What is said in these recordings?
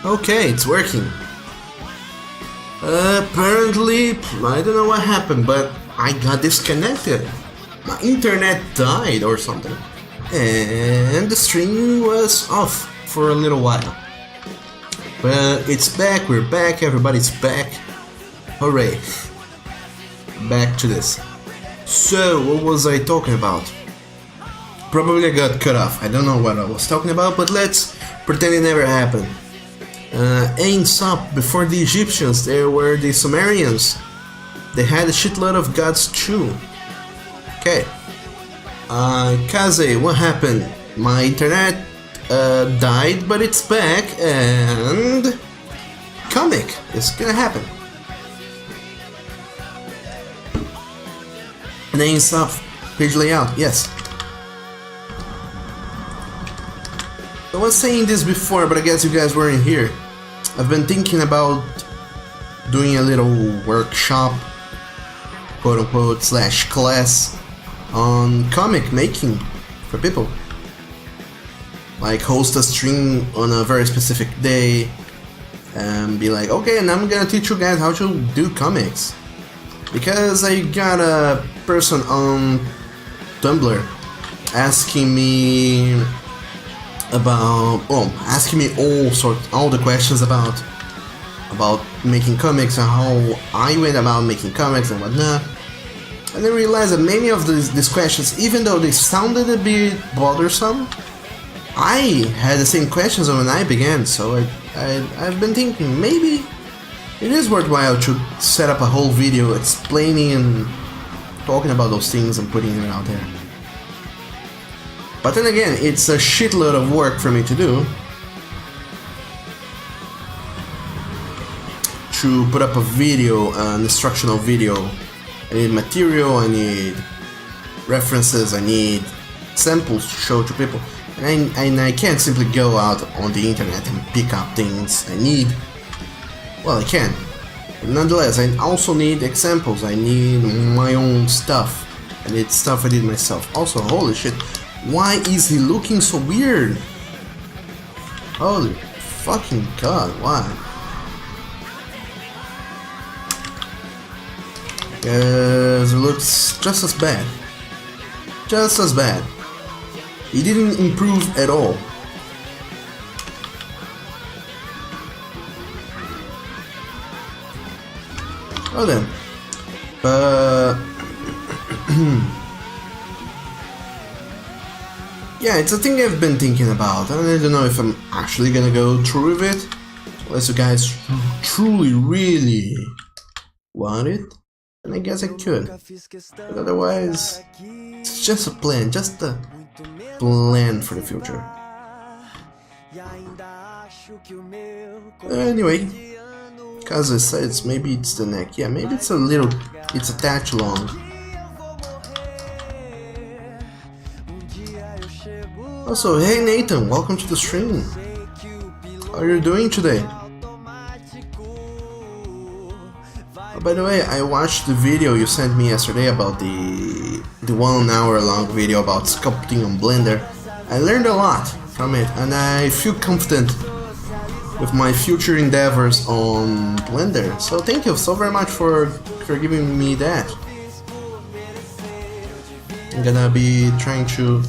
Okay, it's working. Apparently, I don't know what happened, but I got disconnected. My internet died or something. And the stream was off for a little while. But it's back, we're back, everybody's back. Hooray. Back to this. So, what was I talking about? Probably I got cut off. I don't know what I was talking about, but let's pretend it never happened. Ain't up, before the Egyptians, there were the Sumerians. They had a shitload of gods too. Okay. Kaze, what happened? My internet died, but it's back, and comic is gonna happen. Names up, page layout, yes. I was saying this before, but I guess you guys weren't here. I've been thinking about doing a little workshop, quote unquote, / class on comic making for people. Like host a stream on a very specific day and be like, okay, and I'm gonna teach you guys how to do comics. Because I got a person on Tumblr asking me about, asking me all the questions about making comics and how I went about making comics and whatnot. And I realized that many of these questions, even though they sounded a bit bothersome, I had the same questions when I began, so I've been thinking maybe it is worthwhile to set up a whole video explaining and talking about those things and putting it out there. But then again, it's a shitload of work for me to do. To put up a video, an instructional video. I need material, I need references, I need samples to show to people. And I can't simply go out on the internet and pick up things. Well, I can. But nonetheless, I also need examples. I need my own stuff. I need stuff I did myself. Also, holy shit. Why is he looking so weird? Holy fucking god, why? Because it looks just as bad. Just as bad. He didn't improve at all. Well then. Yeah, it's a thing I've been thinking about, and I don't know if I'm actually gonna go through with it, unless you guys truly, really want it, and I guess I could. But otherwise, it's just a plan, just a plan for the future. Anyway, Kaze says maybe it's the neck. Yeah, maybe it's a touch long. Also, hey Nathan, welcome to the stream. How are you doing today? Oh, by the way, I watched the video you sent me yesterday about the 1 hour long video about sculpting on Blender. I learned a lot from it, and I feel confident with my future endeavors on Blender. So thank you so very much for giving me that. I'm gonna be trying to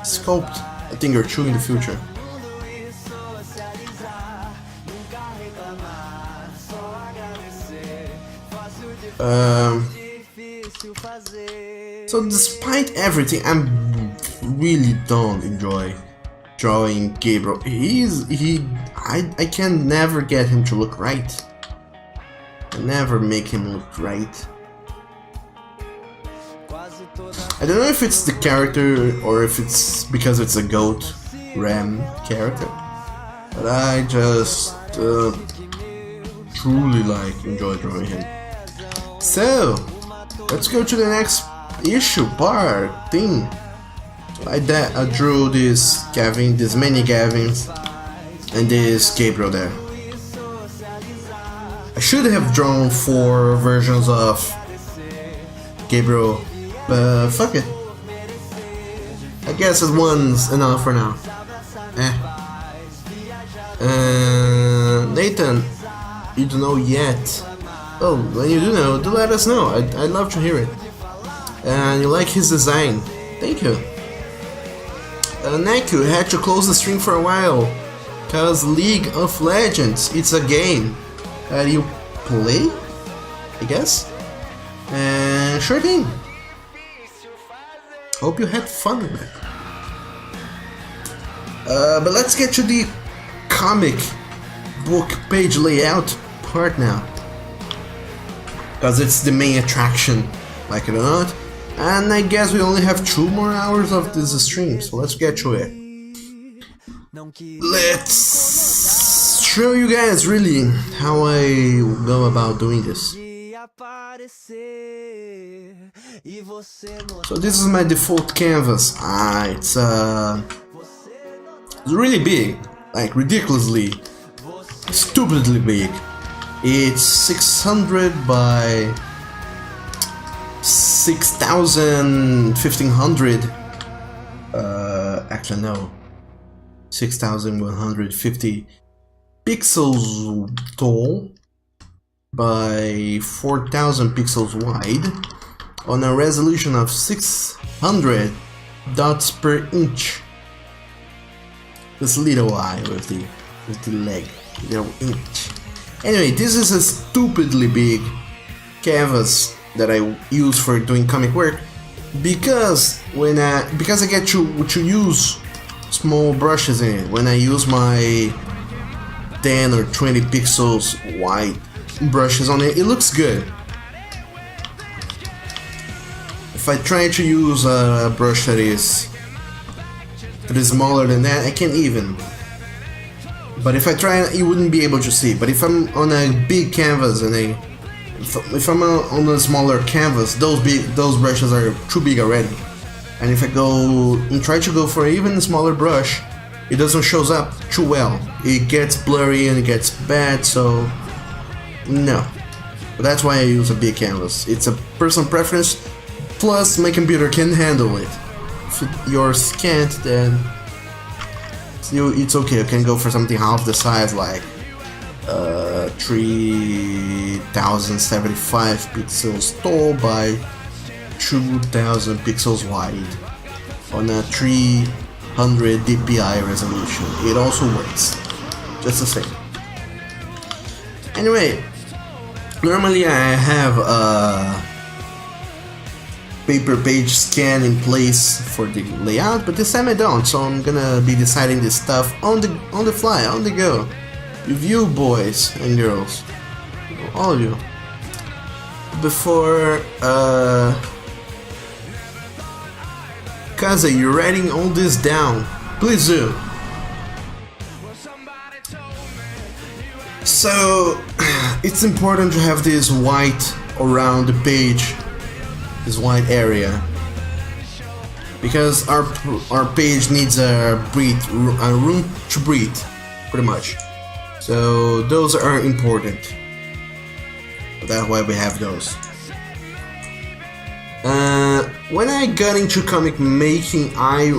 sculpt a thing or two in the future. So despite everything, I really don't enjoy drawing Gabriel. I can never get him to look right. I never make him look right. I don't know if it's the character or if it's because it's a goat ram character, but I just truly enjoy drawing him. So let's go to the next issue thing. I drew this Gavin, these many Gavins, and this Gabriel there. I should have drawn 4 versions of Gabriel, but fuck it. I guess one's enough for now. Nathan, you don't know yet. Oh, when you do know, do let us know. I'd love to hear it. And you like his design. Thank you. Neku had to close the stream for a while. Cause League of Legends, it's a game that you play, I guess. And sure thing. Hope you had fun with it. But let's get to the comic book page layout part now. Because it's the main attraction, like it or not. And I guess we only have 2 more hours of this stream, so let's get to it. Let's show you guys really how I go about doing this. So this is my default canvas. It's really big, like ridiculously, stupidly big. It's 600 by 6,000, 1,500. Actually no, 6,150 pixels tall by 4,000 pixels wide on a resolution of 600 dots per inch. This little eye with the leg, little inch. Anyway, this is a stupidly big canvas that I use for doing comic work because because I get to use small brushes in it. When I use my 10 or 20 pixels wide brushes on it, it looks good. If I try to use a brush that is smaller than that, I can't even. But if I try, you wouldn't be able to see. But if I'm on a big canvas and if I'm on a smaller canvas, those brushes are too big already. And if I go and try to go for an even smaller brush, it doesn't show up too well. It gets blurry and it gets bad, so no. But that's why I use a big canvas. It's a personal preference, plus my computer can handle it. If yours can't, then it's okay. You can go for something half the size, like 3075 pixels tall by 2000 pixels wide on a 300 dpi resolution. It also works just the same. Anyway, normally I have a paper page scan in place for the layout, but this time I don't, so I'm gonna be deciding this stuff on the fly, on the go, with you boys and girls, all of you. Before Kaze, you're writing all this down, please do. So it's important to have this white around the page, this white area, because our page needs a room to breathe, pretty much. So those are important. That's why we have those. When I got into comic making, I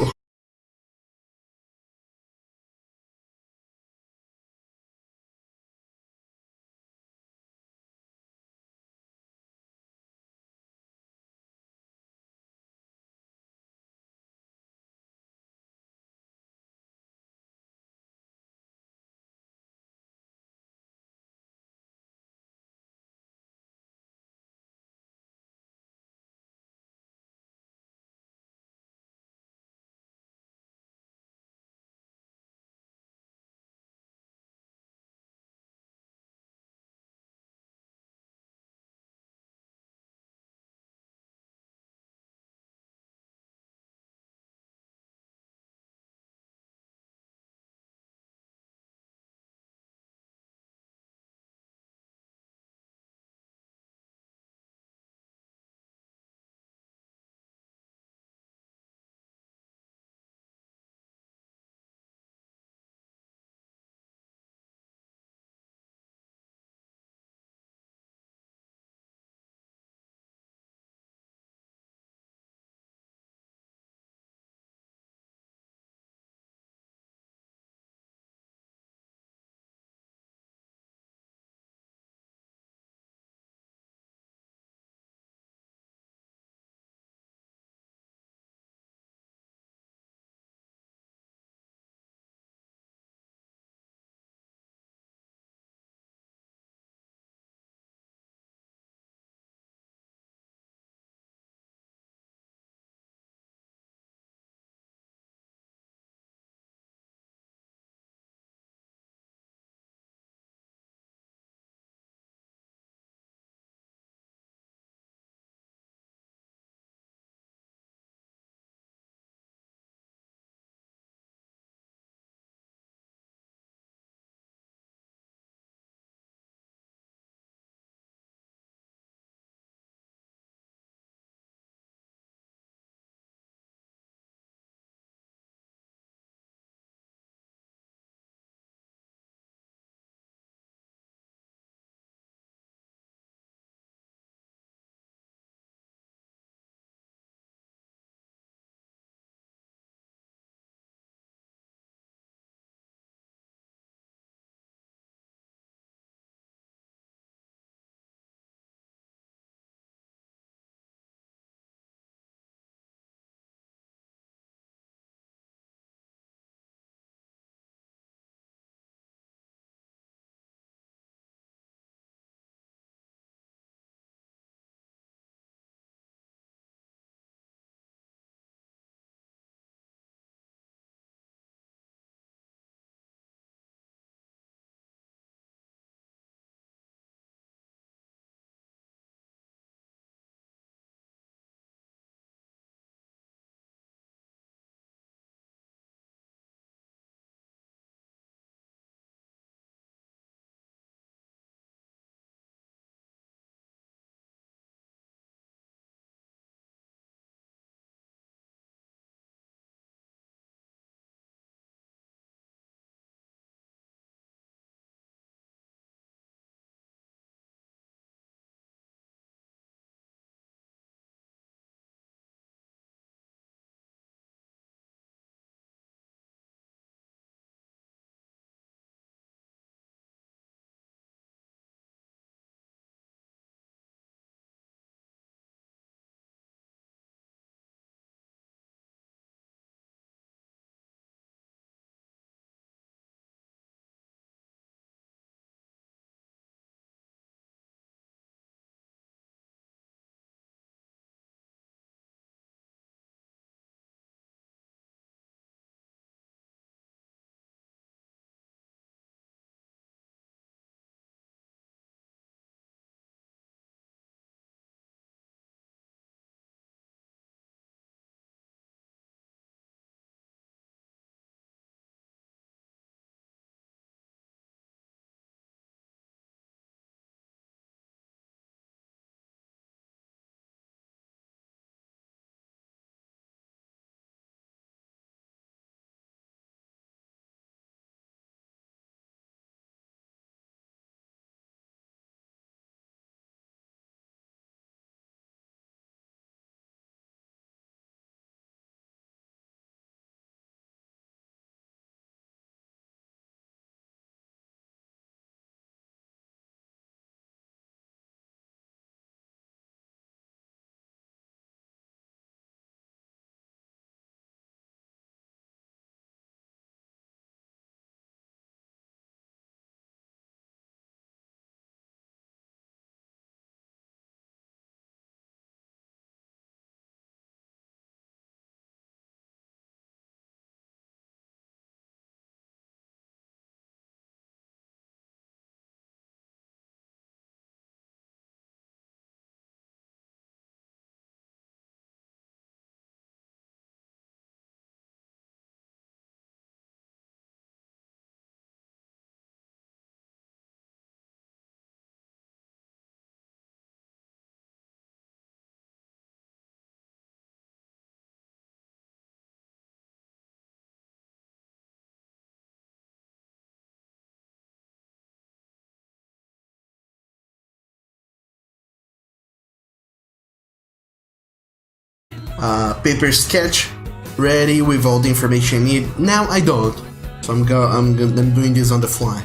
paper sketch ready with all the information I need. Now I don't, so I'm doing this on the fly.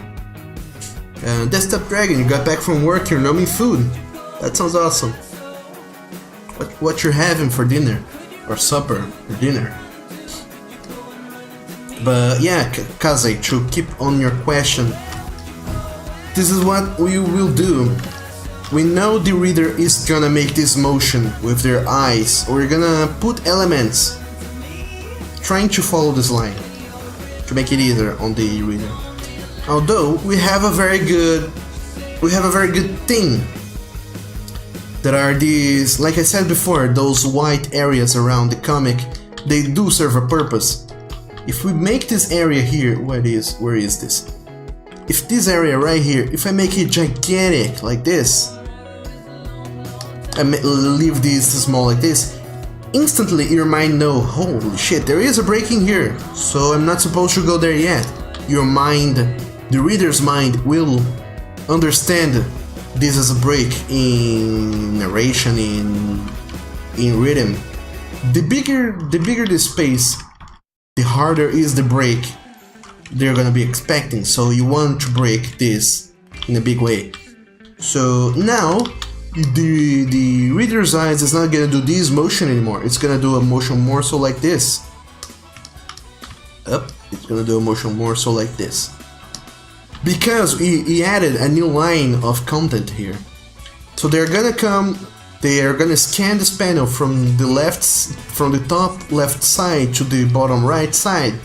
Desktop Dragon, you got back from work, you're numbing food. That sounds awesome. What you're having for dinner? Or supper, or dinner? But yeah, Kaze, to keep on your question, this is what we will do. We know the reader is gonna make this motion with their eyes, or we're gonna put elements trying to follow this line to make it easier on the reader. Although we have a very good thing. That are these, like I said before, those white areas around the comic, they do serve a purpose. If we make this area here, where is this? If this area right here, if I make it gigantic like this, I leave this small like this, instantly your mind know, holy shit, there is a break in here, so I'm not supposed to go there yet. Your mind, the reader's mind, will understand this is a break in narration, in rhythm. The bigger the space, the harder is the break they're gonna be expecting. So you want to break this in a big way. So now the reader's eyes is not gonna do this motion anymore. It's gonna do a motion more so like this. Up. It's gonna do a motion more so like this. Because he added a new line of content here. So they're gonna scan this panel from the top left side to the bottom right side.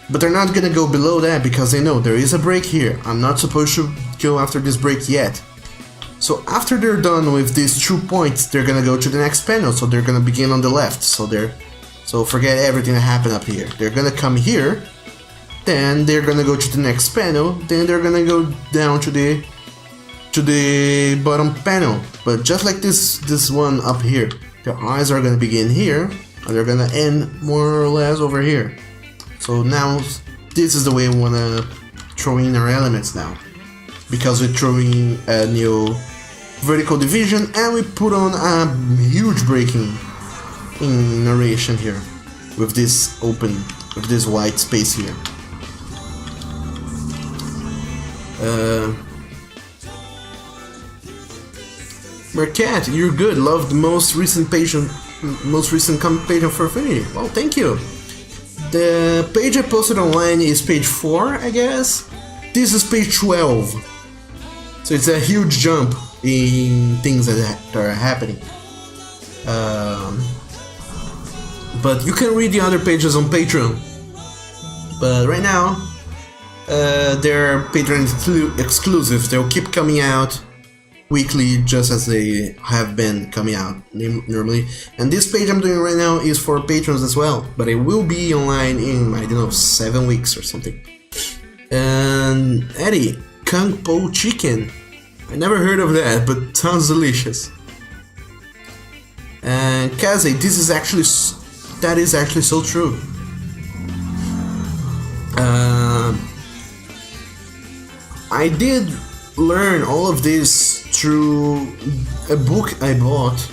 But they're not gonna go below that because they know there is a break here. I'm not supposed to go after this break yet. So after they're done with these 2 points, they're gonna go to the next panel. So they're gonna begin on the left. So forget everything that happened up here. They're gonna come here. Then they're gonna go to the next panel, then they're gonna go down to the bottom panel. But just like this one up here, their eyes are gonna begin here, and they're gonna end more or less over here. So now, this is the way we wanna throw in our elements now. Because we're throwing a new vertical division, and we put on a huge breaking in narration here, with this white space here. Mercat, you're good. Love the most recent comic page of Affinity. Well, thank you. The page I posted online is page 4, I guess. This is page 12. So it's a huge jump in things that are happening. But you can read the other pages on Patreon. But right now, they're Patreon exclusive. They'll keep coming out weekly just as they have been coming out normally. And this page I'm doing right now is for patrons as well, but it will be online in, I don't know, 7 weeks or something. And Eddie, Kung Po Chicken. I never heard of that, but sounds delicious. And Kaze, that is actually so true. I did learn all of this through a book I bought.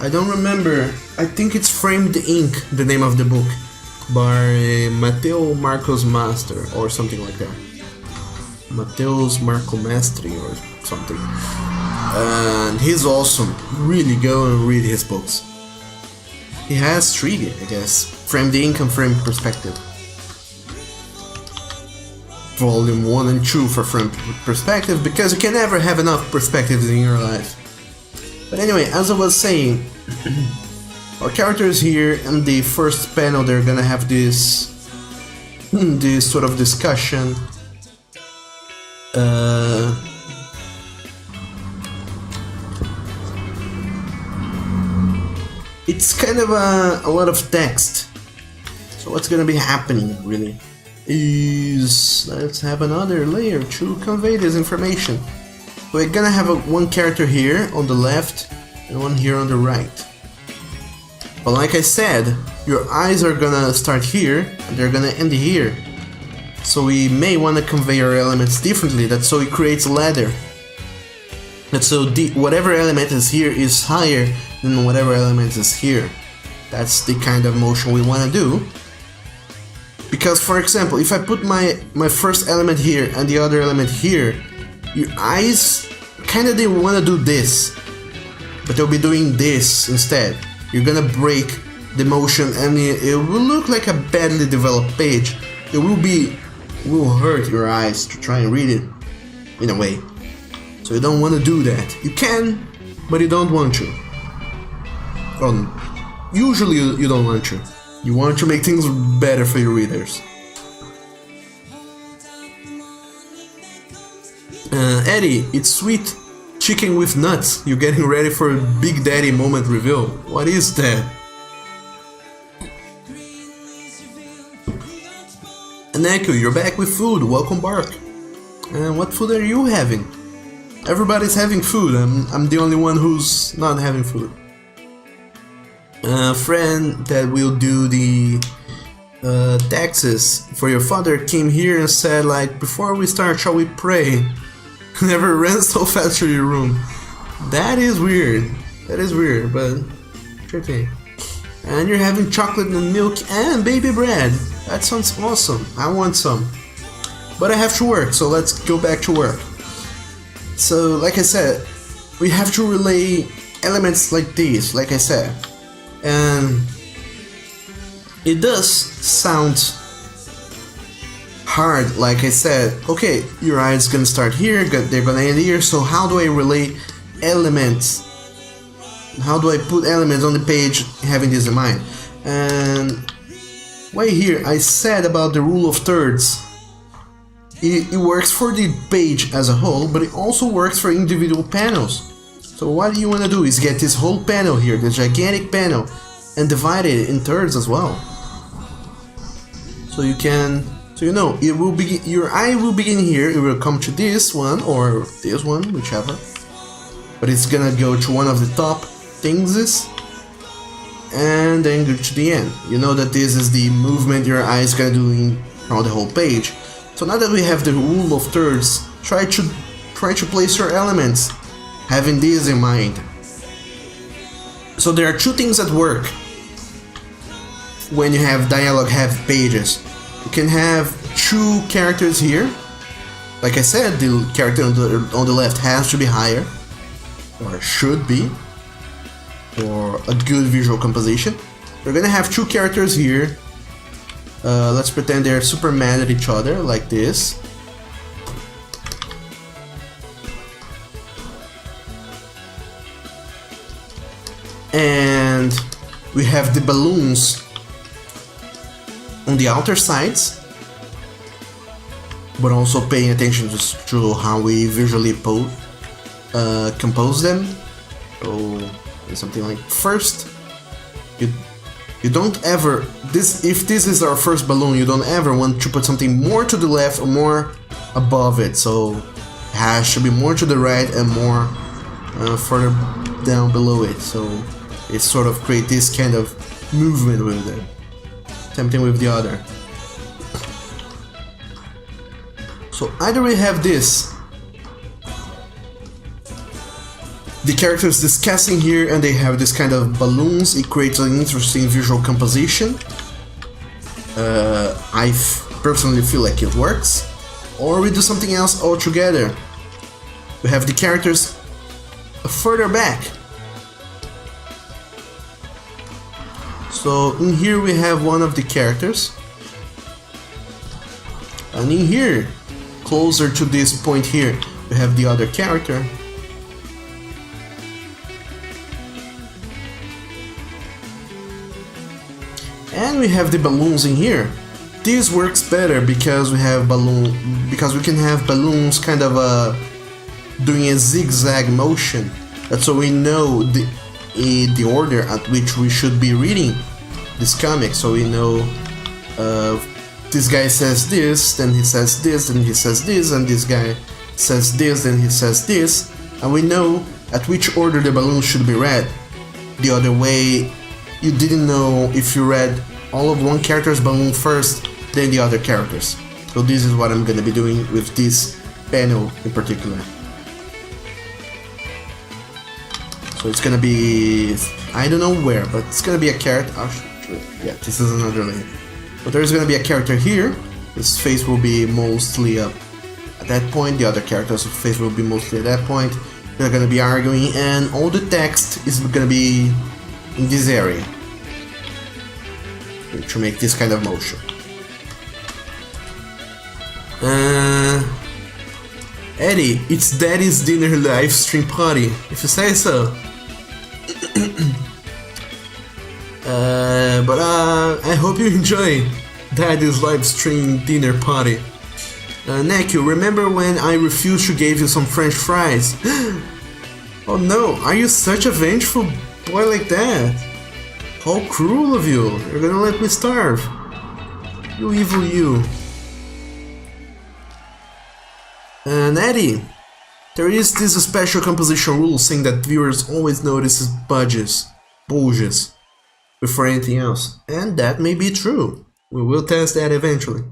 I don't remember. I think it's Framed Ink, the name of the book, by Matteo Marcos Master or something like that. Mateus Marco Mastri or something. And he's awesome. Really go and read his books. He has 3, I guess. Framed Ink and Framed Perspective. Volume 1 and 2 for Framed Perspective, because you can never have enough perspectives in your life. But anyway, as I was saying, our characters here in the first panel, they're gonna have this sort of discussion. It's kind of a lot of text. So what's gonna be happening really is, let's have another layer to convey this information. We're gonna have one character here on the left and one here on the right. But like I said, your eyes are gonna start here and they're gonna end here. So we may want to convey our elements differently, so it creates a ladder. And so whatever element is here is higher than whatever element is here. That's the kind of motion we want to do. Because, for example, if I put my first element here and the other element here, your eyes kind of didn't want to do this, but they'll be doing this instead. You're gonna break the motion and it will look like a badly developed page. It will hurt your eyes to try and read it in a way. So you don't want to do that. You can, but you don't want to. Well, usually you don't want to. You want to make things better for your readers. Eddie, it's sweet chicken with nuts. You're getting ready for a Big Daddy moment reveal. What is that? And Echo, you're back with food. Welcome back. And what food are you having? Everybody's having food. I'm the only one who's not having food. A friend that will do the taxes for your father came here and said, like, before we start, shall we pray? Never ran so fast through your room. That is weird. That is weird, but sure thing. And you're having chocolate and milk and baby bread. That sounds awesome. I want some. But I have to work, so let's go back to work. So, like I said, we have to relay elements like these, like I said. And it does sound hard, like I said. Okay, your eye is gonna start here, they're gonna end here, so how do I relay elements? How do I put elements on the page having this in mind? And right here, I said about the rule of thirds. It works for the page as a whole, but it also works for individual panels. So what you want to do is get this whole panel here, this gigantic panel, and divide it in thirds as well. So you know, it will begin. Your eye will begin here. It will come to this one or this one, whichever. But it's gonna go to one of the top things, and then go to the end. You know that this is the movement your eye is gonna do around the whole page. So now that we have the rule of thirds, try to place your elements having this in mind. So there are two things that work when you have dialogue heavy pages. You can have two characters here. Like I said, the character on the left has to be higher, or should be, for a good visual composition. You're gonna have two characters here. Let's pretend they're super mad at each other, like this. And we have the balloons on the outer sides, but also paying attention to how we visually compose them. So something like first, you don't ever, if this is our first balloon, you don't ever want to put something more to the left or more above it. So it has to be more to the right and more further down below it. So it sort of create this kind of movement with it. Same thing with the other. So either we have this, the characters discussing here, and they have this kind of balloons. It creates an interesting visual composition. I personally feel like it works. Or we do something else altogether. We have the characters further back. So in here we have one of the characters. And in here, closer to this point here, we have the other character. And we have the balloons in here. This works better because we can have balloons kind of doing a zigzag motion. That's so we know the order at which we should be reading this comic. So we know this guy says this, then he says this, then he says this, and this guy says this, then he says this, and we know at which order the balloons should be read. The other way, you didn't know if you read all of one character's balloon first, then the other characters. So this is what I'm gonna be doing with this panel in particular. So it's gonna be, I don't know where, but it's gonna be a character. Oh, yeah, this is another lane. But there's gonna be a character here. His face will be mostly up at that point. The other character's face will be mostly at that point. They're gonna be arguing, and all the text is gonna be in this area to make this kind of motion. Eddie, it's Daddy's dinner live stream party, if you say so. But I hope you enjoy Daddy's live stream dinner party. Nekio, remember when I refused to give you some French fries? Oh no, are you such a vengeful boy like that? How cruel of you! You're gonna let me starve. You evil you. And Eddie, there is this special composition rule saying that viewers always notice bulges before anything else, and that may be true. We will test that eventually.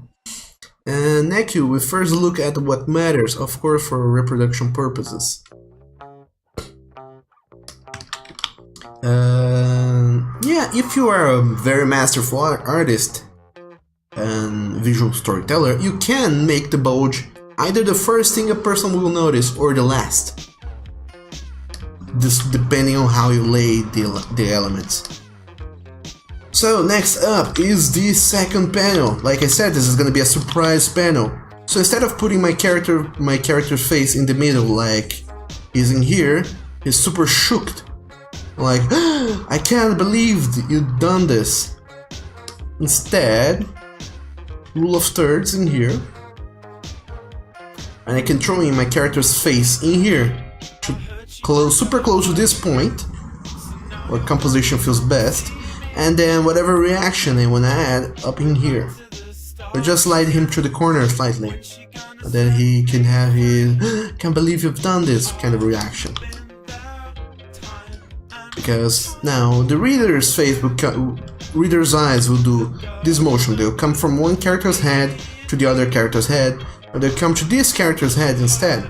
And Nekio, we first look at what matters, of course for reproduction purposes. Yeah, if you are a very masterful artist and visual storyteller, you can make the bulge either the first thing a person will notice or the last. This depending on how you lay the elements. So next up is the second panel. Like I said, this is gonna be a surprise panel. So instead of putting my character's face in the middle like he's in here, he's super shocked. Like, I can't believe you've done this. Instead, rule of thirds in here. And I can throw in my character's face in here. Super close to this point, where composition feels best. And then whatever reaction I want to add up in here. Or just slide him to the corner slightly. And then he can have his, can't believe you've done this kind of reaction. Because now the reader's face will reader's eyes will do this motion. They'll come from one character's head to the other character's head, or they'll come to this character's head instead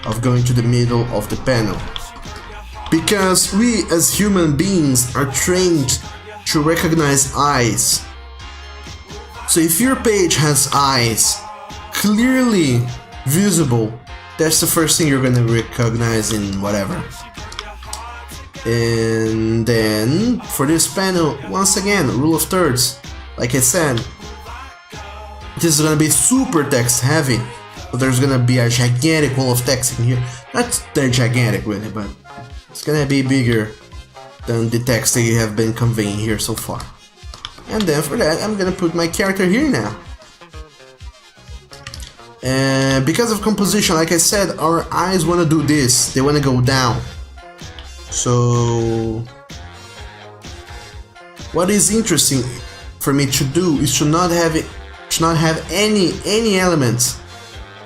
of going to the middle of the panel. Because we as human beings are trained to recognize eyes. So if your page has eyes clearly visible, that's the first thing you're gonna recognize in whatever. And then for this panel, once again, rule of thirds. Like I said, this is gonna be super text heavy. So there's gonna be a gigantic wall of text in here. Not that gigantic really, but it's gonna be bigger than the text that you have been conveying here so far. And then for that, I'm gonna put my character here now. And because of composition, like I said, our eyes wanna do this. They wanna go down. So what is interesting for me to do is to not have any elements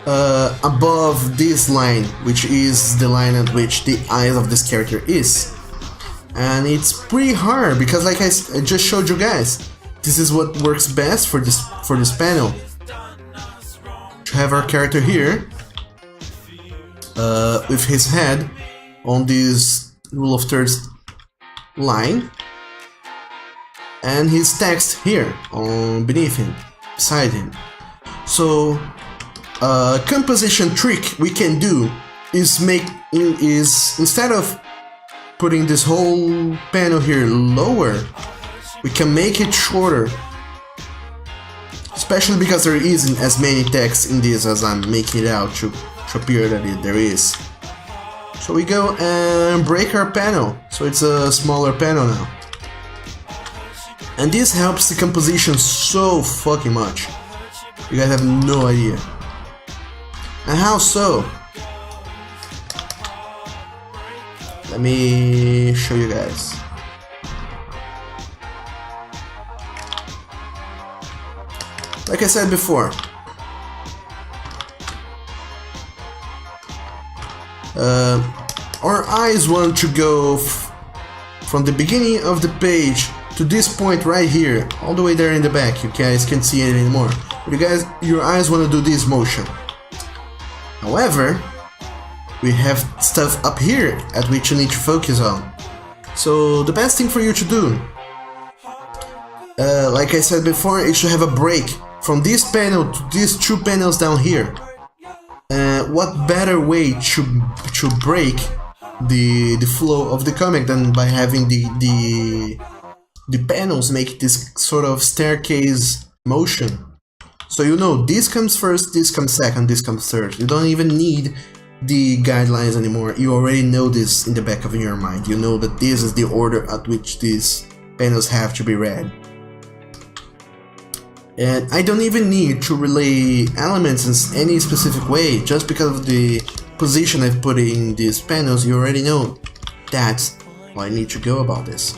above this line, which is the line at which the eyes of this character is. And it's pretty hard because, like I just showed you guys, this is what works best for this panel. To have our character here with his head on this rule of thirds line, and his text here on beneath him, beside him. So composition trick we can do is instead of putting this whole panel here lower, we can make it shorter, especially because there isn't as many text in this as I'm making it out to appear that there is. So we go and break our panel, so it's a smaller panel now. And this helps the composition so fucking much. You guys have no idea. And how so? Let me show you guys. Like I said before, our eyes want to go from the beginning of the page to this point right here, all the way there in the back. You guys can't see it anymore. But your eyes want to do this motion. However, we have stuff up here at which you need to focus on. So the best thing for you to do, like I said before, is to have a break from this panel to these two panels down here. What better way to break the flow of the comic than by having the panels make this sort of staircase motion. So you know, this comes first, this comes second, this comes third. You don't even need the guidelines anymore. You already know this in the back of your mind. You know that this is the order at which these panels have to be read. And I don't even need to relay elements in any specific way. Just because of the position I've put in these panels, you already know that's how I need to go about this.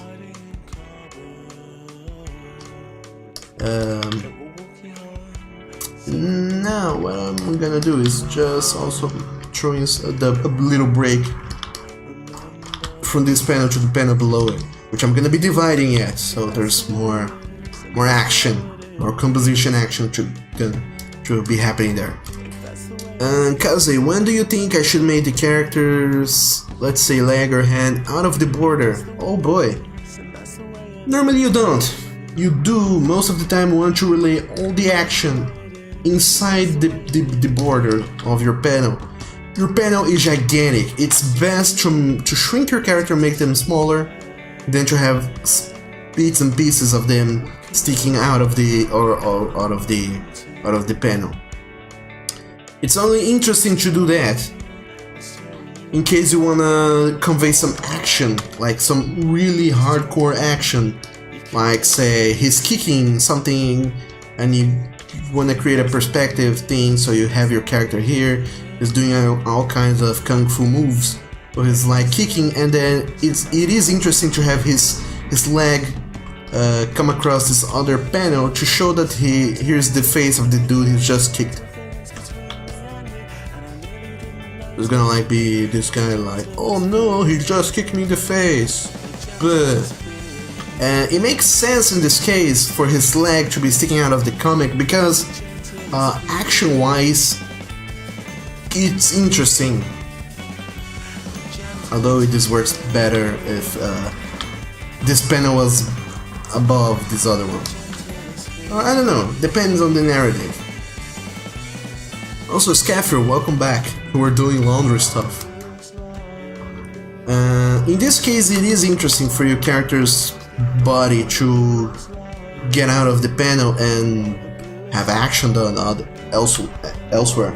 Now what I'm gonna do is just also throwing a little break from this panel to the panel below it, which I'm gonna be dividing it, so there's more action, more composition action to be happening there. Kaze, when do you think I should make the characters, let's say leg or hand, out of the border? Oh boy. Normally you don't. You do most of the time want to relay all the action inside the border of your panel. Your panel is gigantic. It's best to shrink your character, make them smaller, than to have bits and pieces of them sticking out of the out of the panel. It's only interesting to do that in case you wanna convey some action, like some really hardcore action, like say he's kicking something and you want to create a perspective thing, so you have your character here, he's doing all kinds of kung fu moves, so he's like kicking, and then it is interesting to have his leg come across this other panel to show that here's the face of the dude he's just kicked. There's gonna like be this guy like, oh no, he just kicked me in the face, but it makes sense in this case for his leg to be sticking out of the comic because action-wise, it's interesting. Although this works better if this panel was above this other one. I don't know, depends on the narrative. Also, Scaffer, welcome back. We're doing laundry stuff. In this case, it is interesting for your character's body to get out of the panel and have action done elsewhere.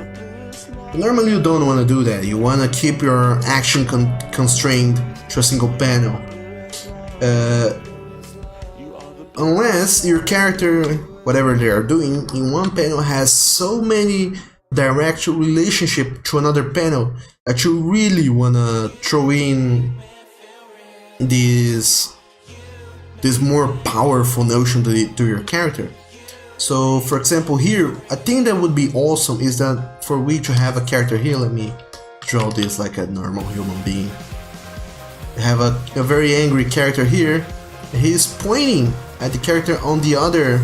Normally you don't want to do that. You want to keep your action constrained to a single panel. Unless your character, whatever they are doing, in one panel has so many direct relationship to another panel that you really want to throw in this more powerful notion to your character. So for example here, a thing that would be awesome is that for we to have a character here, let me draw this like a normal human being. We have a very angry character here, and he's pointing at the character on the other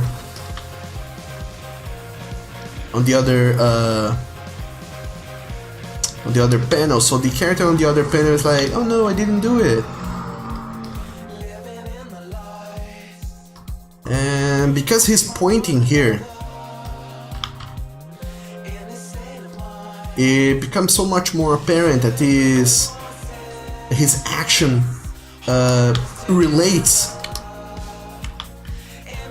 panel. So the character on the other panel is like, oh no, I didn't do it. And because he's pointing here, it becomes so much more apparent that his action relates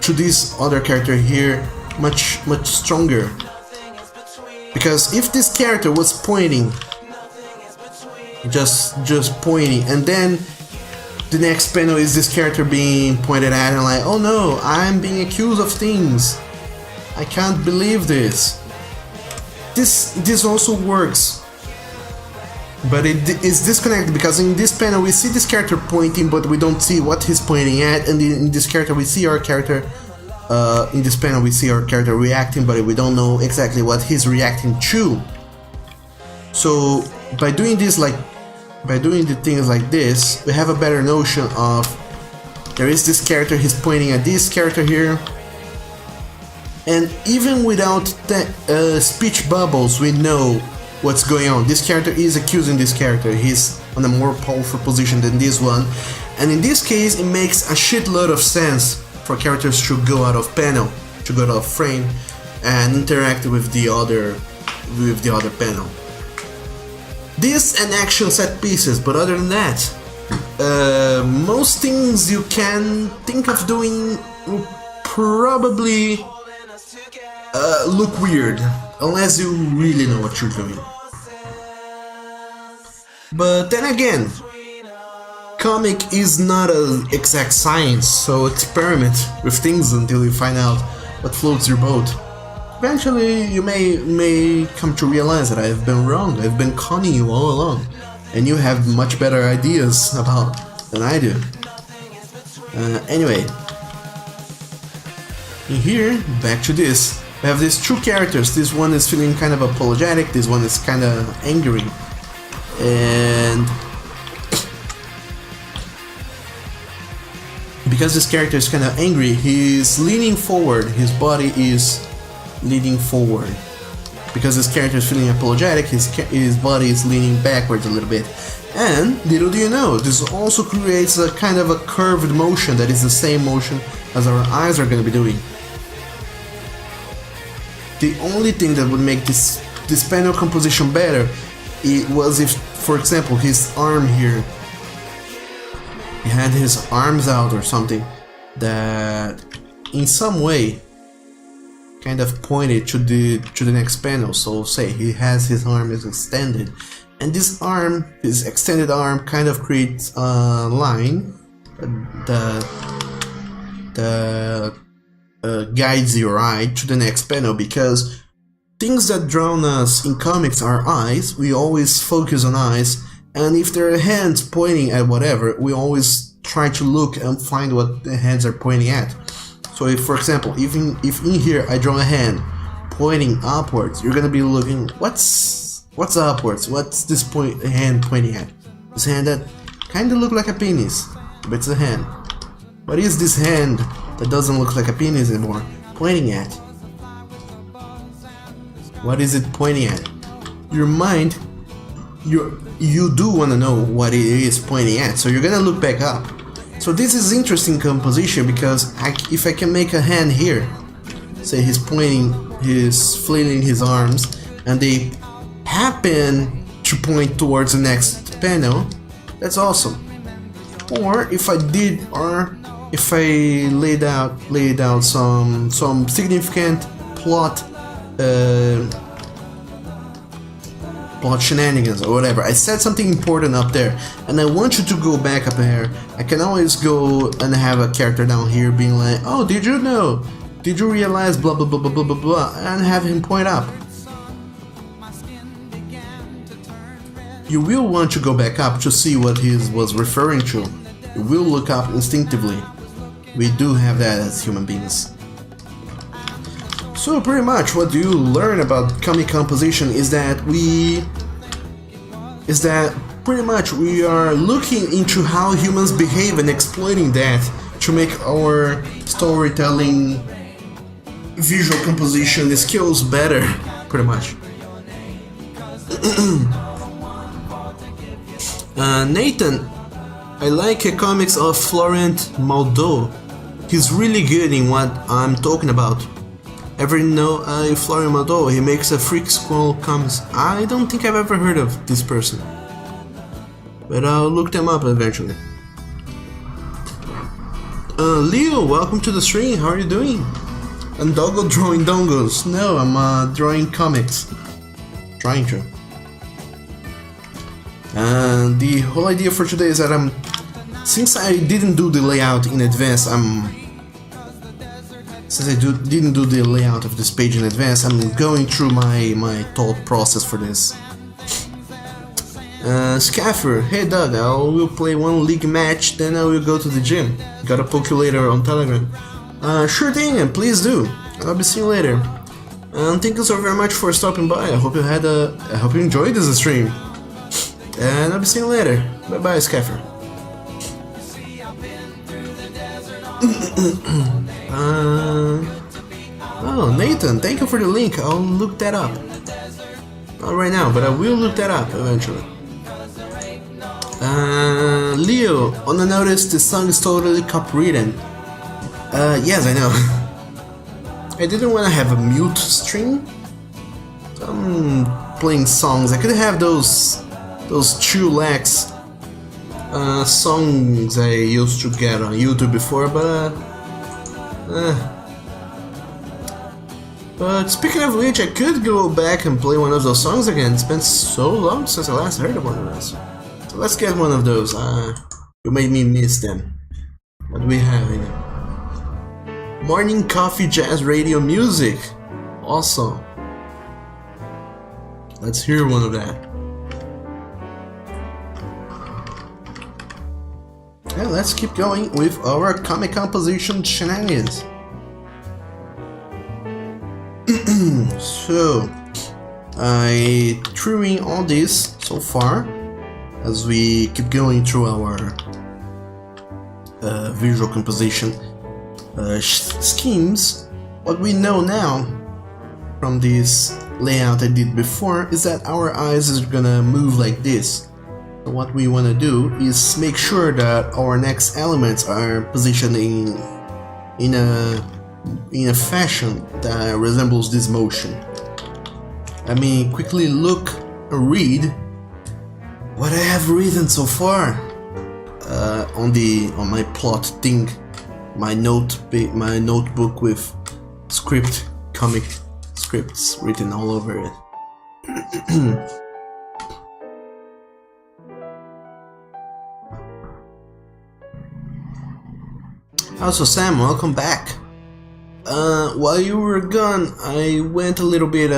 to this other character here much stronger. Because if this character was pointing, just pointing, and then the next panel is this character being pointed at and like, oh no, I'm being accused of things, I can't believe this. This also works, but it is disconnected because in this panel we see this character pointing, but we don't see what he's pointing at, and in this character we see our character. In this panel we see our character reacting, but we don't know exactly what he's reacting to. So by doing the things like this, we have a better notion of there is this character, he's pointing at this character here, and even without the speech bubbles, we know what's going on. This character is accusing this character. He's on a more powerful position than this one, and in this case, it makes a shitload of sense for characters to go out of panel, to go out of frame, and interact with the other panel. This and action set pieces, but other than that, most things you can think of doing will probably look weird, unless you really know what you're doing. But then again, comic is not an exact science, so experiment with things until you find out what floats your boat. Eventually, you may come to realize that I've been wrong. I've been conning you all along, and you have much better ideas about than I do. Anyway, in here, back to this. We have these two characters. This one is feeling kind of apologetic. This one is kind of angry, and because this character is kind of angry, he's leaning forward. His body is leaning forward. Because this character is feeling apologetic, his body is leaning backwards a little bit. And little do you know, this also creates a kind of a curved motion that is the same motion as our eyes are going to be doing. The only thing that would make this panel composition better, it was if, for example, his arm here, he had his arms out or something that in some way kind of pointed to the next panel. So say he has his arm is extended, and this arm, his extended arm, kind of creates a line that guides your eye to the next panel, because things that drown us in comics are eyes. We always focus on eyes, and if there are hands pointing at whatever, we always try to look and find what the hands are pointing at. So if, for example, if in here I draw a hand pointing upwards, you're gonna be looking, what's upwards? What's this hand pointing at? This hand that kinda look like a penis, but it's a hand. What is this hand that doesn't look like a penis anymore pointing at? What is it pointing at? Your mind, you do wanna know what it is pointing at, so you're gonna look back up. So this is interesting composition, because if I can make a hand here, say he's pointing, he's flailing his arms, and they happen to point towards the next panel, that's awesome. Or if I laid out some significant plot shenanigans or whatever. I said something important up there, and I want you to go back up there. I can always go and have a character down here being like, oh, did you know? Did you realize blah blah blah blah blah blah blah, and have him point up. You will want to go back up to see what he was referring to. You will look up instinctively. We do have that as human beings. So pretty much what you learn about comic composition is that pretty much we are looking into how humans behave and exploiting that to make our storytelling, visual composition skills better, pretty much. Nathan, I like comics of Florent Maudeau. He's really good in what I'm talking about. Ever know Florent Maudeau? He makes a Freak Squall comics. I don't think I've ever heard of this person, but I'll look them up eventually. Leo, welcome to the stream. How are you doing? And Doggo drawing dongos. No, I'm drawing comics. Trying to. And the whole idea for today is that since I didn't do the layout in advance, didn't do the layout of this page in advance, I'm going through my thought process for this. Scaffer, hey Doug, I will play one league match, then I will go to the gym. Gotta poke you later on Telegram. Sure thing, and please do. I'll be seeing you later. And thank you so very much for stopping by. I hope you enjoyed this stream. And I'll be seeing you later. Bye bye, Scaffer. Oh, Nathan, thank you for the link. I'll look that up. Not right now, but I will look that up eventually. Leo, on the notice, the song is totally copywritten. Yes, I know. I didn't want to have a mute stream. I'm playing songs. I could have those chillax songs I used to get on YouTube before, but speaking of which, I could go back and play one of those songs again. It's been so long since I last heard of one of those. So let's get one of those. You made me miss them. What do we have in it? Morning coffee, jazz, radio, music. Awesome. Let's hear one of that. And let's keep going with our comic composition shenanigans. So, I threw in all this so far as we keep going through our visual composition schemes. What we know now from this layout I did before is that our eyes is gonna move like this. So what we want to do is make sure that our next elements are positioned in a fashion that resembles this motion. Let me quickly look and read what I have written so far on my plot thing, my notebook with comic scripts written all over it. Also, Sam, welcome back. While you were gone, I went a little bit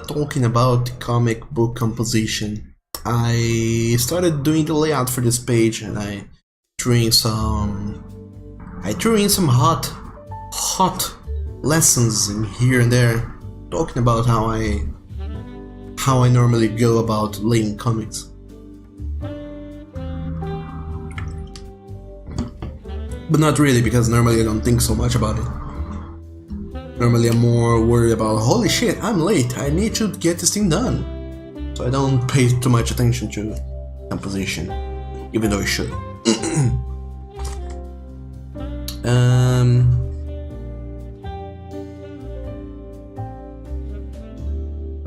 talking about comic book composition. I started doing the layout for this page, and I threw in some hot lessons in here and there, talking about how I normally go about laying comics. But not really, because normally I don't think so much about it. Normally I'm more worried about, holy shit, I'm late, I need to get this thing done. So I don't pay too much attention to composition, even though I should.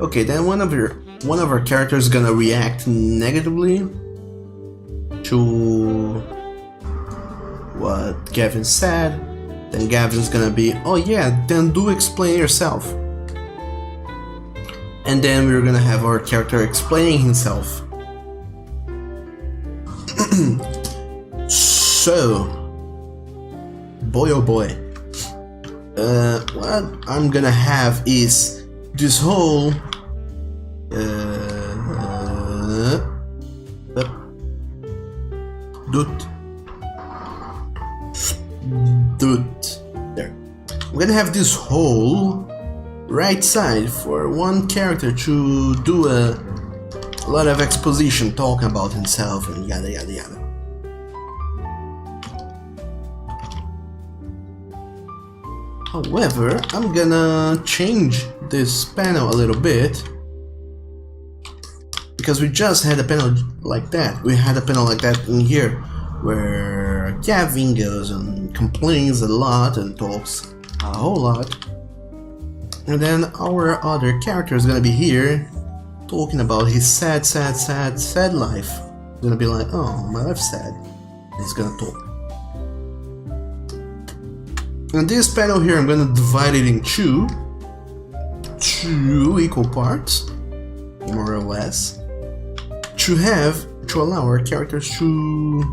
Okay, then one of our characters is gonna react negatively to what Gavin said. Then Gavin's gonna be, oh yeah, then do explain yourself. And then we're gonna have our character explaining himself. So, boy oh boy. What I'm gonna have is this whole there. I'm gonna have this whole right side for one character to do a lot of exposition, talking about himself and yada yada yada. However, I'm gonna change this panel a little bit, because we just had a panel like that. We had a panel like that in here, where Gavin goes and complains a lot and talks a whole lot. And then our other character is gonna be here, talking about his sad life. He's gonna be like, oh, my life's sad. He's gonna talk. And this panel here, I'm gonna divide it in two equal parts, more or less, to allow our characters to,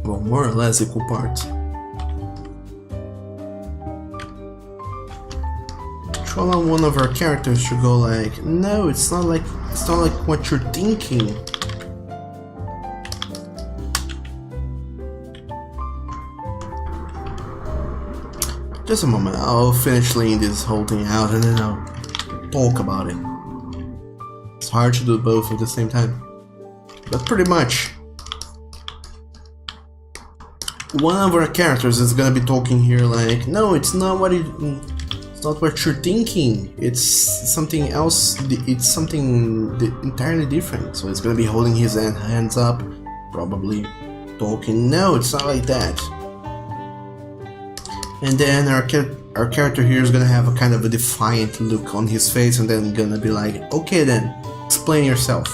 well, more or less equal parts, to allow one of our characters to go like, no, it's not like what you're thinking. Just a moment, I'll finish laying this whole thing out and then I'll talk about it. It's hard to do both at the same time. But pretty much, one of our characters is gonna be talking here like, no, it's not not what you're thinking. It's something else. It's something entirely different. So it's gonna be holding his hands up, probably talking. No, it's not like that. And then our character here is gonna have a kind of a defiant look on his face, and then gonna be like, "Okay, then, explain yourself."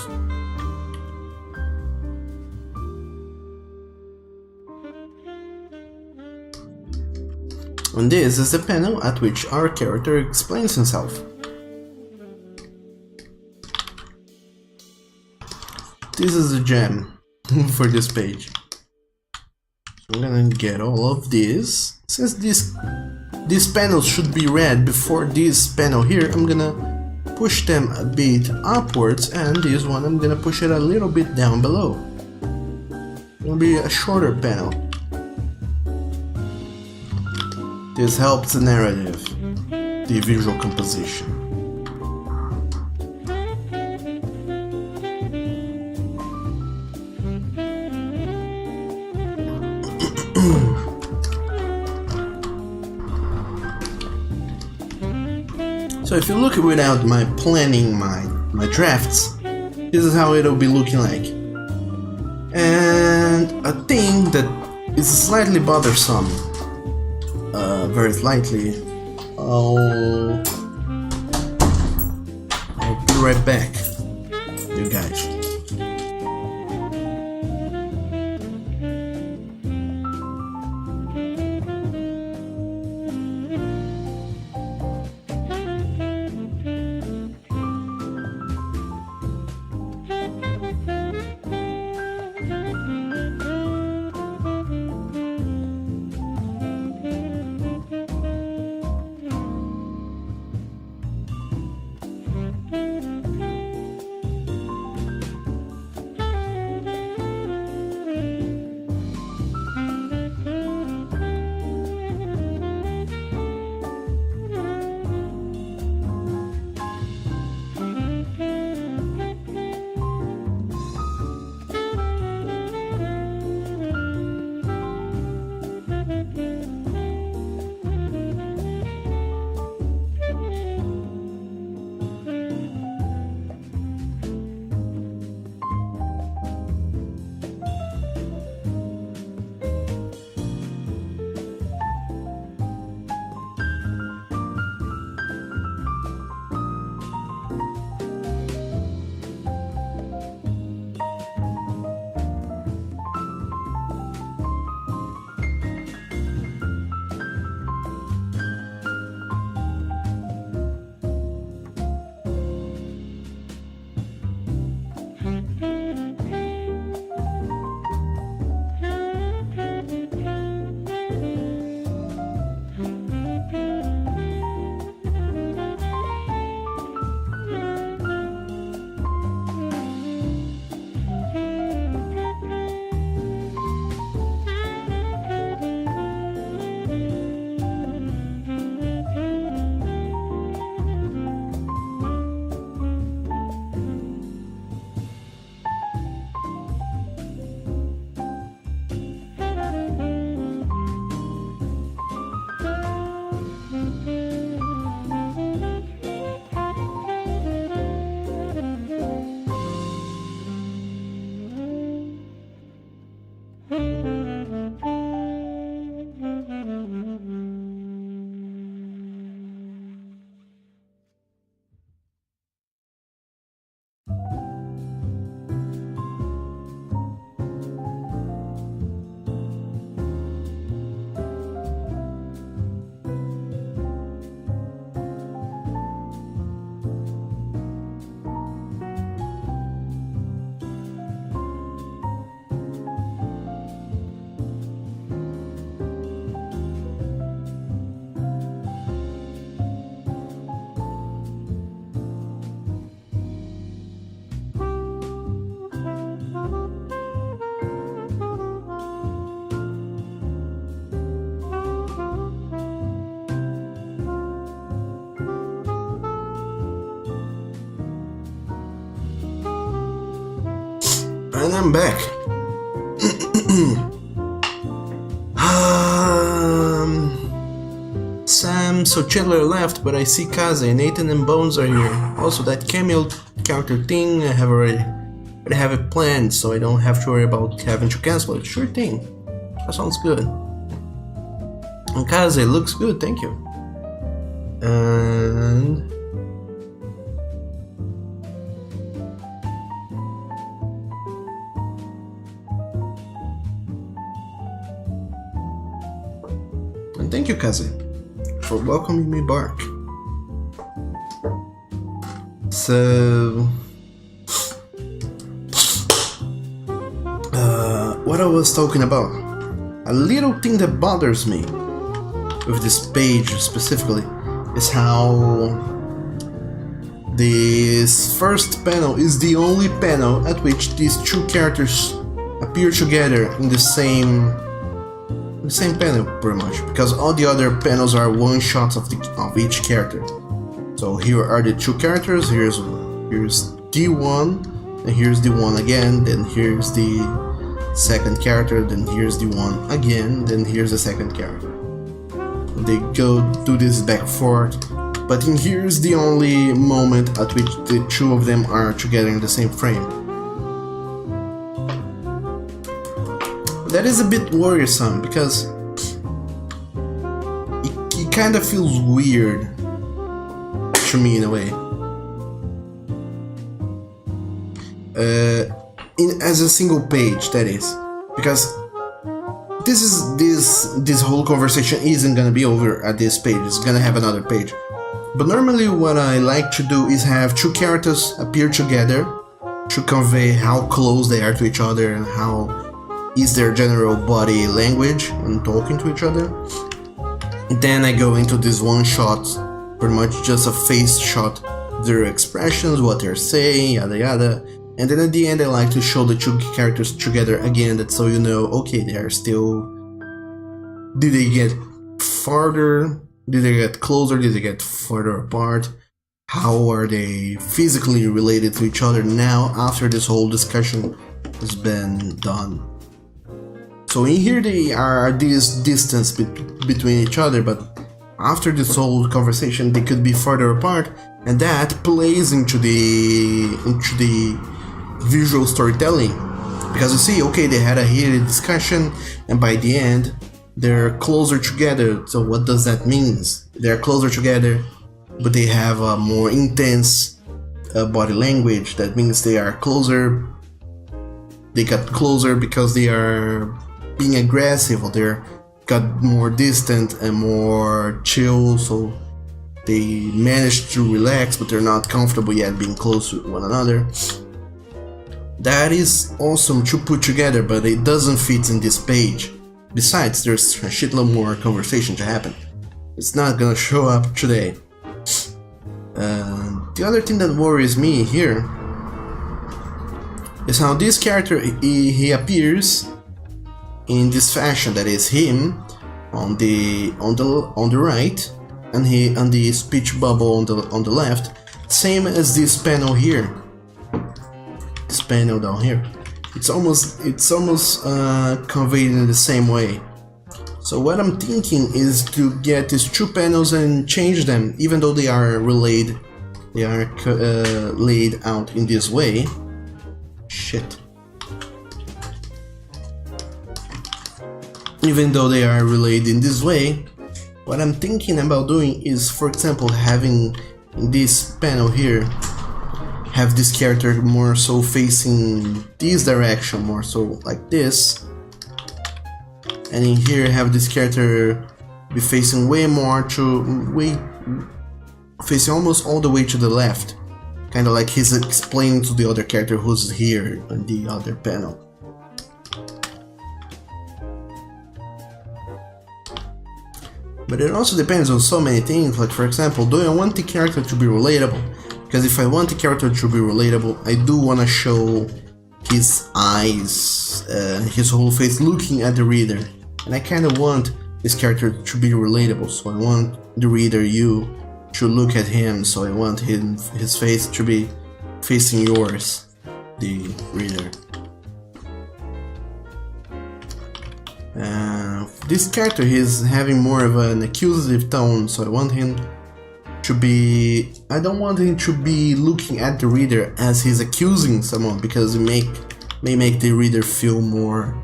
And this is the panel at which our character explains himself. This is the gem for this page. So I'm gonna get all of this. Since these panels should be read before this panel here, I'm gonna push them a bit upwards, and this one I'm gonna push it a little bit down below. It'll be a shorter panel. This helps the narrative, the visual composition. So if you look without my planning my drafts, this is how it'll be looking like. And a thing that is slightly bothersome, very slightly, I'll be right back, you guys. And I'm back. so Chandler left, but I see Kaze, Nathan and Bones are here. Also, that cameo character thing, I already have it planned, so I don't have to worry about having to cancel it. Sure thing. That sounds good. And Kaze looks good, thank you. And... thank you, Kaze, for welcoming me back. So... what I was talking about. A little thing that bothers me with this page specifically is how this first panel is the only panel at which these two characters appear together in the same panel, pretty much, because all the other panels are one shots of each character. So here are the two characters. Here's D1, and here's D1 again. Then here's the second character. Then here's D1 again. Then here's the second character. They go do this back and forth. But in here's the only moment at which the two of them are together in the same frame. That is a bit worrisome because it kind of feels weird to me in a way. As a single page, that is, because this whole conversation isn't gonna be over at this page. It's gonna have another page. But normally, what I like to do is have two characters appear together to convey how close they are to each other and how is their general body language when talking to each other. Then I go into this one shot, pretty much just a face shot, their expressions, what they're saying, yada yada. And then at the end I like to show the two characters together again, that so you know, okay, they are still... Did they get farther? Did they get closer? Did they get further apart? How are they physically related to each other now after this whole discussion has been done? So in here they are this distance between each other, but after this whole conversation they could be further apart, and that plays into the visual storytelling, because you see, okay, they had a heated discussion and by the end they're closer together. So what does that mean? They're closer together, but they have a more intense body language. That means they are closer. They got closer because they are being aggressive, or they're got more distant and more chill, so they managed to relax, but they're not comfortable yet being close to one another. That is awesome to put together, but it doesn't fit in this page. Besides, there's a shitload more conversation to happen. It's not gonna show up today. The other thing that worries me here is how this character he appears in this fashion, that is him on the right, and he on the speech bubble on the left, same as this panel here. This panel down here. It's almost conveyed in the same way. So what I'm thinking is to get these two panels and change them, even though they are relayed, they are laid out in this way. Shit. Even though they are relayed in this way, what I'm thinking about doing is, for example, having in this panel here, have this character more so facing this direction, more so like this, and in here have this character be facing facing almost all the way to the left, kind of like he's explaining to the other character who's here on the other panel. But it also depends on so many things, like for example, do I want the character to be relatable? Because if I want the character to be relatable, I do want to show his eyes, his whole face looking at the reader. And I kind of want this character to be relatable, so I want the reader, you, to look at him, so I want his face to be facing yours, the reader. This character, he's having more of an accusative tone, so I want him to be... I don't want him to be looking at the reader as he's accusing someone, because it may make the reader feel more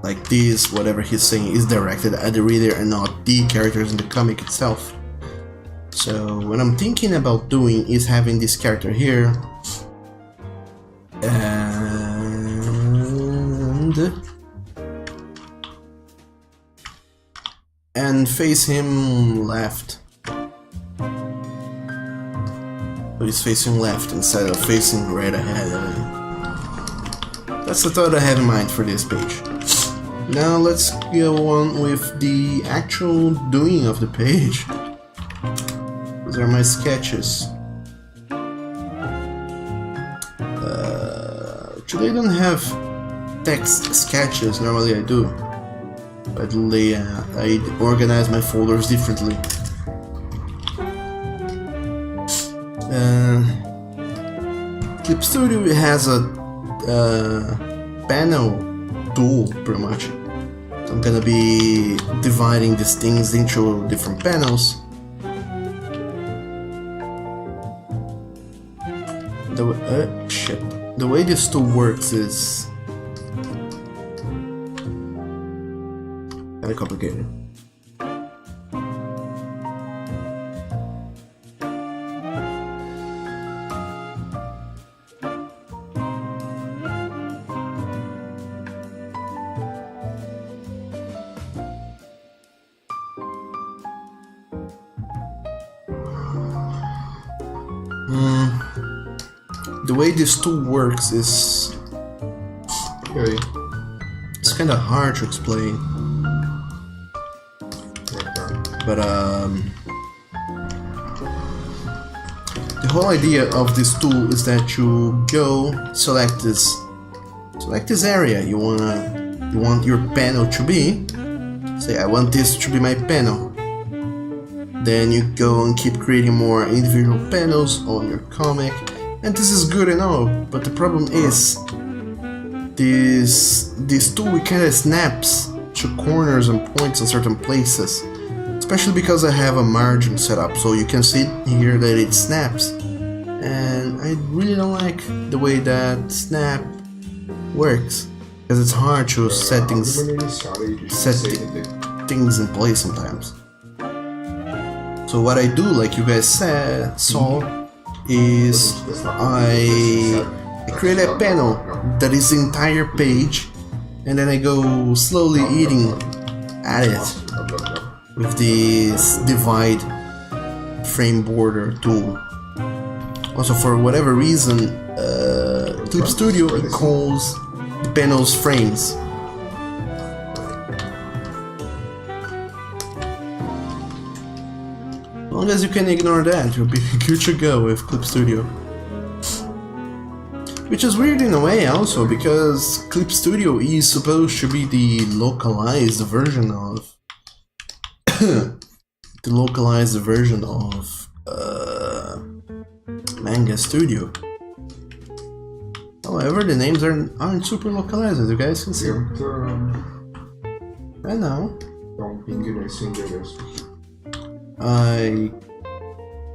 like this, whatever he's saying is directed at the reader and not the characters in the comic itself. So what I'm thinking about doing is having this character here and face him left. So he's facing left instead of facing right ahead. That's the thought I have in mind for this page. Now let's go on with the actual doing of the page. These are my sketches. Today I don't have text sketches, normally I do. But I organize my folders differently. Clip Studio has a panel tool, pretty much. So I'm gonna be dividing these things into different panels. The way this tool works is kinda complicated. The way this tool works is it's kind of hard to explain, but the whole idea of this tool is that you go select this area you want your panel to be. Say I want this to be my panel. Then you go and keep creating more individual panels on your comic. And this is good and all, but the problem is this tool kinda snaps to corners and points in certain places, especially because I have a margin set up, so you can see here that it snaps, and I really don't like the way that snap works, because it's hard to set things in place sometimes. So what I do, like you guys saw, is I create a panel that is the entire page, and then I go slowly eating at it with this divide frame border tool. Also, for whatever reason, Clip Studio calls the panels frames. As long as you can ignore that, you'll be good to go with Clip Studio. Which is weird in a way also, because Clip Studio is supposed to be the localized version of Manga Studio. However, the names aren't super localized, as you guys can see. I know.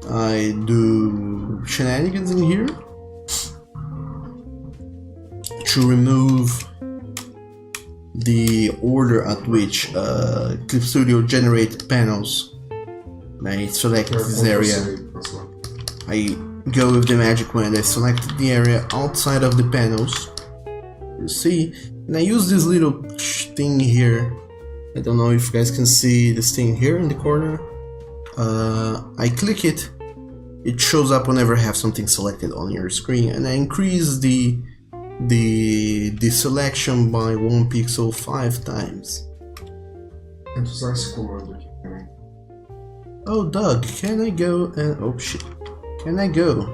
I do shenanigans in here to remove the order at which Clip Studio generates panels. I select this area. I go with the magic wand. I select the area outside of the panels. You see, and I use this little thing here. I don't know if you guys can see this thing here in the corner. I click it. It shows up whenever I have something selected on your screen, and I increase the selection by 1 pixel 5 times. Oh, Doug, can I go and oh shit, can I go?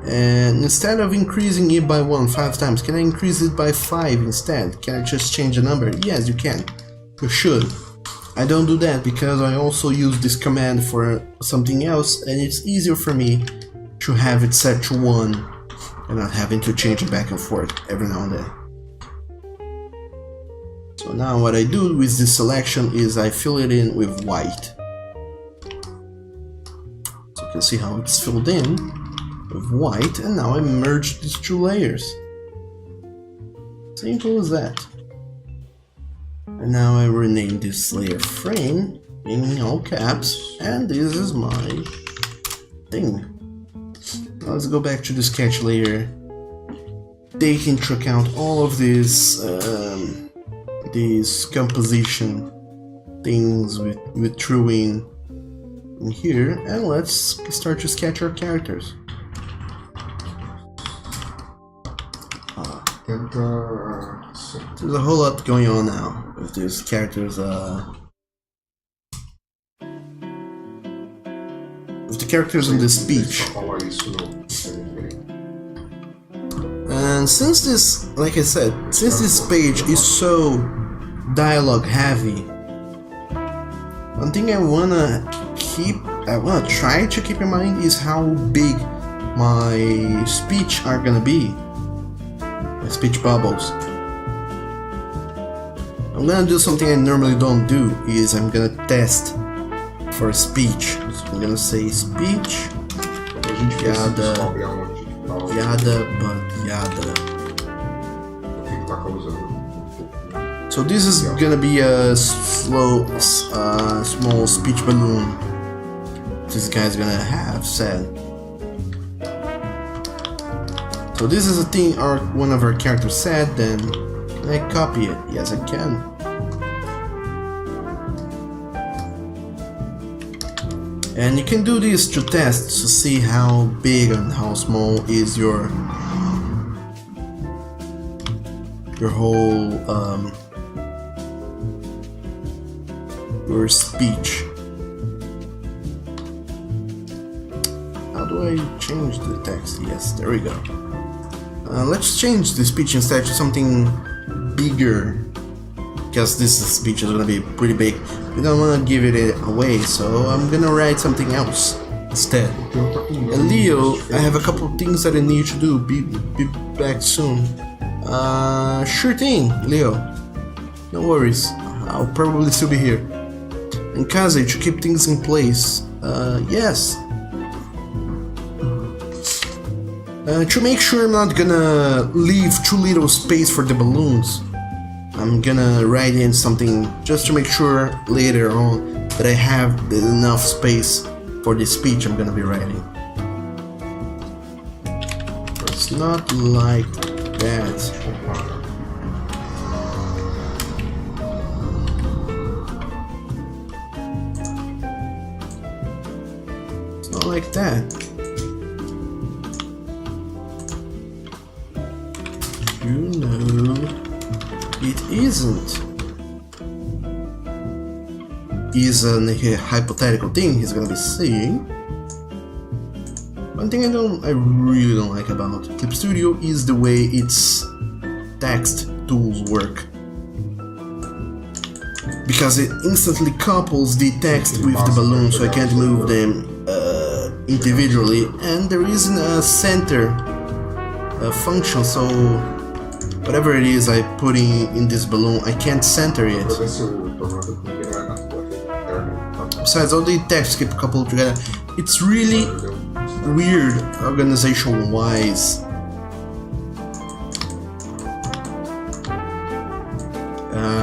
And instead of increasing it by 5 times, can I increase it by 5 instead? Can I just change the number? Yes, you can. You should. I don't do that because I also use this command for something else, and it's easier for me to have it set to 1 and not having to change it back and forth every now and then. So now what I do with this selection is I fill it in with white. So you can see how it's filled in with white, and now I merge these two layers. Simple as that. And now I rename this layer frame in all caps, and this is my thing. Now let's go back to the sketch layer. Take into account all of these composition things with drawing in here, and let's start to sketch our characters. There's a whole lot going on now with these characters. With the characters in the speech. And since this, like I said, since this page is so dialogue heavy, one thing I wanna try to keep in mind is how big my speech are gonna be. My speech bubbles. I'm gonna do something I normally don't do, is I'm gonna test for speech. So I'm gonna say speech, yada, yada, but yada. So this is gonna be a small speech balloon this guy's gonna have said. So this is a thing one of our characters said, then can I copy it? Yes, I can. And you can do this to test to see how big and how small is your whole your speech. How do I change the text? Yes, there we go. Let's change the speech instead to something bigger, because this speech is gonna be pretty big. We don't wanna give it away, so I'm gonna write something else instead. And Leo, I have a couple of things that I need to do. Be back soon. Sure thing, Leo. No worries. I'll probably still be here. And Kaze, to keep things in place. Yes. To make sure I'm not gonna leave too little space for the balloons, I'm gonna write in something just to make sure later on that I have enough space for the speech I'm gonna be writing. It's not like that. It's not like that. You know, it isn't. Is a hypothetical thing he's gonna be saying. One thing I really don't like about Clip Studio is the way its text tools work. Because it instantly couples the text with the balloon, so I can't move them individually, and there isn't a center function, so whatever it is I put in this balloon, I can't center it. Besides, all the text get coupled together. It's really weird organization-wise.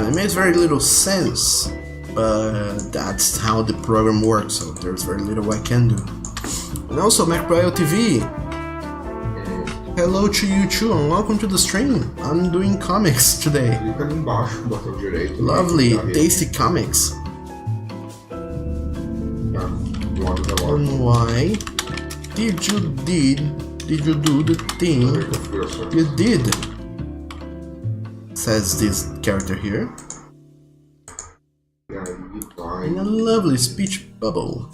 It makes very little sense, but that's how the program works, so there's very little I can do. And also, MacBio TV. Hello to you too, and welcome to the stream. I'm doing comics today. Lovely, tasty comics. And why did you do the thing you did? Says this character here. In a lovely speech bubble.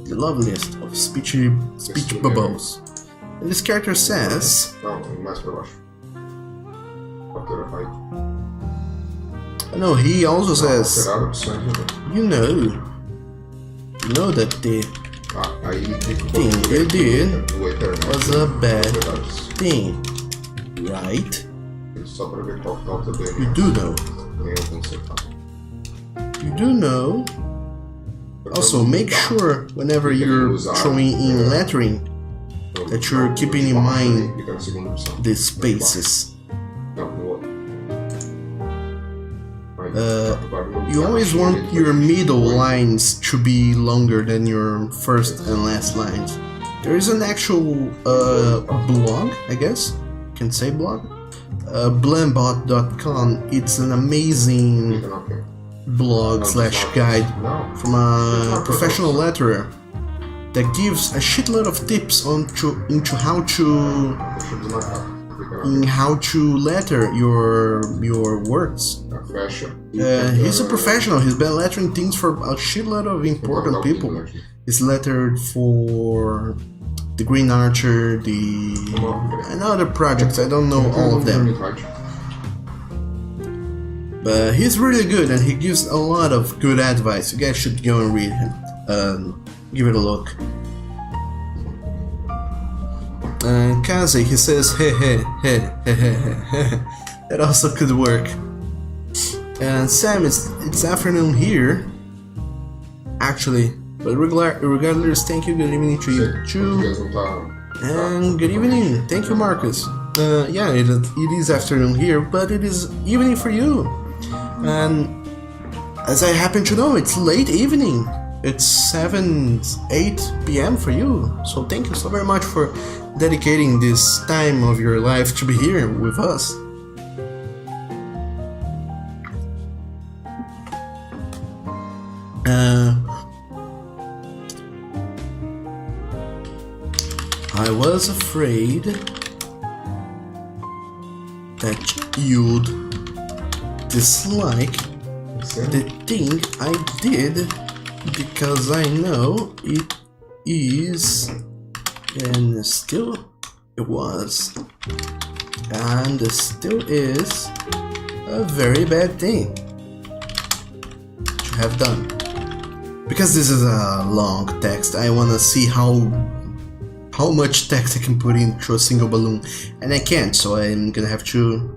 The loveliest of speech bubbles. And this character says, no, he also says, you know that the thing you did was a bad thing. Right? Só pra ver qual falta dele. You do know. Nem eu consertar. You do know. Also, make sure whenever you're throwing in lettering that you're keeping in mind the spaces. You always want your middle lines to be longer than your first and last lines. There is an actual blog, I guess, you can say blog, blambot.com. It's an amazing blog slash guide from a professional letterer that gives a shitload of tips into how to letter your words. He's a professional. He's been lettering things for a shitload of important people. He's lettered for the Green Archer, and other projects. I don't know all of them. But he's really good and he gives a lot of good advice. You guys should go and read him. Give it a look. And Kaze, he says hey. That also could work. And Sam, it's afternoon here. Actually, but regardless, thank you, good evening to you too. And good evening, thank you, Marcus. Yeah, it is afternoon here, but it is evening for you. And as I happen to know, it's late evening. It's 8 p.m. for you. So thank you so very much for dedicating this time of your life to be here with us. I was afraid that you'd dislike the thing I did because I know it is, and still it was, and still is a very bad thing to have done. Because this is a long text, I wanna see how much text I can put into a single balloon, and I can't, so I'm gonna have to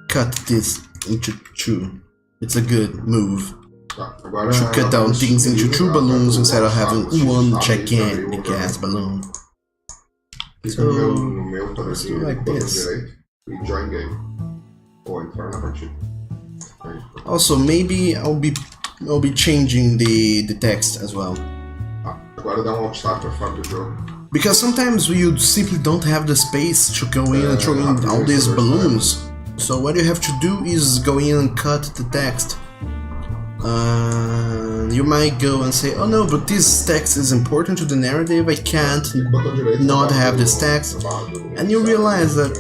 cut this into two. It's a good move to cut down things into two balloons instead of having one gigantic ass balloon. So let's do like this. Also, maybe I'll be changing the text as well. Because sometimes you simply don't have the space to go in and throw in all these balloons. So what you have to do is go in and cut the text. You might go and say, oh no, but this text is important to the narrative, I can't not have this text. And you realize that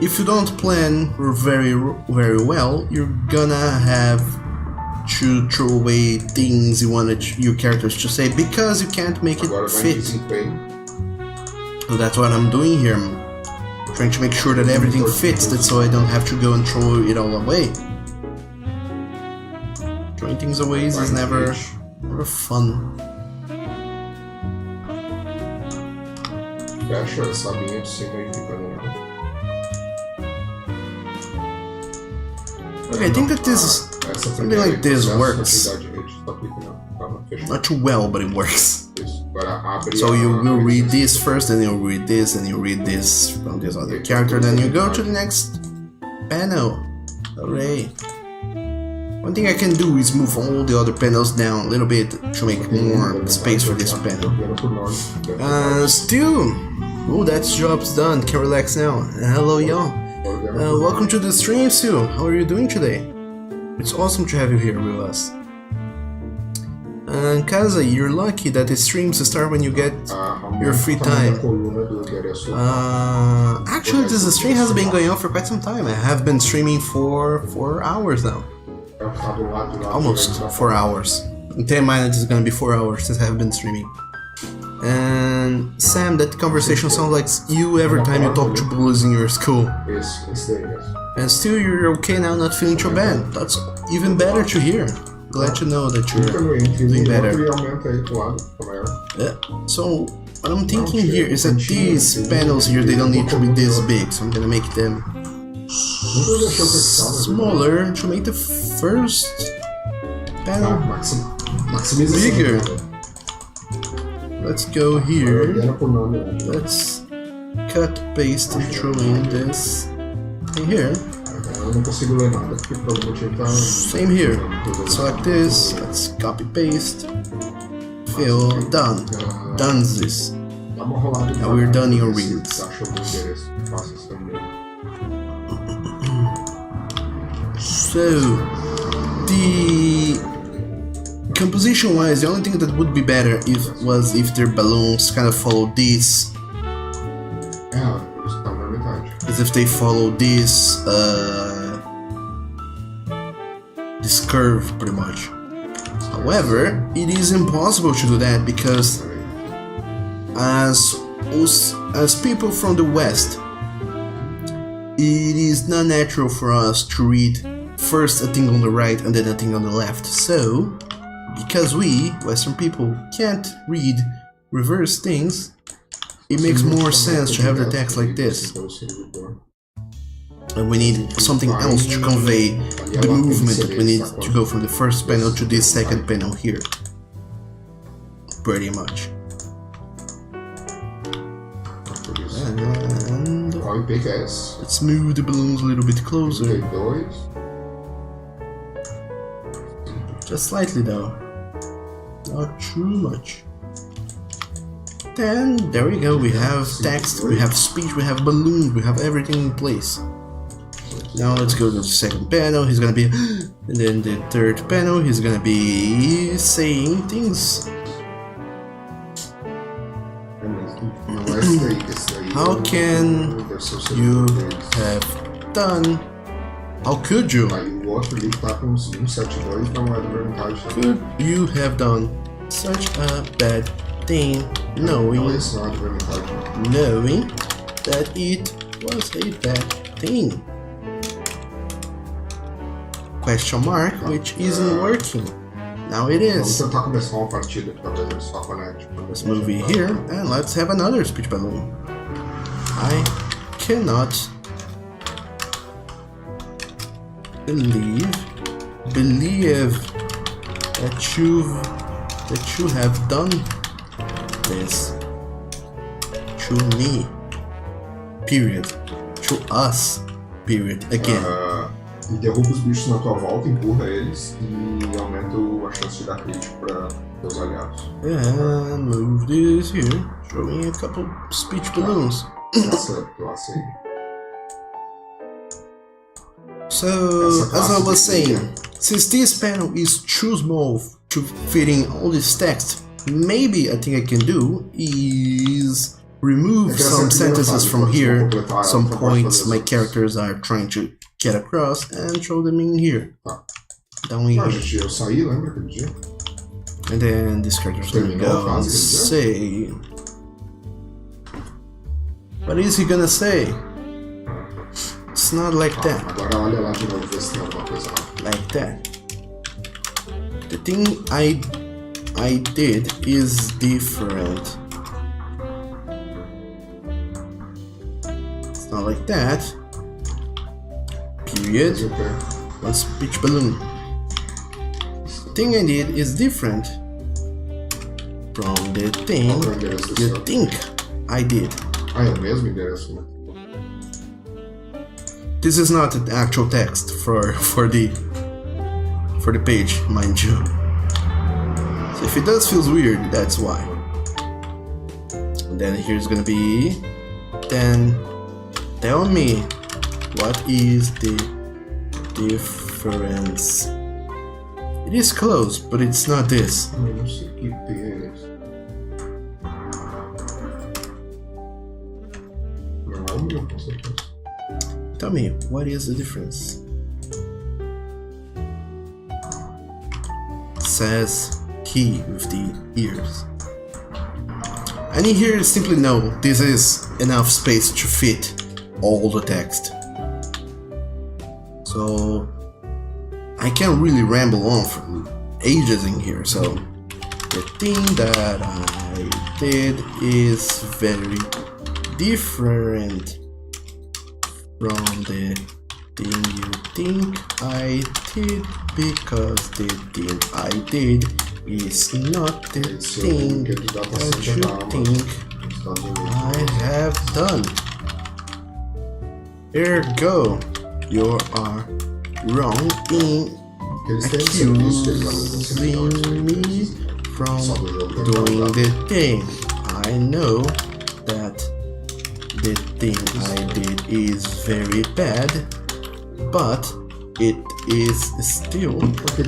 if you don't plan very well, you're gonna have to throw away things you wanted your characters to say because you can't make it fit. So that's what I'm doing here. I'm trying to make sure that everything fits, that so I don't have to go and throw it all away. Throwing things away is never fun. Fecha essa linha de cima aí ficando. Okay, I think that this something like this works. Not too well, but it works. So you will read this first, then you'll read this, and you read this from this other character, then you go to the next panel. Hooray! One thing I can do is move all the other panels down a little bit to make more space for this panel. Stu! Oh, that's job's done. Can relax now. Hello, y'all. Welcome to the stream, Stu. How are you doing today? It's awesome to have you here with us. And Kaza, you're lucky that the streams start when you get your free time. Actually, this stream has been going on for quite some time. I have been streaming for 4 hours now. Almost 4 hours. In 10 minutes, it's gonna be 4 hours since I have been streaming. And Sam, that conversation sounds like you every time you talk to bullies in your school. And still, you're okay now, not feeling too bad. That's even better to hear. Glad to know that you're doing better. Yeah. So, What I'm thinking here is that these panels here, they don't need to be this big, so I'm gonna make them smaller to make the first panel bigger. Let's go here. Let's cut, paste, and throw in this in here. Same here. Select this. Let's copy, paste, fill, done. Done this. Now we're done your reels. So the composition wise, the only thing that would be better if their balloons kind of follow this. Is if they follow this this curve pretty much. However, it is impossible to do that because as people from the West, it is not natural for us to read first a thing on the right and then a thing on the left. So, because we, Western people, can't read reverse things, it makes more sense to have the text like this. And we need something else to convey the movement that we need to go from the first panel to this second panel here. Pretty much. And let's move the balloons a little bit closer. Just slightly though. Not too much. Then there we go, we have text, we have speech, we have balloons, we have everything in place. Now let's go to the second panel, he's gonna be, and then the third panel, he's gonna be saying things. How can you have done? How could you? Could you have done such a bad thing, knowing that it was a bad thing? Question mark, which isn't working. Now it is. Let's move it here and let's have another speech balloon. I cannot believe that you have done this to me. Period. To us. Period. Again. Derruba os bichos na tua volta, empurra eles e aumenta a chance de dar crítico para teus aliados. And move this here, showing a couple speech balloons. So, as I was saying, since this panel is too small to fit in all this text, maybe a thing I can do is remove some sentences from here, some points my characters are trying to get across, and throw them in here. Down in here. And then this character's gonna go and say... What is he gonna say? It's not like that. Like that. The thing I did is different. It's not like that. Period. One speech balloon. The thing I did is different from the thing you think I did. This is not the actual text for the page, mind you. So if it does feels weird, that's why. And then here's gonna be, then tell me what is the difference. It is close, but it's not this. Tell me, what is the difference? It says he with the ears. And in here, simply know this is enough space to fit all the text. So I can't really ramble on for ages in here, so the thing that I did is very different from the thing you think I did, because the thing I did is not the thing that you think I have done. Here go. You are wrong in accusing me from doing the thing. I know that the thing I did is very bad, but it is still not the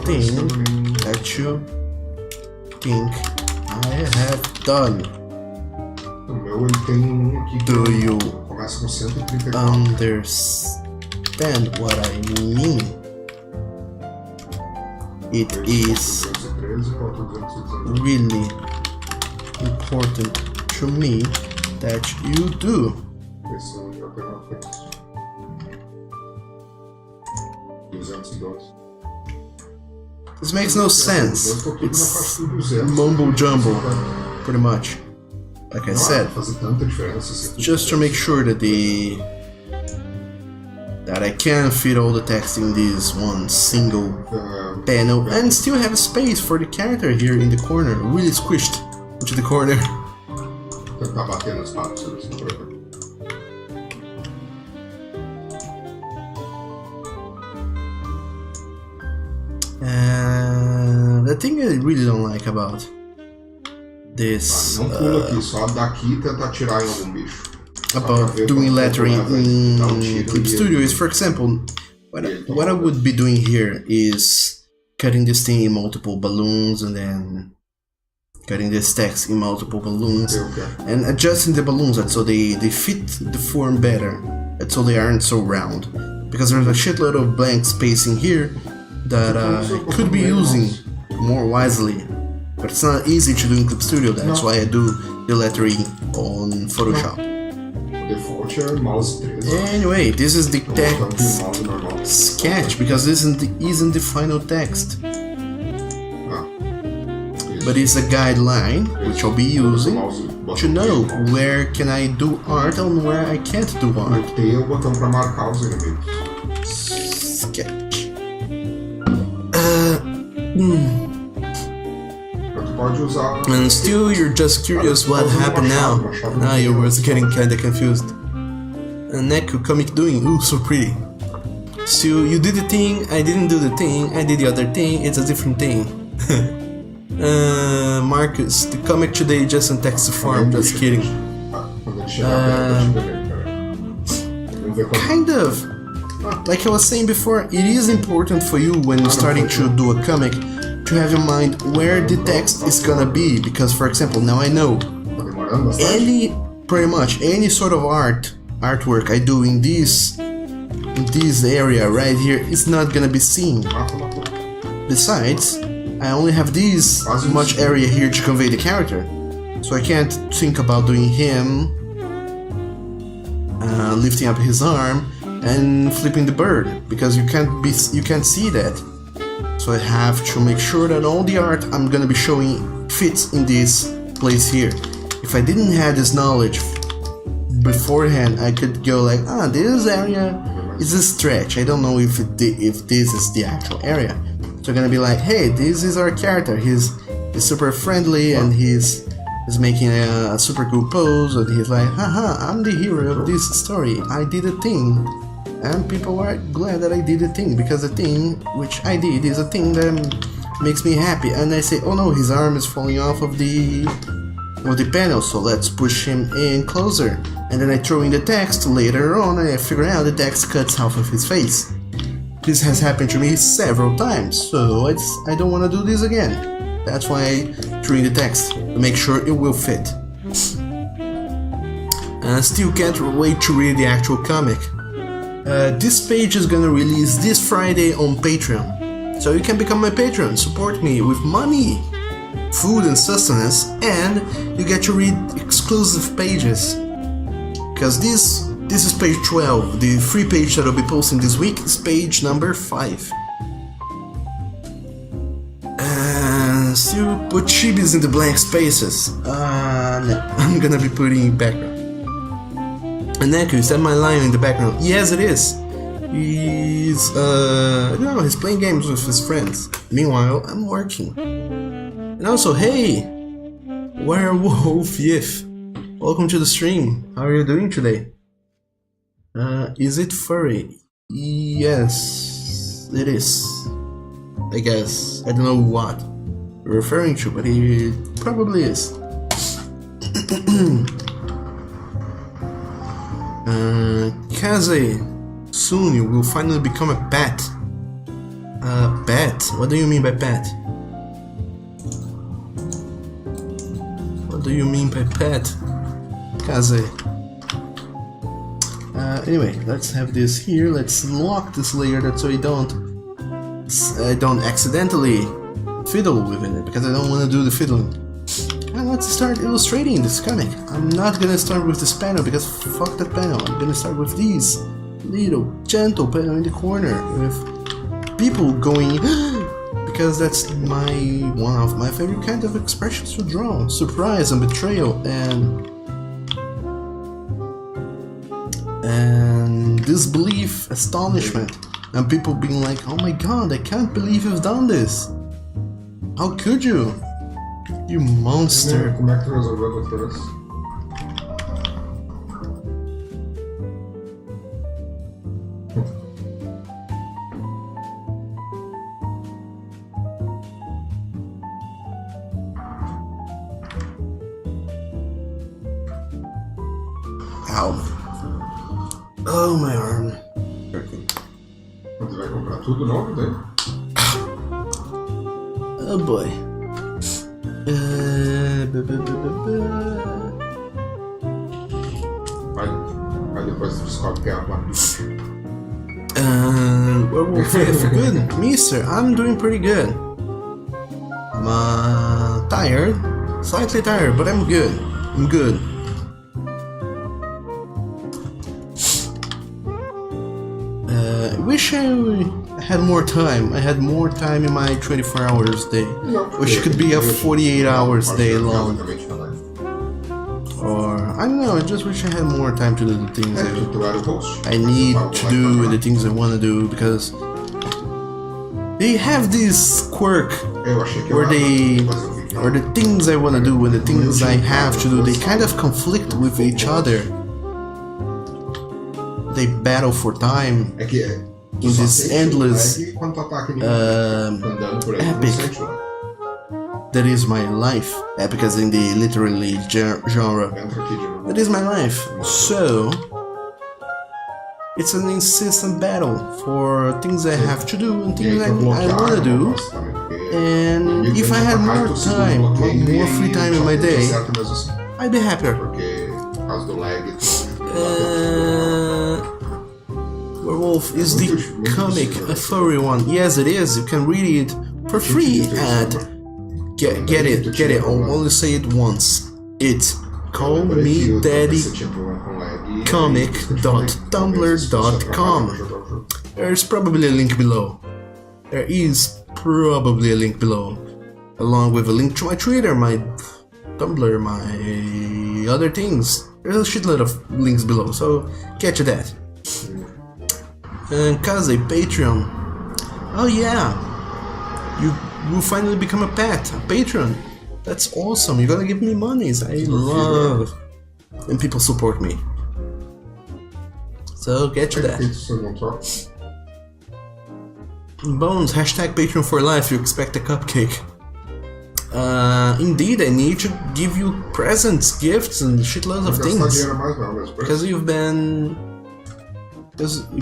thing that you think I have done. Do you understand what I mean? It is really important to me that you do. This makes no sense. It's mumble jumble, pretty much. Like I said, just to make sure that I can fit all the text in this one single panel and still have space for the character here in the corner, really squished into the corner. The thing I really don't like about this about doing lettering in Clip Studio is, for example, what I would be doing here is cutting this thing in multiple balloons and then cutting this text in multiple balloons and adjusting the balloons so they fit the form better, so they aren't so round, because there's a shitload of blank space in here that I could be using more wisely, but it's not easy to do in Clip Studio. That's why I do the lettering on Photoshop. Anyway, this is the text sketch, because this isn't the final text, but it's a guideline which I'll be using to know where can I do art and where I can't do art. Sketch. And still you're just curious what happened now. Now you were getting kinda confused. And Neko comic doing, ooh, so pretty. So you did the thing, I didn't do the thing, I did the other thing, it's a different thing. Marcus, the comic today just in text form, just kidding. Kind of. Like I was saying before, it is important for you when you're starting to do a comic to have in mind where the text is gonna be, because for example, now I know pretty much any sort of artwork I do in this area right here is not gonna be seen. Besides, I only have this much area here to convey the character, so I can't think about doing him lifting up his arm and flipping the bird, because you can't see that. So I have to make sure that all the art I'm gonna be showing fits in this place here. If I didn't have this knowledge beforehand, I could go like, this area is a stretch, I don't know if this is the actual area. So I'm gonna be like, hey, this is our character, he's super friendly and he's making a super cool pose, and he's like, haha, I'm the hero of this story, I did a thing. And people are glad that I did a thing, because the thing which I did is a thing that makes me happy. And I say, oh no, his arm is falling off of the panel, so let's push him in closer. And then I throw in the text later on, and I figure out the text cuts half of his face. This has happened to me several times, so I don't want to do this again. That's why I threw in the text, to make sure it will fit. And still can't wait to read the actual comic. This page is gonna release this Friday on Patreon, so you can become my patron, support me with money, food and sustenance, and you get to read exclusive pages. Because this is page 12, the free page that I'll be posting this week is page number 5. And Still put chibis in the blank spaces. No, I'm gonna be putting background. And Neku, is that my line in the background? Yes, it is. He's no, he's playing games with his friends. Meanwhile, I'm working. And also, hey, Werewolf Yif, welcome to the stream. How are you doing today? Is it furry? Yes, it is. I guess. I don't know what you're referring to, but it probably is. Kaze, soon you will finally become a pet. Pet? What do you mean by pet? What do you mean by pet? Kaze. Anyway, let's have this here. Let's lock this layer so I don't accidentally fiddle with it, because I don't want to do the fiddling. And let's start illustrating this comic. I'm not gonna start with this panel because fuck that panel. I'm gonna start with these little gentle panel in the corner with people going because that's one of my favorite kind of expressions to draw. Surprise and betrayal and disbelief, astonishment, and people being like, oh my god, I can't believe you've done this. How could you? You monster. Como é que tu resolveu a outra vez? Ow. Oh, my arm. Você vai comprar tudo novo daí? Oh boy. Vai depois você descobre que é a placa. Werewolf if good. Me, sir, I'm doing pretty good. I'm tired. Slightly tired, but I'm good. I'm good. I wish I had more time. I had more time in my 24 hours day. Which could be a 48 hours day long. Or, I don't know, I just wish I had more time to do the things I need to do and the things I want to do, because they have this quirk where the things I want to do and the things I have to do, they kind of conflict with each other. They battle for time in this endless epic that is my life. Epic as in the literally genre. That is my life. So it's an incessant battle for things I have to do and things I want to do. And if I had more time, more free time in my day, I'd be happier. Werewolf is the comic, a furry one. Yes, it is. You can read it for free at get it. I'll only say it once. It's callmedaddycomic.tumblr.com. There's probably a link below. There is probably a link below, along with a link to my Twitter, my Tumblr, my other things. There's a shitload of links below, so get to that. And Kaze, Patreon. Oh yeah, you will finally become a pet, a patron. That's awesome. You're gonna give me monies. I love when people support me. So get to that. Bones, hashtag Patreon for life. You expect a cupcake. Indeed, I need to give you presents, gifts, and shitloads of things. Because you've been...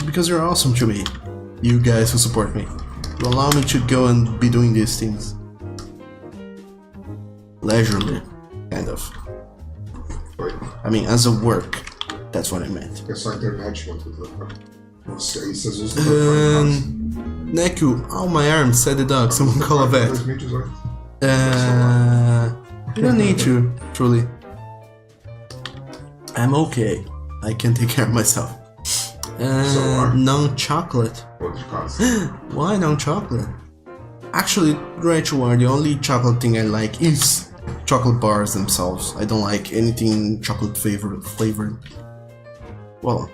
Because you're awesome to me. You guys who support me. You allow me to go and be doing these things. Leisurely, kind of. I mean, as a work. That's what I meant. Neku, oh my arm, said the dog. Someone call a vet. You don't need to, truly. I'm okay. I can take care of myself. Non-chocolate. Why non-chocolate? Actually, right you are, the only chocolate thing I like is chocolate bars themselves. I don't like anything chocolate flavored. Well,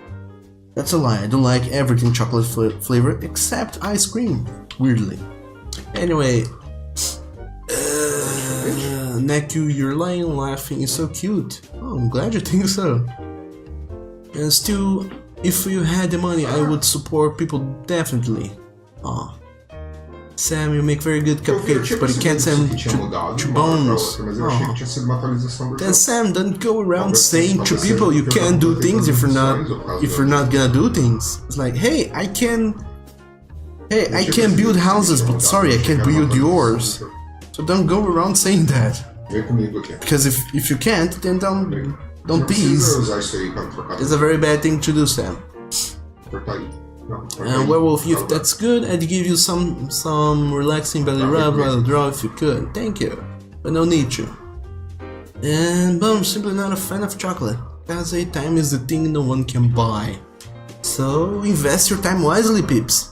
that's a lie, I don't like everything chocolate flavored except ice cream, weirdly. Anyway, Neku, you're lying laughing, it's so cute. Oh, I'm glad you think so. And still, if you had the money, I would support people definitely. Aw. Sam, you make very good cupcakes, but you can't send to bones. Oh. Then Sam, don't go around saying to people you can't do things if you're not gonna do things. It's like, hey, I can build houses, but sorry, I can't build yours. So don't go around saying that. Because if you can't, then don't tease. It's a very bad thing to do, Sam. Werewolf Youth, that's good. I'd give you some relaxing belly rub while I draw if you could. Thank you, but no need to. And boom, simply not a fan of chocolate. Kaze, time is the thing no one can buy. So invest your time wisely, peeps.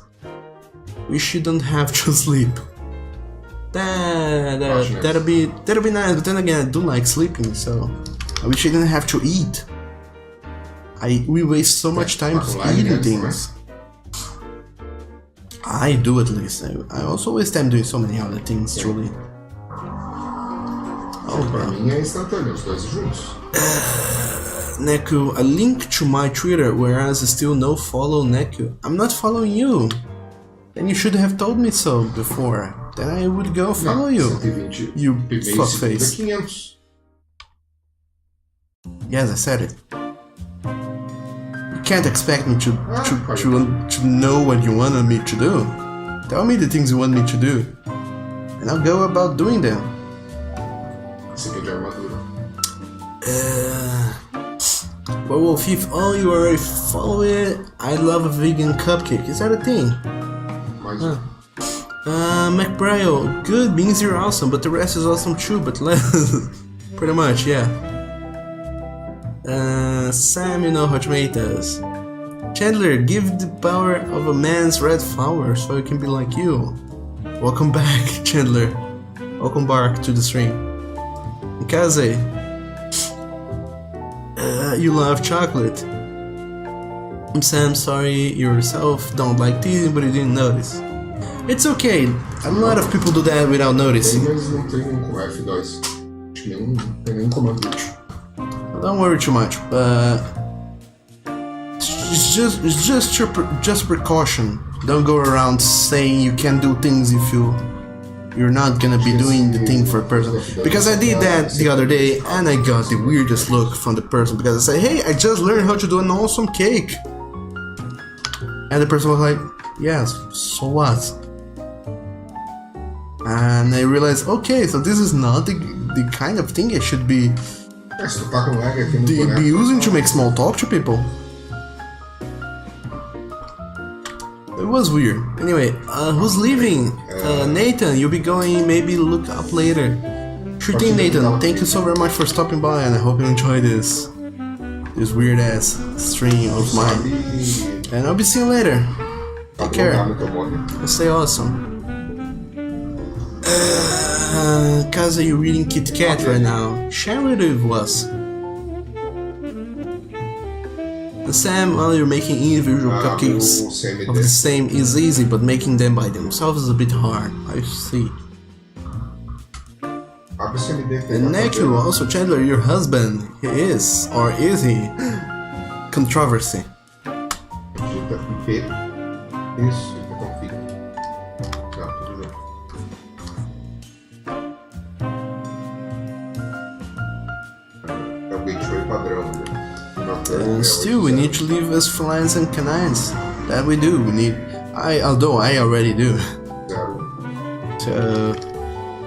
Wish you don't have to sleep. That'll be nice, but then again, I do like sleeping, so I wish I didn't have to eat. We waste so much time eating things. I do, at least. I also waste time doing so many other things, truly. Oh, pra mim é instantâneo, os dois juntos. Neku, a link to my Twitter, whereas still no follow Neku. I'm not following you. Then you should have told me so before. Then I would go follow you. 120, You fuckface. 500. Yes, I said it. You can't expect me to know what you wanted me to do. Tell me the things you want me to do, and I'll go about doing them. Esse aqui é de armadura. Werewolf Thief, oh, you already follow it? I love a vegan cupcake. Is that a thing? Mais um. McBrio, good, beans you're awesome, but the rest is awesome too, but less. Pretty much, yeah. Sam, you know how to make us. Chandler, give the power of a man's red flower so I can be like you. Welcome back, Chandler. Welcome back to the stream. Kaze, you love chocolate. I'm Sam, sorry yourself don't like teasing, but you didn't notice. It's okay, a lot of people do that without noticing. Tem, mas não tem com F2. Acho que não tem nenhum comando útil. Don't worry too much, but it's just precaution. Don't go around saying you can't do things if you're not gonna be doing the thing for a person. Because I did that the other day and I got the weirdest look from the person because I said, hey, I just learned how to do an awesome cake. And the person was like, yes, so what? And I realized, okay, so this is not the kind of thing I should be Se tu tá com lag aqui no be using to make small talk to people. It was weird. Anyway, who's leaving? Nathan, you'll be going, maybe look up later. Sure thing, Nathan. Thank you so very much for stopping by, and I hope you enjoy this weird ass stream of mine. And I'll be seeing you later. Take care. Stay awesome. Kaze, you're reading Kit Kat right now. Share it with us. And Sam, while you're making individual cupcakes of the same is easy, but making them by themselves is a bit hard. I see. And Neku, also Chandler, your husband, he is, or is he? Controversy. Digita P. Isso, fica com P. Tá, tudo bem. É o gateway padrão, né? And still, we need to leave as felines and canines. That we do. We need. Although I already do. Zero. So,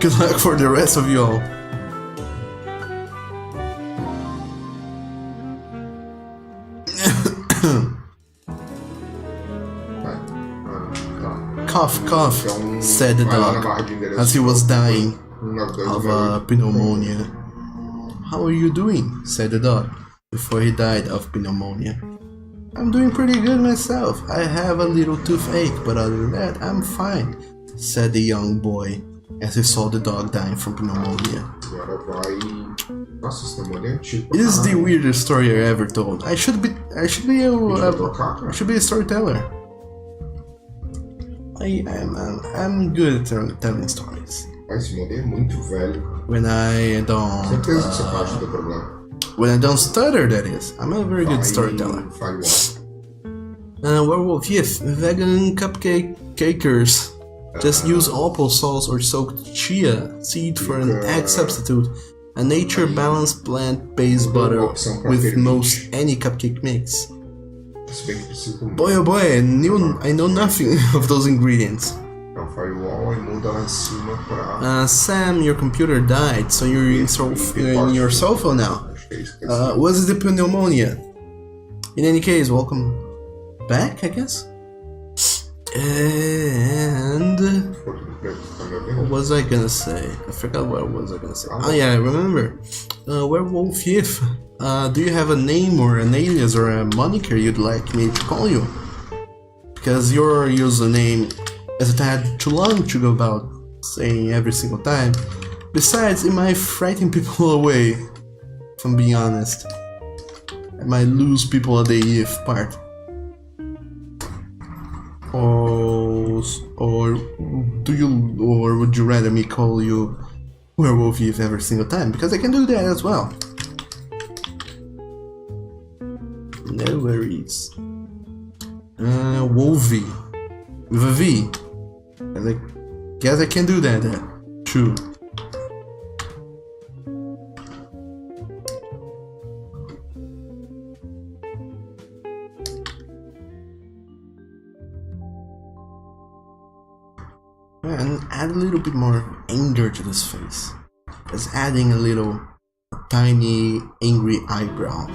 good luck for the rest of you all. Cough, cough, said the dog, as he was dying of pneumonia. How are you doing? Said the dog, before he died of pneumonia. I'm doing pretty good myself. I have a little toothache, but other than that, I'm fine. said the young boy as he saw the dog dying from pneumonia. Agora vai. Nossa, esse demônio é antigo. It is the weirdest story I ever told. I should be A gente vai a tocar, cara. I should be a storyteller. I'm good at telling stories. Ah, esse modelo é muito velho, cara. When I don't Certeza que você pode ter problema. when I don't stutter, that is. I'm a very good storyteller. Firewall. Werewolf, yes, vegan cupcake cakers. Just use apple sauce or soaked chia seed for an egg substitute. A nature balanced plant-based butter with most any cupcake mix. Se bem que precisa de um Boy, oh boy, I know nothing of those ingredients. firewall e muda lá em cima pra. Sam, your computer died, so you're in your cell phone now. Acho que é isso que é Was it the pneumonia? In any case, welcome back, I guess. And what was I gonna say? I forgot what was I gonna say. Oh yeah, I remember. Werewolf Yif. Do you have a name or an alias or a moniker you'd like me to call you? Because your username is a tad too long to go about saying every single time. Besides, it might frighten people away, if I'm being honest. I might lose people at the Yif part. Or would you rather me call you Werewolf Eve every single time? Because I can do that as well. No worries. Wolvie with a V. I guess I can do that. True. And add a little bit more anger to this face. Just adding a tiny angry eyebrow.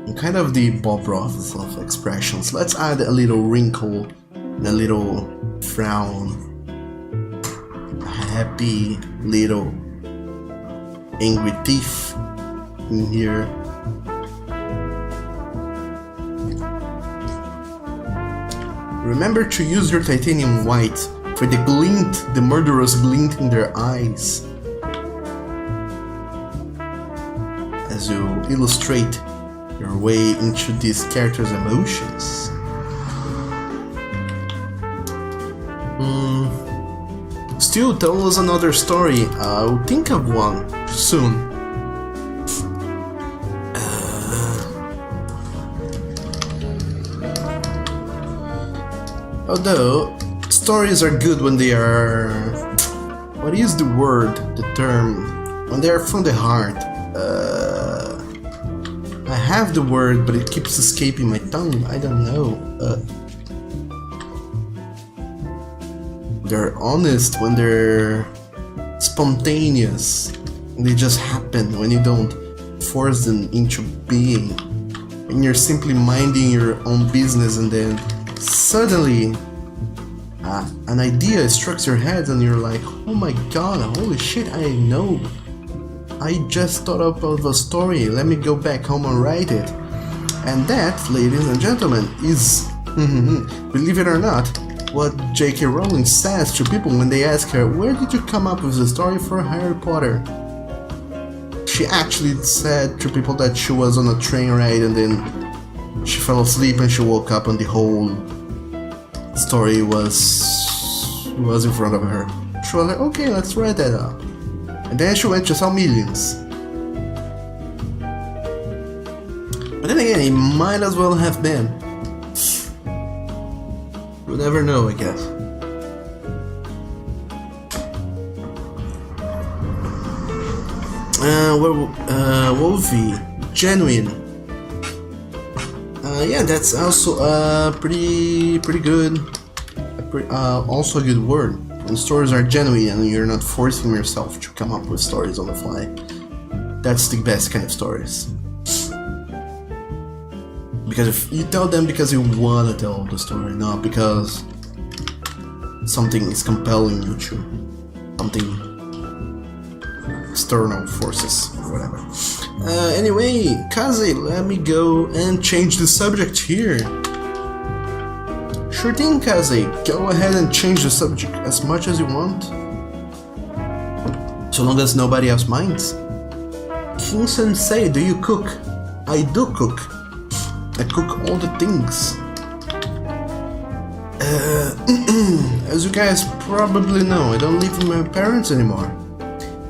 And kind of the Bob Ross of expressions. Let's add a little wrinkle and a little frown. A happy little angry teeth in here. Remember to use your titanium white for the murderous glint in their eyes. As you illustrate your way into these characters' emotions. Still, tell us another story. I'll think of one soon. Although, stories are good when they are... What is the word, the term? When they are from the heart. I have the word, but it keeps escaping my tongue. I don't know. They're honest, when they're spontaneous. They just happen when you don't force them into being. When you're simply minding your own business and then suddenly an idea strikes your head and you're like, oh my god, holy shit, I know. I just thought up of a story, let me go back home and write it. And that, ladies and gentlemen, is, believe it or not, what J.K. Rowling says to people when they ask her, where did you come up with the story for Harry Potter? She actually said to people that she was on a train ride and then she fell asleep and she woke up and the whole story was in front of her. She was like, okay, let's write that up. And then she went to sell millions. But then again, it might as well have been. We'll never know, I guess. Wolfie, genuine. Yeah, that's also pretty good. Also a good word. When stories are genuine and you're not forcing yourself to come up with stories on the fly. That's the best kind of stories. Because if you tell them because you want to tell the story, not because something is compelling you to. Something external forces or whatever. Anyway, Kaze, let me go and change the subject here. Sure thing, Kaze. Go ahead and change the subject as much as you want. So long as nobody else minds. King Sensei, do you cook? I do cook. I cook all the things. As you guys probably know, I don't live with my parents anymore.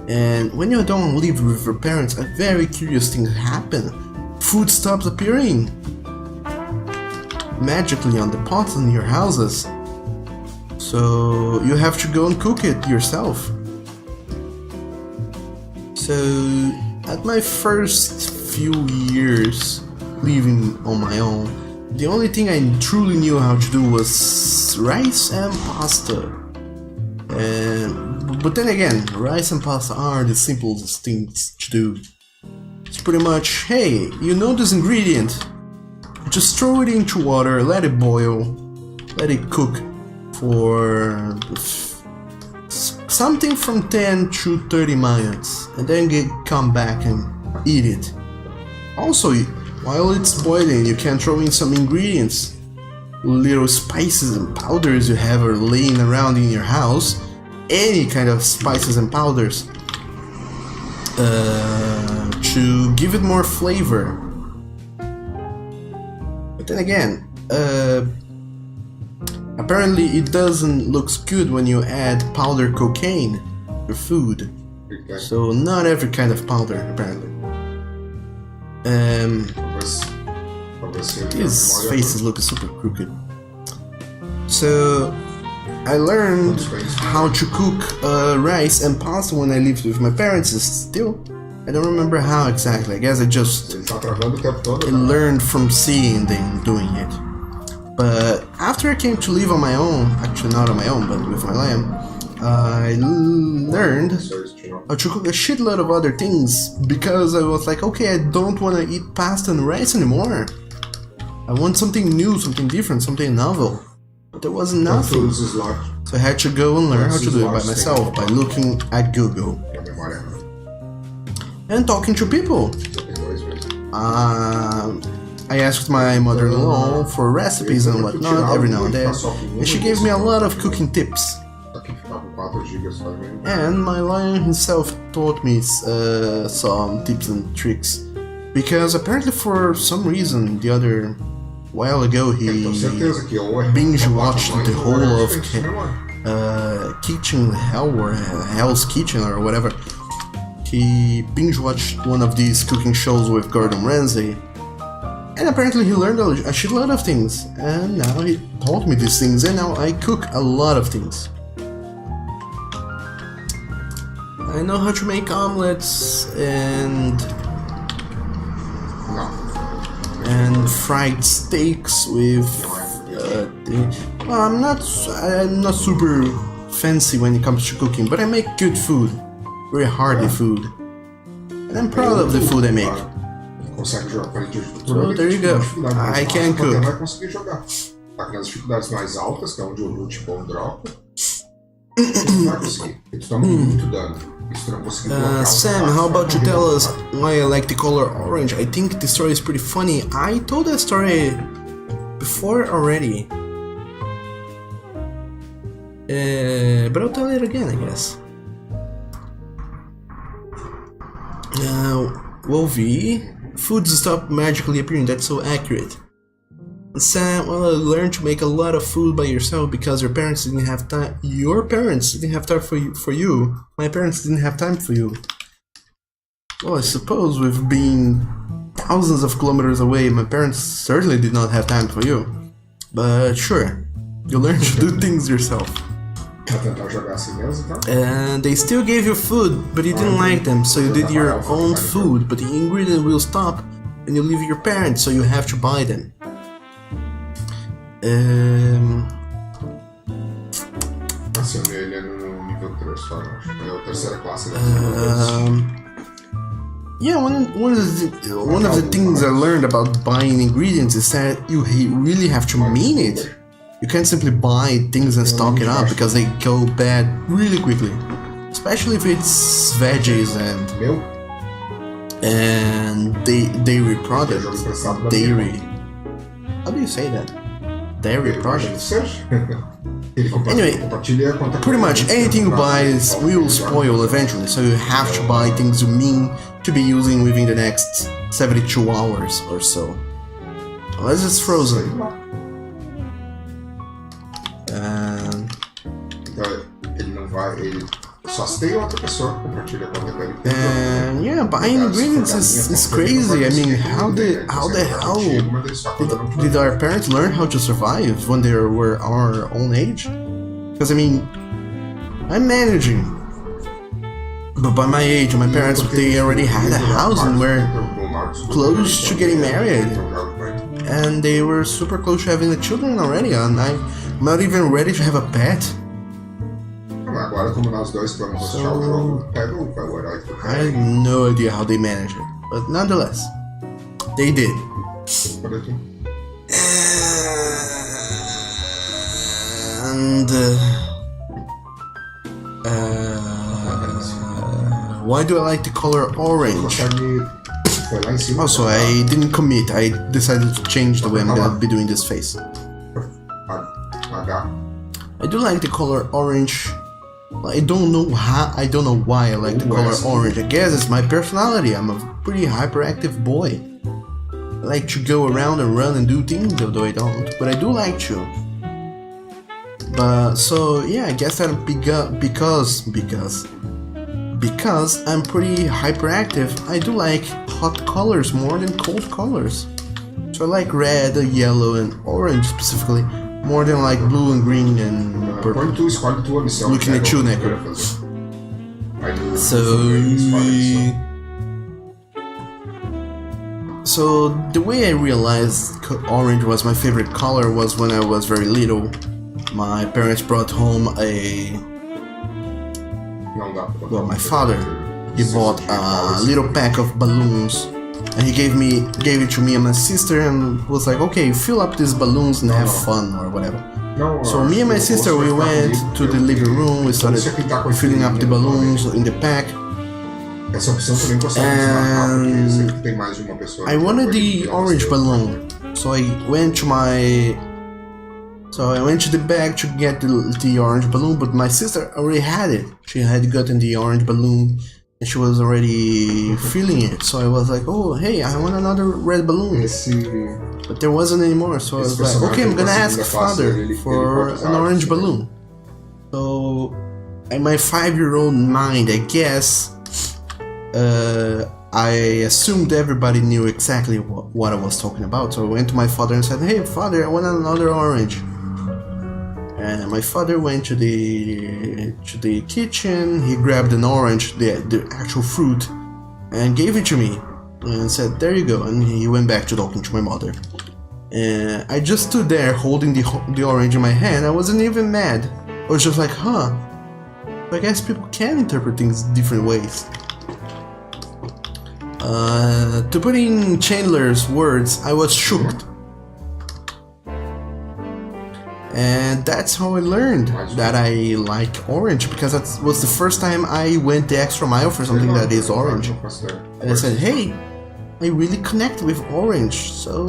And when you don't live with your parents, a very curious thing happens. Food stops appearing magically on the pots in your houses. So you have to go and cook it yourself. So at my first few years living on my own, the only thing I truly knew how to do was rice and pasta. But then again, rice and pasta are the simplest things to do. It's pretty much, hey, you know this ingredient, just throw it into water, let it boil, let it cook for something from 10 to 30 minutes, and then come back and eat it. Also, while it's boiling, you can throw in some ingredients, little spices and powders you have are laying around in your house, any kind of spices and powders, to give it more flavor. But then again, apparently it doesn't look good when you add powdered cocaine to food. So not every kind of powder, apparently. His face is looking super crooked. So I learned how to cook rice and pasta when I lived with my parents. Still, I don't remember how exactly. I guess I just learned from seeing them doing it. But after I came to live on my own, actually not on my own, but with my lamb, I learned how to cook a shitload of other things because I was like, okay, I don't want to eat pasta and rice anymore. I want something new, something different, something novel. But there was nothing. So I had to go and learn how to do it by myself, by looking at Google and talking to people. I asked my mother-in-law for recipes and whatnot every now and then, and she gave me a lot of cooking tips. And my lion himself taught me some tips and tricks, because apparently for some reason the other while ago he binge watched the whole of Kitchen Hell or Hell's Kitchen or whatever. He binge watched one of these cooking shows with Gordon Ramsay, and apparently he learned a shitload of things, and now he taught me these things, and now I cook a lot of things. I know how to make omelets and fried steaks with well, I'm not super fancy when it comes to cooking, but I make good food, very hearty food, and I'm proud of the food I make. So there you go, I can cook. Sam, how about you tell us why I like the color orange? I think the story is pretty funny. I told that story before already, but I'll tell it again, I guess. Wolvie, foods stop magically appearing. That's so accurate. Sam, well, I learned to make a lot of food by yourself because your parents didn't have time. Your parents didn't have time for you. My parents didn't have time for you. Well, I suppose with being thousands of kilometers away, my parents certainly did not have time for you. But sure, you learned to do things yourself. And they still gave you food, but you didn't like them, so you did your own food, but the ingredient will stop and you leave your parents, so you have to buy them. Yeah, one of the things I learned about buying ingredients is that you really have to mean it. You can't simply buy things and stock it up because they go bad really quickly, especially if it's veggies and dairy products. Dairy. How do you say that? dairy Deve products. ser. Ele Anyway, compartilha quanto Pretty much anything you buy will spoil eventually, so you have to buy things you mean to be using within the next 72 hours or so. Unless it's frozen. And Ele não vai. Ele só se tem outra pessoa que compartilha qualquer coisa. And yeah, buying ingredients is crazy. I mean, how the hell did our parents learn how to survive when they were our own age? Because I mean, I'm managing, but by my age, my parents they already had a house and were close to getting married, and they were super close to having the children already. And I'm not even ready to have a pet. Agora, como nós dois vamos assistir o jogo, pega o herói que I have no idea how they manage it, but nonetheless, they did. And why do I like the color orange? Also, I didn't commit. I decided to change the way I'm gonna be doing this face. I do like the color orange. I don't know why I like the color orange. I guess it's my personality. I'm a pretty hyperactive boy. I like to go around and run and do things, although I don't. But I do like to. But so yeah, I guess that because I'm pretty hyperactive, I do like hot colors more than cold colors. So I like red, yellow, and orange specifically. More than like blue and green and purple. Looking at you, Neko. So the way I realized orange was my favorite color was when I was very little. My parents brought home my father, he bought a little pack of balloons. And he gave it to me and my sister and was like, okay, fill up these balloons and have fun or whatever. So me and my sister, we went to the living room, we started filling up the balloons in the pack. And I wanted the orange balloon. So I went to the bag to get the orange balloon, but my sister already had it. She had gotten the orange balloon and she was already feeling it, so I was like, oh hey, I want another red balloon. But there wasn't anymore, so I was like, okay, I'm gonna ask father for an orange balloon. So in my 5-year-old mind, I guess, I assumed everybody knew exactly what I was talking about. So I went to my father and said, hey father, I want another orange. And my father went to the kitchen, he grabbed an orange, the actual fruit, and gave it to me. And said, there you go, and he went back to talking to my mother. And I just stood there holding the orange in my hand. I wasn't even mad. I was just like, huh, I guess people can interpret things different ways. To put in Chandler's words, I was shocked. And that's how I learned that I like orange, because that was the first time I went the extra mile for something that is orange. And I said, hey, I really connect with orange, so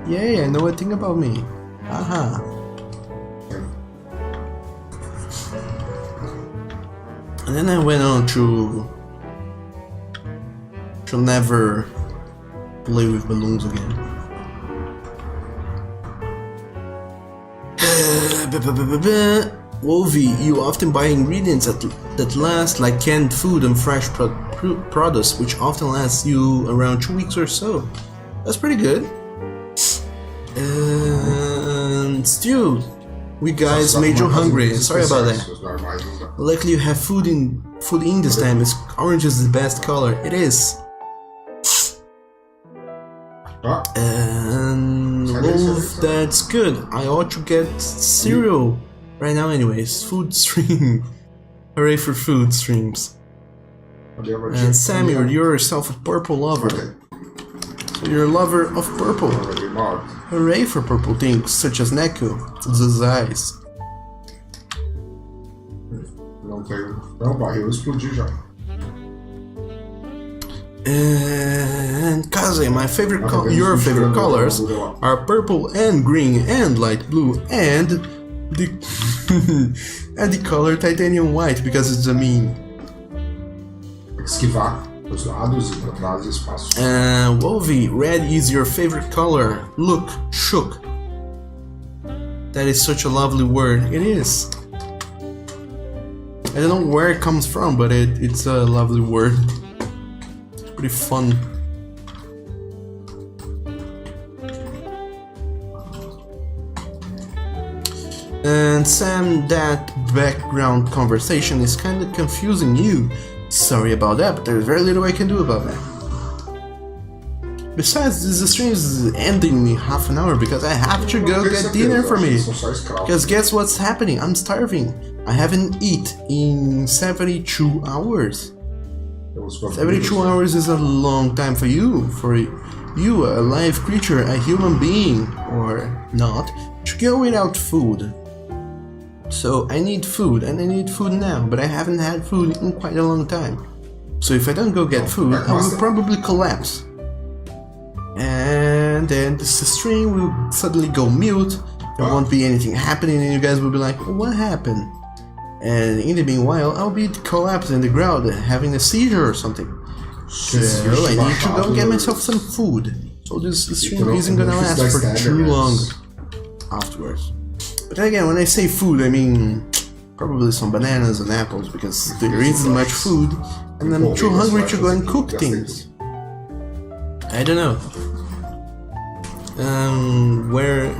yay, I know a thing about me. Aha. And then I went on to never play with balloons again. Wolvie, you often buy ingredients that last, like canned food and fresh produce, which often lasts you around 2 weeks or so. That's pretty good. And Stu, we guys made you hungry. Sorry about that. Luckily you have food in this time. Orange is the best color. It is. And Wolf, that's good. I ought to get cereal right now anyways. Food stream. Hooray for food streams. And Samuel, you're yourself a purple lover. So you're a lover of purple. Hooray for purple things such as Neko, Zazais. Não, o barril explodiu já. And Kaze, my favorite your Acabamos favorite misturando colors a armadura lá. are purple and green and light blue and the and the color titanium white because it's a meme. Esquivar os lados e pra trás e espaço. Wolvie, red is your favorite color. Look, shook. That is such a lovely word. It is. I don't know where it comes from, but it's a lovely word. It's pretty fun. And Sam, that background conversation is kinda confusing you. Sorry about that, but there's very little I can do about that. Besides, this stream is ending in half an hour because I have to go get dinner for me. São só escravos. Because guess what's happening? I'm starving. I haven't eaten in 72 hours. Os vampiros, 72 hours is a long time for you. For you, a live creature, a human being, or not, to go without food. So I need food, and I need food now, but I haven't had food in quite a long time. So if I don't go get food, I will probably collapse. And then the stream will suddenly go mute, there won't be anything happening, and you guys will be like, what happened? And in the meanwhile, I'll be collapsed in the ground, having a seizure or something. So I need to go get myself some food. So this stream isn't gonna last for too long afterwards. But then again, when I say food, I mean probably some bananas and apples, because there isn't much food, and I'm too hungry to go and cook things. I don't know. Where...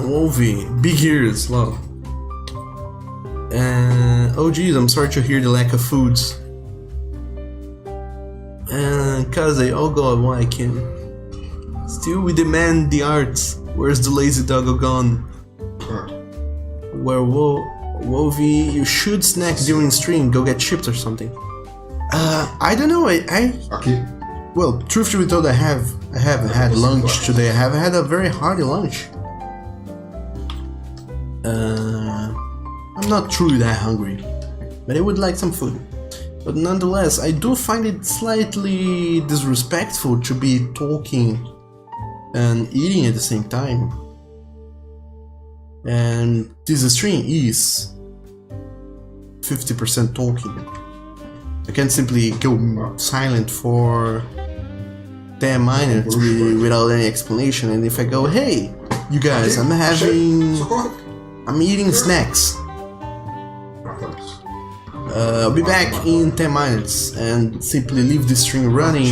Wolvie, big ears, love. Oh geez, I'm sorry to hear the lack of foods. Kaze, oh god, why can't... Still we demand the arts. Where's the lazy doggo gone? Where Wolvie, you should snack during stream, go get chips or something. I don't know, Aqui. well, truth to be told, I haven't had lunch today. I have had a very hearty lunch. I'm not truly that hungry, but I would like some food. But nonetheless, I do find it slightly disrespectful to be talking and eating at the same time. And this stream is 50% talking. I can't simply go silent for 10 minutes without any explanation, and if I go, hey, you guys, I'm eating snacks. I'll be back in 10 minutes and simply leave the stream running.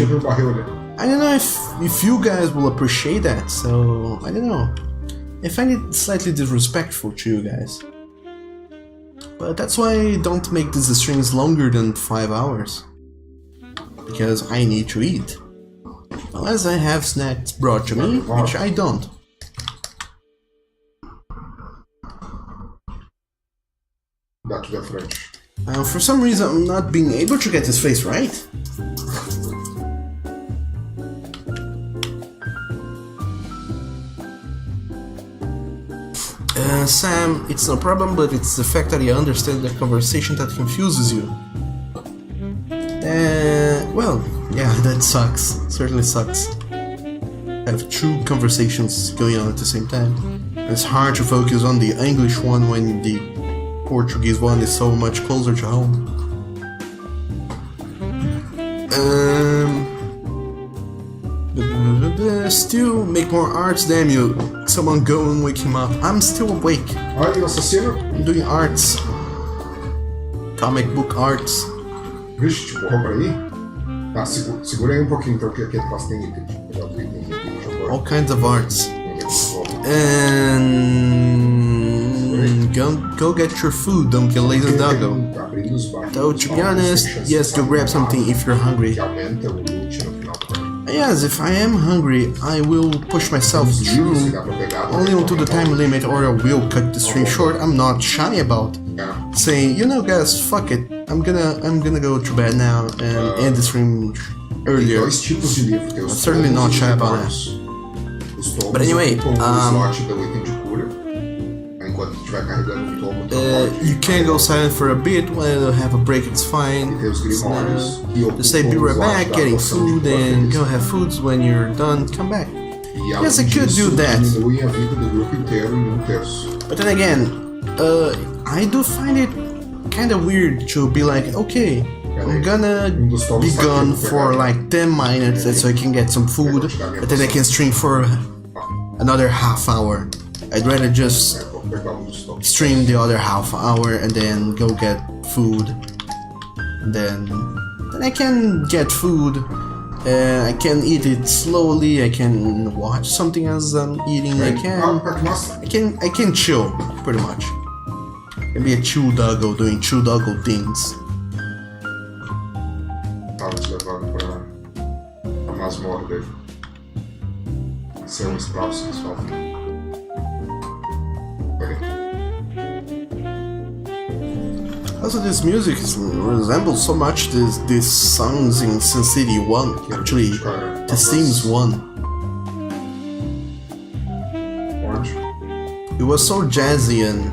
I don't know if you guys will appreciate that, so I don't know. I find it slightly disrespectful to you guys. But that's why I don't make these streams longer than 5 hours. Because I need to eat. Unless I have snacks brought to me, which I don't. Daqui da frente. For some reason I'm not being able to get his face right. Sam, it's no problem, but it's the fact that you understand the conversation that confuses you. Well, yeah, that sucks. Certainly sucks. I have two conversations going on at the same time. It's hard to focus on the English one when the Portuguese one is so much closer to home. Still make more arts, damn you. Someone go and wake him up. I'm still awake. Olha o assassino. I'm doing arts. Comic book arts. Vixe, te borrou pra aí? Tá, segura aí um pouquinho então, que aqui é fácil tem item. Pegar os itens aqui. All kinds of arts. And go get your food, don't get lazy doggo. Though to be honest, yes, go grab something if you're hungry. Que aumenta o loot no final do caminho. Yes, if I am hungry, I will push myself through only until the time limit, or I will cut the stream short. I'm not shy about saying, you know guys, fuck it. I'm gonna go to bed now and end the stream earlier. Dois tipos de livro. Tem os Certainly not shy about that. Os tomos But anyway, ocupam o slot do item de cura, enquanto estiver carregando o tomo, tu não pode You can go silent for a bit while you have a break, it's fine. E tem os grimórios que Just say be ocupam right os lados back, da getting poção de food, cura and deles. go have foods when you're done, come back. E Yes, I além could disso, do that. diminuem a vida do grupo inteiro em 1/3. But then again, I do find it kind of weird to be like, okay, I'm gonna be gone for like 10 minutes so I can get some food, but then I can stream for another half hour. I'd rather just Vou pegar dos tomos. stream the other half hour and then go get food. And then I can get food. I can eat it slowly. I can watch something as I'm eating. Nossa, I can chill pretty much. Can be a chill doggo doing chill doggo things. tava te levando pra masmorra dele. São os próximos, faltam. Also, this music resembles so much these songs in Sin City 1. Actually, The Sims 1. Onde? It was so jazzy and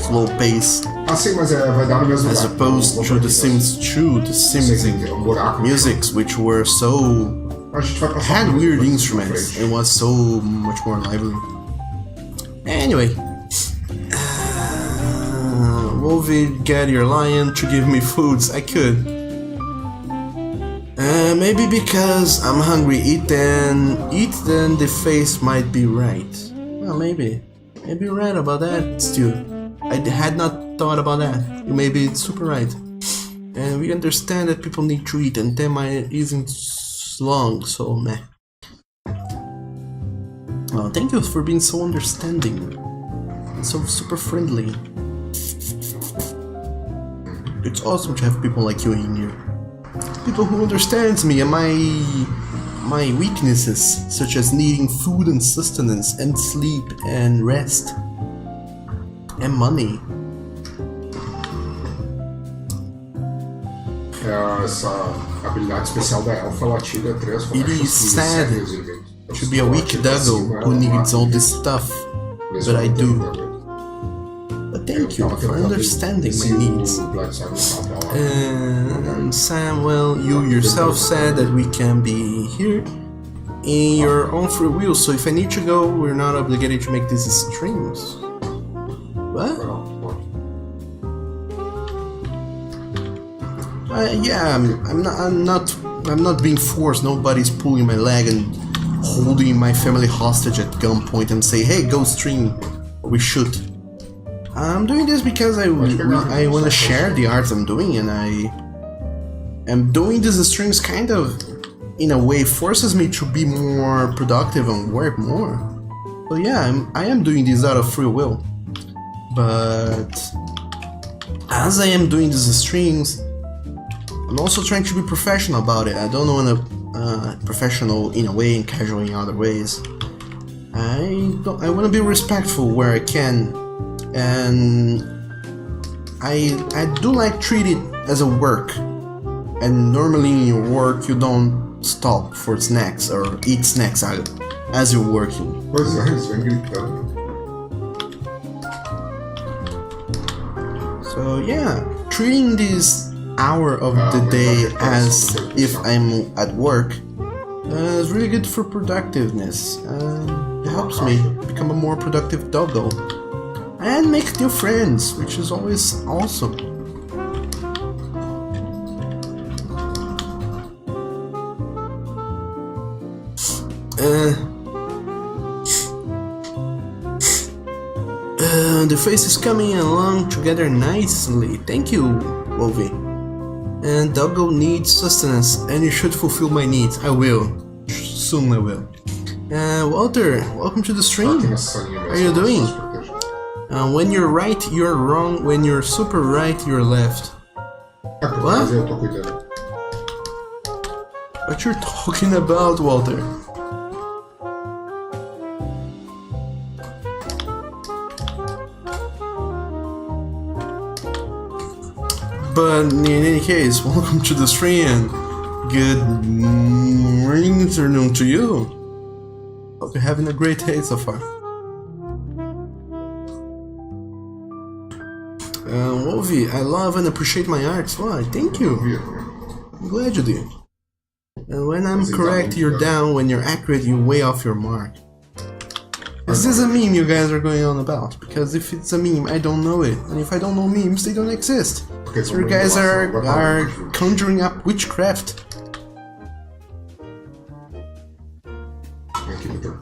slow pace, Ah, sim, mas vai dar no mesmo as lugar. opposed Vou to The pra Sims 2, The Sims Tem um buraco no musics, which were so chão. A gente vai passar had por weird isso instruments pra frente. and was so much more lively. Anyway, Wolvie, get your lion to give me foods. I could. Maybe because I'm hungry. Eat then the face might be right. Well, maybe you're right about that, Stu. I had not thought about that. You may be super right. And we understand that people need to eat, and 10 minutes isn't long, so meh. Well, thank you for being so understanding. And so super friendly. It's awesome to have people like you in here. People who understands me and my weaknesses, such as needing food and sustenance and sleep and rest and money. Essa habilidade especial da elfa, ela tira 3 It is sad to be a weak doggo who needs all this stuff, but I do. But thank you for understanding my needs. And Samuel, you yourself said that we can be here in your own free will, so if I need to go, we're not obligated to make these streams. What? Yeah, I'm not being forced. Nobody's pulling my leg and holding my family hostage at gunpoint and say, "Hey, go stream," or we should. I'm doing this because I want to share the arts I'm doing, and I am doing these streams kind of, in a way, forces me to be more productive and work more. So yeah, I am doing this out of free will. But as I am doing these streams, I'm also trying to be professional about it. I don't want to professional in a way and casual in other ways. I want to be respectful where I can. And I do like treat it as a work, and normally in your work you don't stop for snacks or eat snacks as you're working. Pois é, eles vêm gritando. So yeah, treating this hour of the day as if I'm at work is really good for productiveness. It helps me become a more productive doggo. And make new friends, which is always awesome. The face is coming along together nicely. Thank you, Wolvie. And Doggo needs sustenance, and you should fulfill my needs. I will. Soon I will. Walter, welcome to the stream. How are you doing? When you're right, you're wrong. When you're super right, you're left. What? Eu tô cuidando. What you're talking about, Walter? But in any case, welcome to the stream and good morning, afternoon to you. Hope you're having a great day so far. Wolvie, I love and appreciate my arts. Why? Thank you. I'm glad you do. And when I'm correct, you're down. When you're accurate, you're way off your mark. Is this a meme you guys are going on about? Because if it's a meme, I don't know it. And if I don't know memes, they don't exist. So you guys are conjuring up witchcraft. Thank you, Victor.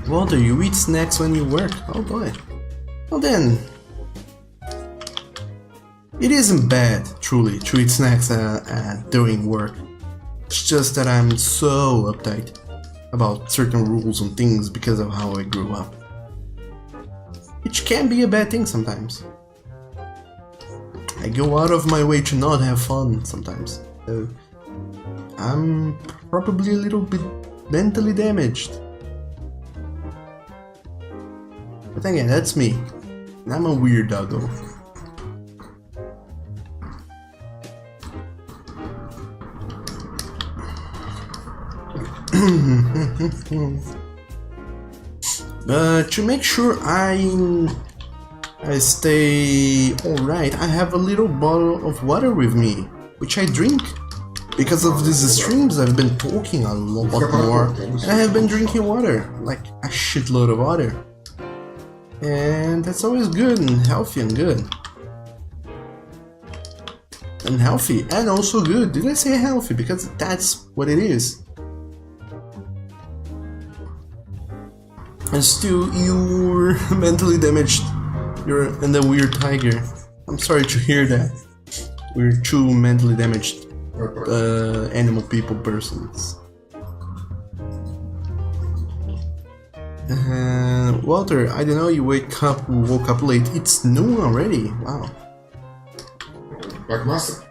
Walter, you eat snacks when you work? Oh boy. Well then... It isn't bad, truly, to eat snacks during work. It's just that I'm so uptight about certain rules and things because of how I grew up. Which can be a bad thing sometimes. I go out of my way to not have fun sometimes. So I'm probably a little bit mentally damaged. But again, that's me. And I'm a weird doggo. To make sure I stay alright, I have a little bottle of water with me, which I drink. Because of these streams, I've been talking a lot more, and I have been drinking water, like a shitload of water. And that's always good and healthy and good. And healthy, and also good. Did I say healthy? Because that's what it is. And still, you're mentally damaged. You're and the weird tiger. I'm sorry to hear that. We're two mentally damaged animal people persons. Walter, I don't know. You woke up late. It's noon already. Wow. Like massa.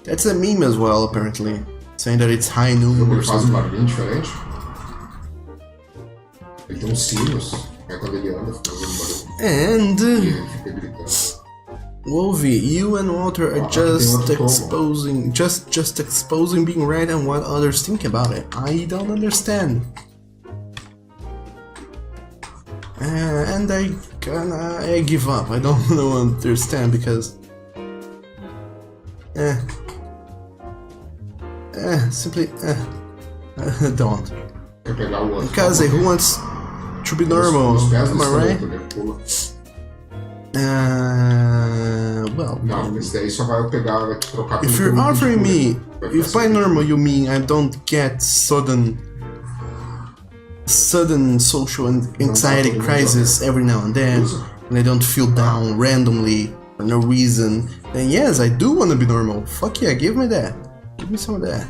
That's a meme as well, apparently, saying that it's high noon or Ele faz um something. barulhinho diferente. Ele tem uns sinos. Aí quando ele anda, fica fazendo barulho. And E ele fica gritando. Wolvie, you and Walter are just exposing being right and what others think about it. I don't understand. And I give up. I don't understand because simply don't. Quer pegar o outro. Kaze, who wants to be normal? Os pés Am I right? ele pula. Well, Não, esse daí só vai pegar, vai trocar. if you're offering me, if by normal you mean I don't get sudden social anxiety crisis every now and then, and I don't feel down randomly for no reason, then yes, I do want to be normal. Fuck yeah, give me that. Give me some of that.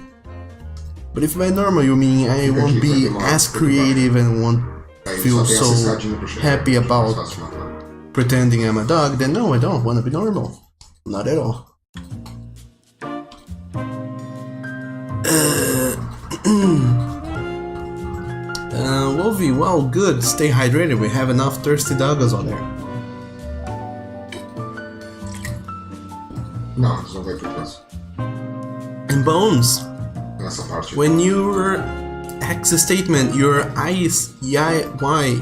But if by normal you mean I won't be as creative and won't feel so happy about pretending I'm a dog, then no, I don't want to be normal. Not at all. Wolvie, well, good. Stay hydrated. We have enough thirsty doggos on there. Não, eles não vai pro próximo. And Bones, Nessa parte. when your X statement, your IY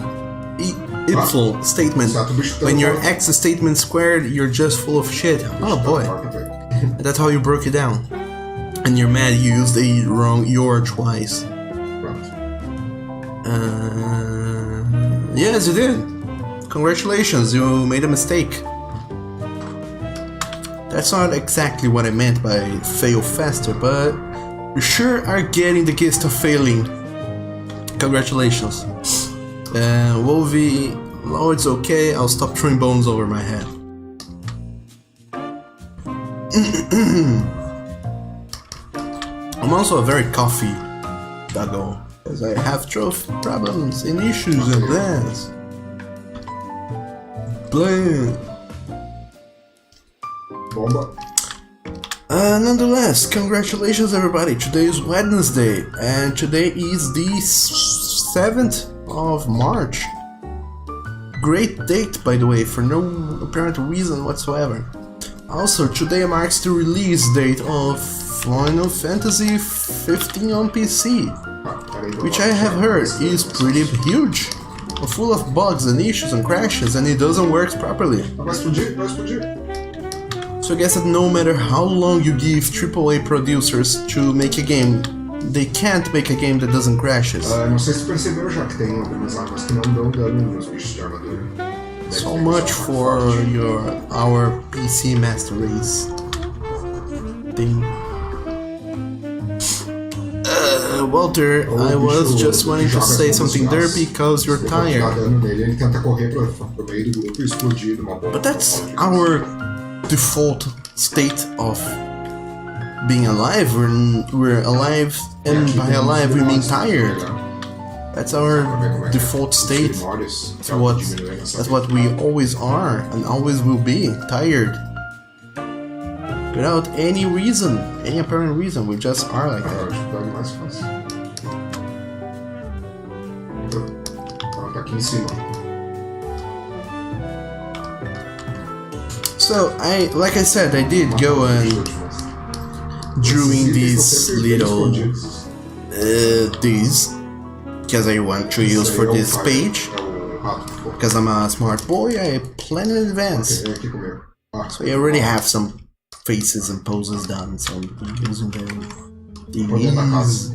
statement, when your X statement squared, you're just full of shit. Oh boy, that's how you broke it down. And you're mad you used the wrong your twice. Yes, you did. Congratulations, you made a mistake. That's not exactly what I meant by fail faster, but you sure are getting the gist of failing. Congratulations. Wolvie, oh, it's okay, I'll stop throwing bones over my head. I'm also a very coffee doggo, because I have throat problems and issues and plans. Bomba. Nonetheless, congratulations everybody. Today is Wednesday, and today is the 7th of March. Great date, by the way, for no apparent reason whatsoever. Also, today marks the release date of Final Fantasy 15 on PC, which I have heard is pretty huge. full of bugs and issues and crashes, and it doesn't work properly. Vai explodir, vai explodir. So I guess that no matter how long you give AAA producers to make a game, they can't make a game that doesn't crashes. Não sei se perceberam já que tem algumas armas que não dão dano nos bichos de armadura. So much for our PC Master Race thing. Walter, I was just wanting to say something there because you're tired. Ele tenta correr pro meio do grupo e explodir de uma bomba. But that's our default state of being alive. We're alive, and by alive we mean tired. That's our default state. That's what we always are and always will be, tired. Without any reason, any apparent reason, we just are like that. Acho que tá mais fácil. Tá aqui em cima. So like I said, I did go and drawing these little these because I want to use for this page. Because I'm a smart boy, I plan in advance. So I already have some faces and poses done, so I'm using them. These.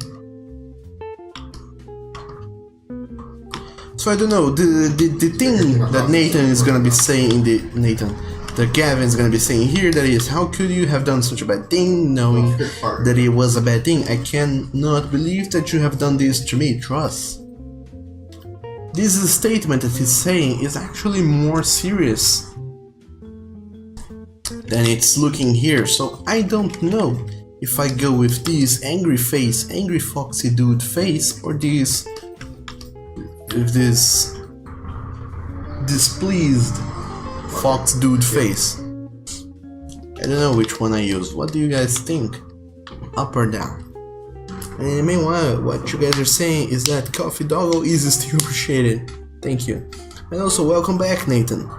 So I don't know, the thing that Nathan is gonna be saying, that Gavin's gonna be saying here, that is, how could you have done such a bad thing, knowing that it was a bad thing? I cannot believe that you have done this to me, trust. This statement that he's saying is actually more serious than it's looking here, so I don't know if I go with this angry face, angry foxy dude face, or this with this displeased fox dude face. I don't know which one I use. What do you guys think? Up or down? And meanwhile, what you guys are saying is that Coffee Doggo is still appreciated. Thank you. And also, welcome back, Nathan.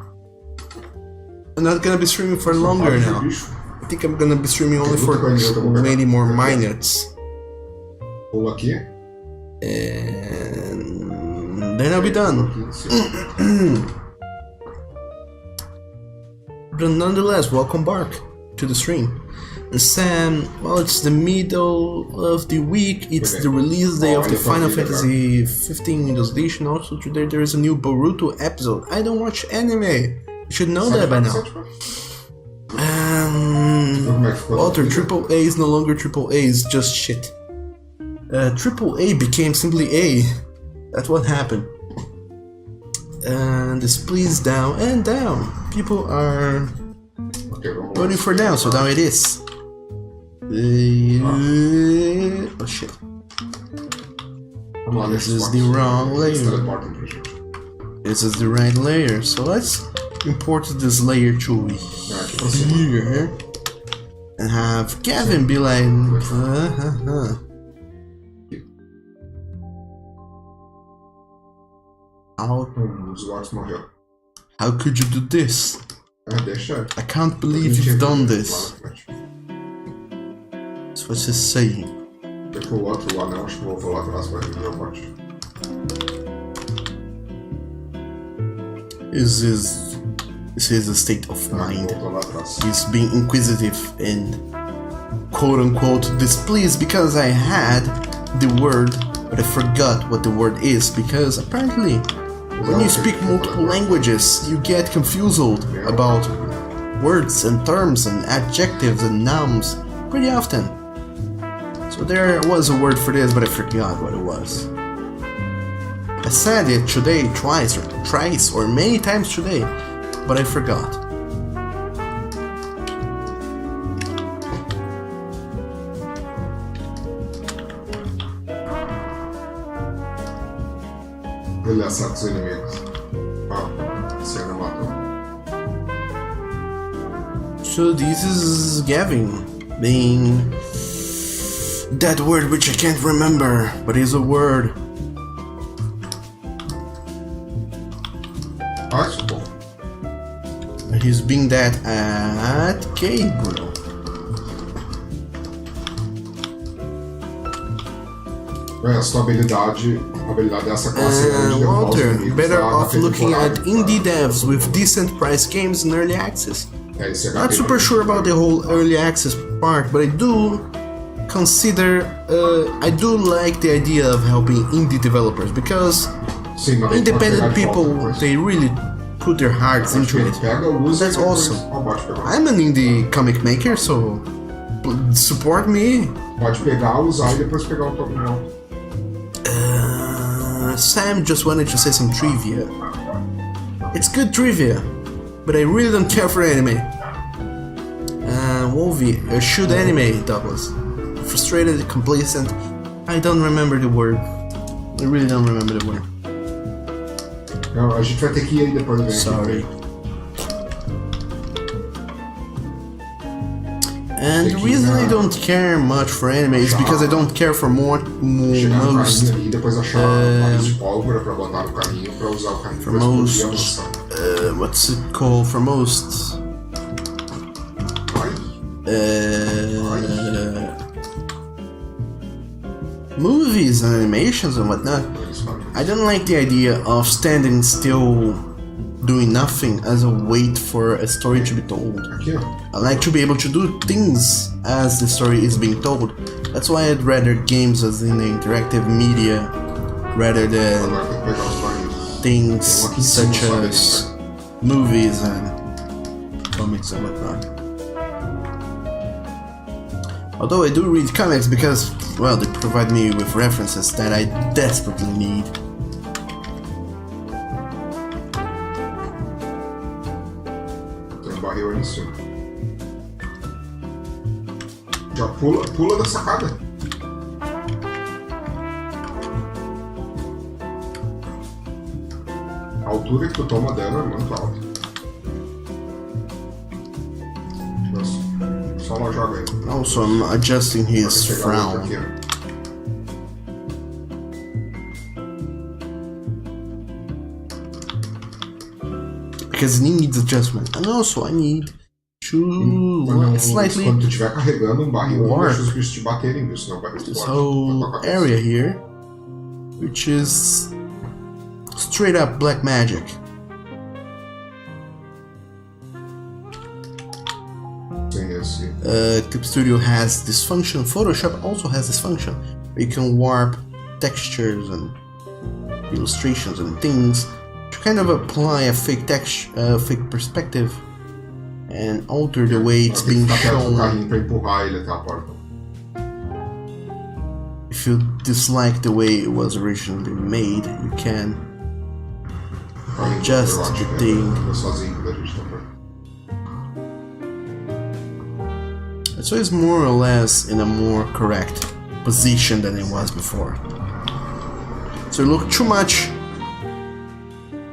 I'm not gonna be streaming for longer now. I think I'm gonna be streaming only for many more minutes. Ou aqui. And then I'll be done. But nonetheless, welcome back to the stream. And Sam, well, it's the middle of the week, it's the release day of the Final Fantasy 15 Windows Edition. Also today there is a new Boruto episode. I don't watch anime, you should know that by now. Walter, AAA is no longer AAA, it's just shit. AAA became simply A. That's what happened. And this please down and down. People are voting for down, so now it is. Oh shit. This is the wrong layer. This is the right layer, so let's import this layer to here and have Gavin be like How could you do this? I can't believe you've done this. That's what she's saying. This is a state of mind. He's being inquisitive and quote-unquote displeased because I had the word, but I forgot what the word is, because apparently when you speak multiple languages, you get confused about words and terms and adjectives and nouns pretty often. So there was a word for this, but I forgot what it was. I said it today twice or many times today, but I forgot. Ele acerta os inimigos. Você não matou. So this is Gavin being that word which I can't remember, but is a word. Isso, bom. He's being that at Gabriel. Essa tua habilidade, a habilidade dessa classe é de derrubar os Walter, inimigos better da off looking at temporada. indie devs with decent price games in early access. É, esse Not HP. super sure about the whole early access part, but I do consider, I do like the idea of helping indie developers because Sim, mas daí tu pode pegar independent de volta people, depois. they really put their hearts into it. Pega, usa That's e depois- awesome. Ó, pode pegar. I'm an indie comic maker, so support me. Pode pegar, usar e depois pegar o token alto. Sam just wanted to say some trivia. It's good trivia, but I really don't care for anime. Wolvie, shoot anime, Douglas. Frustrated, complacent. I don't remember the word. I really don't remember the word. Não, a gente vai ter que ir aí depois. Né? Sorry. And the reason I don't care much for anime is because I don't care for Chegar no most carrinho ali e depois achar mais de pólvora pra botar no carrinho pra usar o carrinho pra most explodir e avançar. what's it called for most Ai, movies and animations and whatnot. eles falam. I don't like the idea of standing still doing nothing as a wait for a story to be told. Aqui, ó. I like to be able to do things as the story is being told. That's why I'd rather games as in the interactive media rather than Agora tem que pegar os barris. things Tem um aqui em cima, such só as movies and comics and whatnot. Although I do read comics because, well, they provide me with references that I desperately need. Tem um barril aí em cima. Já pula da sacada. A altura que tu toma dano é muito alta. Só uma joga aí. Also, I'm adjusting his Pode pegar outro frown. aqui, ó. Because it needs adjustment. And also, I need to slightly Quando tu estiver carregando um barril, não warp deixa os bichos te baterem, viu? Senão o barril this explode. whole na tua cabeça. area here, which is straight up black magic. Sim, esse. Clip Studio has this function. Photoshop also has this function where you can warp textures and illustrations and things to kind of apply a fake fake perspective and alter the way it's Tem que being ficar perto do shown. carrinho pra empurrar ele até a porta. If you dislike the way it was originally made, you can O carrinho Just eu acho the que thing. anda sozinho da gente também. so it's more or less in a more correct position than it was before. So it looked too much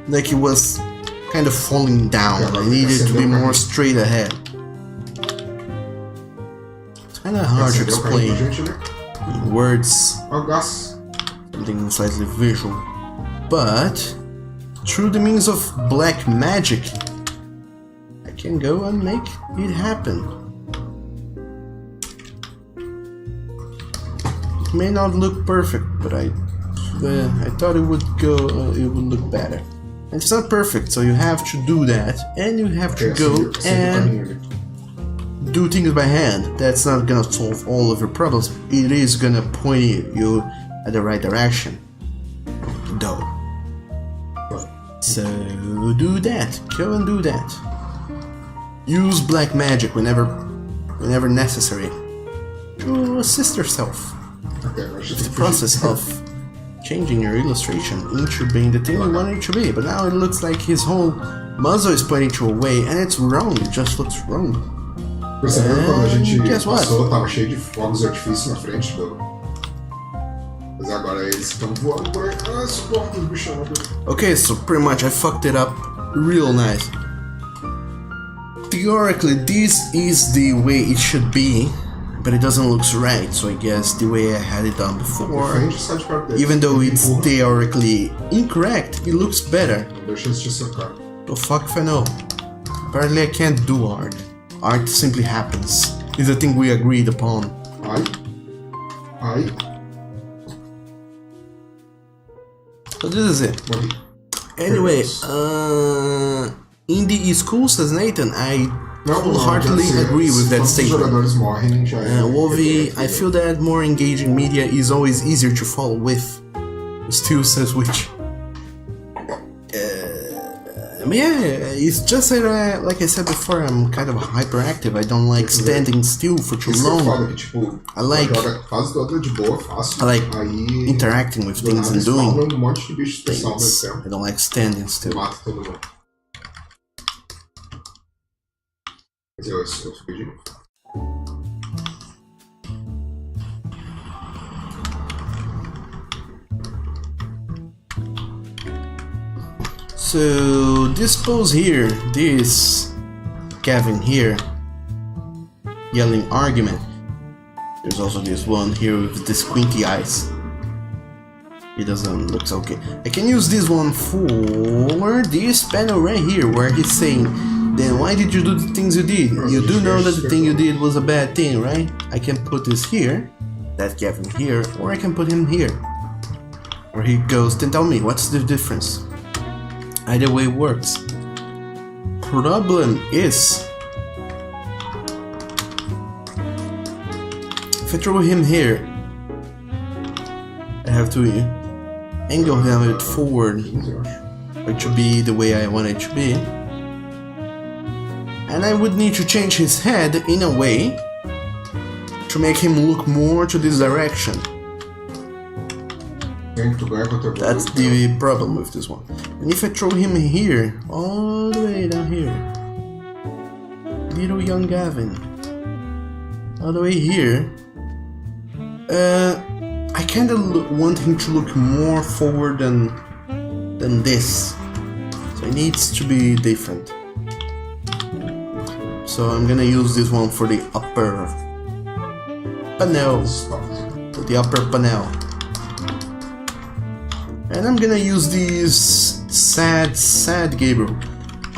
like it was kind of falling down. I needed to be more straight ahead. It's kind of hard to Acendeu o carrinho pra explain gente, né? in words, Ó, o gás. something slightly visual. But through the means of black magic, I can go and make it happen. It may not look perfect, but I thought it would go. It would look better. And it's not perfect, so you have to do that, and you have to go Acendeu o and carrinho ali. do things by hand. That's not gonna solve all of your problems. It is gonna point you at the right direction, though. So do that. Go and do that. Use black magic whenever necessary to assist yourself. Ok, agora a gente tem The que process fugir. of changing your illustration into being the thing you want it to be. But now it looks like his whole muzzle is pointing to a way, and it's wrong. It just looks wrong. Percebeu quando a gente guess what? passou, tava cheio de fogos de artifício na frente do. Mas agora eles estão voando por aí. Ah, suporta os bichão. Okay, so pretty much I fucked it up real nice. Theoretically, this is the way it should be, but it doesn't look right, so I guess the way I had it done before, Defende, sai de perto deles. even though it's Empurra, theoretically incorrect, it looks better. não deixa eles te cercar. So fuck if I know. Apparently I can't do art. Art simply happens. It's a thing we agreed upon. Ai. Ai. So this is it. Anyway, Indy is cool, says Nathan. I wholeheartedly agree with that statement. Wolvie, I feel that more engaging media is always easier to follow with. Still, says Witch. Yeah, it's just that, like I said before, I'm kind of hyperactive. I don't like standing still for too long. I like interacting with things and doing things. I don't like standing still. So this pose here, this Gavin here, yelling argument. There's also this one here with the squinty eyes. He doesn't look so okay. I can use this one for this panel right here where he's saying, then why did you do the things you did? You do know that the thing you did was a bad thing, right? I can put this here, that Gavin here, or I can put him here. Where he goes, then tell me, what's the difference? Either way works. Problem is, if I throw him here, I have to angle him forward for it to be the way I want it to be. And I would need to change his head in a way to make him look more to this direction. That's the problem with this one. And if I throw him here, all the way down here, little young Gavin, all the way here, I kinda want him to look more forward than this. So it needs to be different. So I'm gonna use this one for the upper panel. The upper panel. And I'm gonna use this sad Gabriel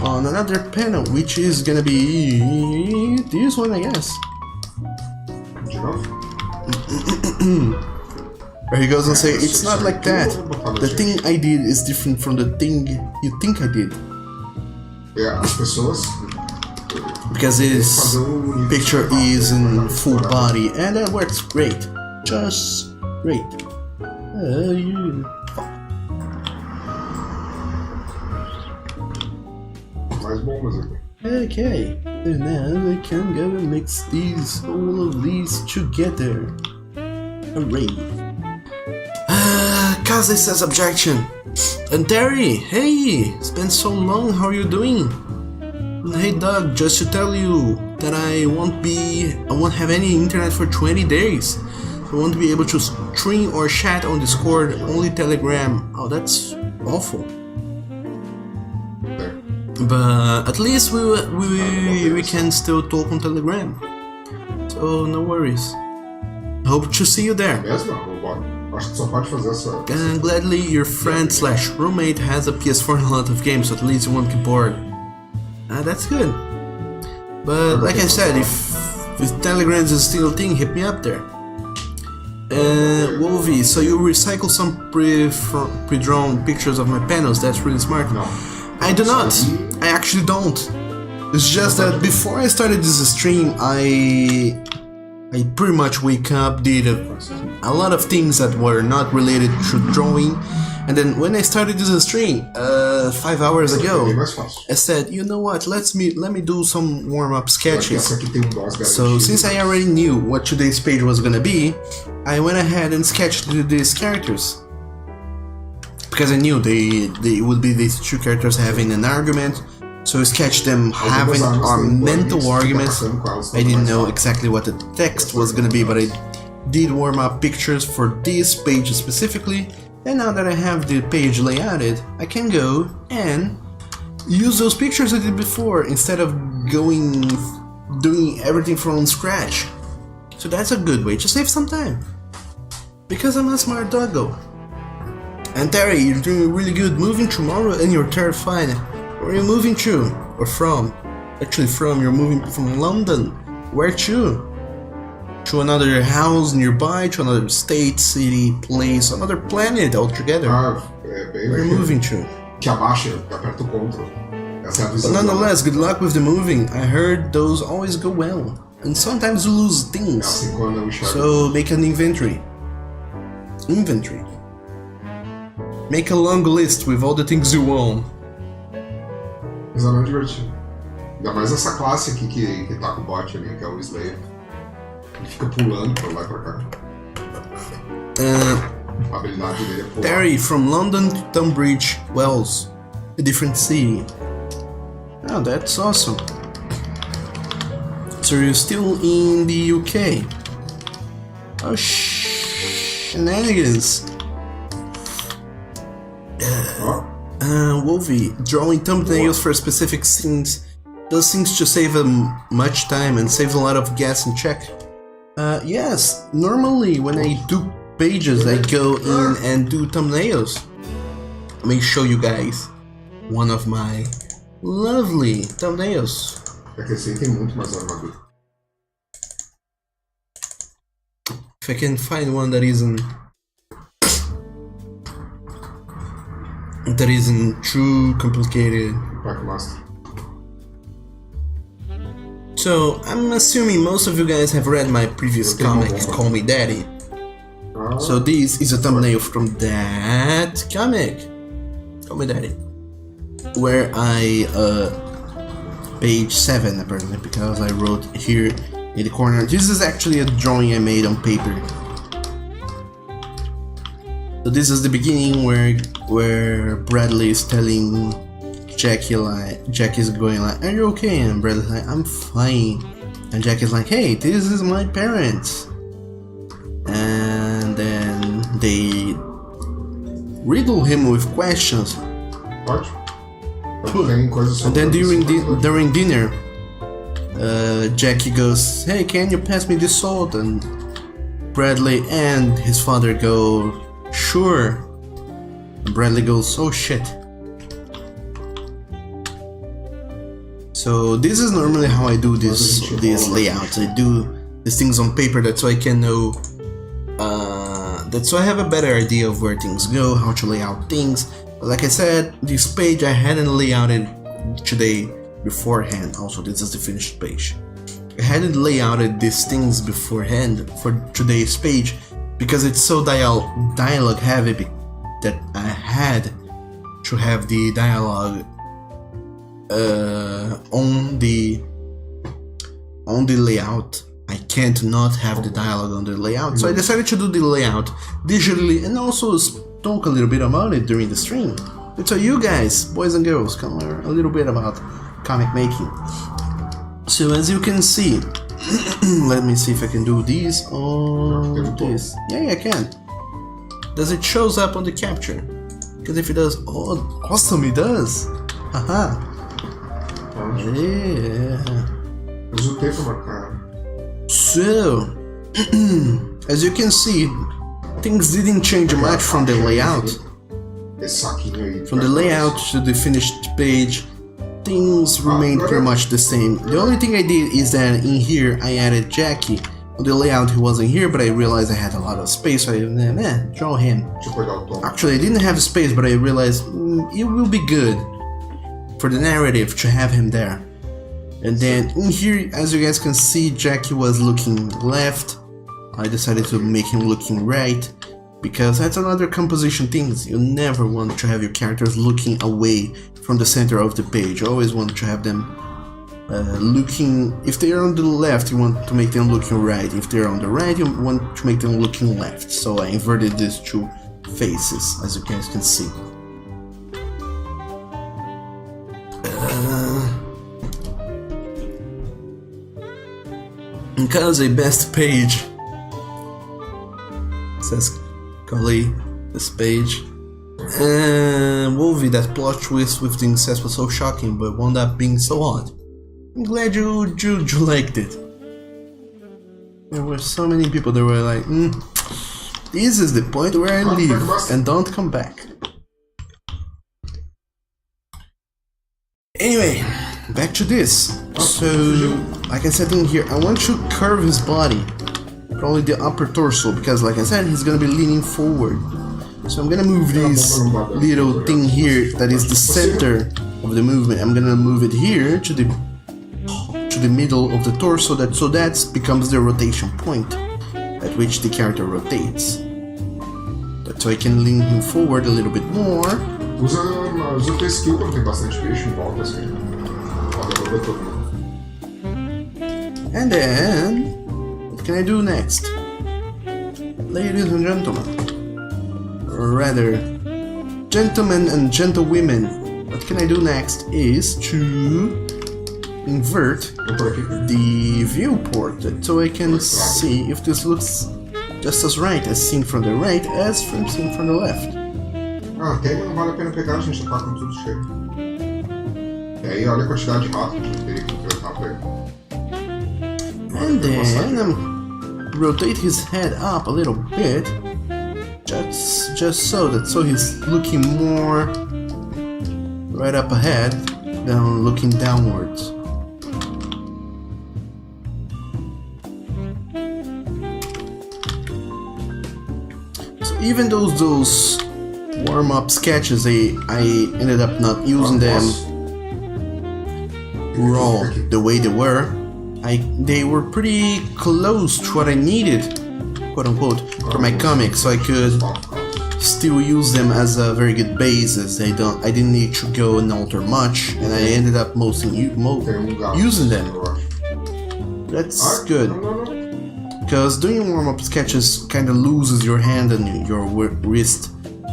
on another panel, which is gonna be this one, I guess. Where he goes and say, it's not like that. The thing I did is different from the thing you think I did. Because his picture is in full body, and that works great. Just great. Okay, and now I can go and mix all of these together. Hooray. Kaze says objection. And Terry, hey, it's been so long, how are you doing? Hey Doug, just to tell you that I won't have any internet for 20 days. I won't be able to stream or chat on Discord, only Telegram. Oh, that's awful. But at least we can still talk on Telegram. So no worries. Hope to see you there. And gladly your friend/roommate has a PS4 and a lot of games, so at least you won't get bored. That's good. But like I said, if Telegram is still a thing, hit me up there. Wolvie, so you recycle some pre-drawn pictures of my panels, that's really smart. No. I do not. I actually don't. It's just that before I started this stream, I pretty much wake up, did a lot of things that were not related to drawing, and then when I started this stream 5 hours ago, I said, you know what, let me do some warm-up sketches. So since I already knew what today's page was gonna be, I went ahead and sketched these characters. Because I knew they would be these two characters having an argument, so I sketched them having mental arguments. I didn't know exactly what the text was gonna be, but I did warm up pictures for this page specifically, and now that I have the page layouted, I can go and use those pictures I did before instead of doing everything from scratch. So that's a good way to save some time. Because I'm a smart doggo. And Terry, you're doing really good, moving tomorrow and you're terrified. Where are you moving to? Or from? Actually you're moving from London. Where to? To another house nearby, to another state, city, place, another planet altogether. É bem We're moving to. que abaixa, que aperta o Ctrl. Essa é a But visão. nonetheless, good luck with the moving. I heard those always go well. And sometimes you lose É things. assim quando eu enxergo. So make an inventory. Make a long list with all the things you own. Mas é muito divertido. Ainda mais essa classe aqui que tá com o bot ali, que é o Slayer. Ele fica pulando pra lá e pra cá. A habilidade dele é pular. Terry, from London to Tunbridge Wells, a different city. Oh, that's awesome. So you're still in the UK? Oh, shenanigans. Ó, Wolvie, drawing thumbnails for specific scenes does things to save much time and saves a lot of gas and check. Yes, normally when I do pages I go in and do thumbnails. Let me show you guys one of my lovely thumbnails. é que esse aí tem muito mais armadura. If I can find one that isn't too complicated. Pack Master. So, I'm assuming most of you guys have read my previous comic, Call Me Daddy. Ah, So this is a thumbnail from that comic, Call Me Daddy, where I, page 7 apparently, because I wrote here in the corner. This is actually a drawing I made on paper. So this is the beginning where Bradley is telling Jackie is going like, "Are you okay?" And Bradley's like, "I'm fine." And Jackie's like, "Hey, this is my parents." And then they riddle him with questions. pode? Tem coisas And then sobre during dinner, Jackie goes, "Hey, can you pass me the salt?" And Bradley and his father go, "Sure." And Bradley goes, "Oh shit." So this is normally how I do these layouts. I do these things on paper. That's so I can know. That's so I have a better idea of where things go, how to lay out things. Like I said, this page I hadn't layouted today beforehand. Also, this is the finished page. I hadn't layouted these things beforehand for today's page because it's so dialogue heavy that I had to have the dialogue on the layout. I can't not have the dialogue on the layout, so I decided to do the layout digitally and also talk a little bit about it during the stream. So you guys, boys and girls, can learn a little bit about comic making. So as you can see, let me see if I can do these on this. Yeah, I can. Does it shows up on the capture? Because if it does, oh, awesome, it does. Haha. Yeah. Usa o tempo marcado. So, as you can see, things didn't change much from the layout. Esse saquinho aí. From the layout to the finished page, things remained pretty much the same. The only thing I did is that in here I added Jackie. On the layout he wasn't here, but I realized I had a lot of space, so I draw him. Deixa eu pegar o tom. Actually, I didn't have space, but I realized it will be good for the narrative to have him there. And then in here, as you guys can see, Jackie was looking left. I decided to make him looking right, because that's another composition thing. You never want to have your characters looking away from the center of the page. You always want to have them looking. If they are on the left, you want to make them looking right. If they're on the right, you want to make them looking left. So I inverted these two faces, as you guys can see. Because a best page says Kali, this page. Wolvie, that plot twist with the incest was so shocking, but wound up being so odd. I'm glad you liked it. There were so many people that were like, this is the point where I leave and don't come back. Anyway, back to this. So, like I said in here, I want to curve his body, probably the upper torso, because like I said, he's gonna be leaning forward. So I'm gonna move this little thing here that is the center of the movement. I'm gonna move it here to the middle of the torso, so that becomes the rotation point at which the character rotates. So I can lean him forward a little bit more. Usa o teu skill quando tem bastante bicho em volta, assim. Roda todo mundo. And then, what can I do next? Ladies and gentlemen, or rather, gentlemen and gentlewomen, what can I do next is to invert the viewport so I can see if this looks just as right as seen from the right as from seen from the left. Ah, tem, não vale a pena pegar, a gente já tá com tudo cheio. E aí, olha a quantidade de ratos que teria que enfrentar pra ele. And then rotate his head up a little bit, just so he's looking more right up ahead than looking downwards. So even those warm-up sketches, I ended up not using them raw the way they were. They were pretty close to what I needed, quote unquote, for my comic, so I could still use them as a very good basis. I didn't need to go and alter much, and I ended up using them. That's good, because doing warm-up sketches kind of loses your hand and your wrist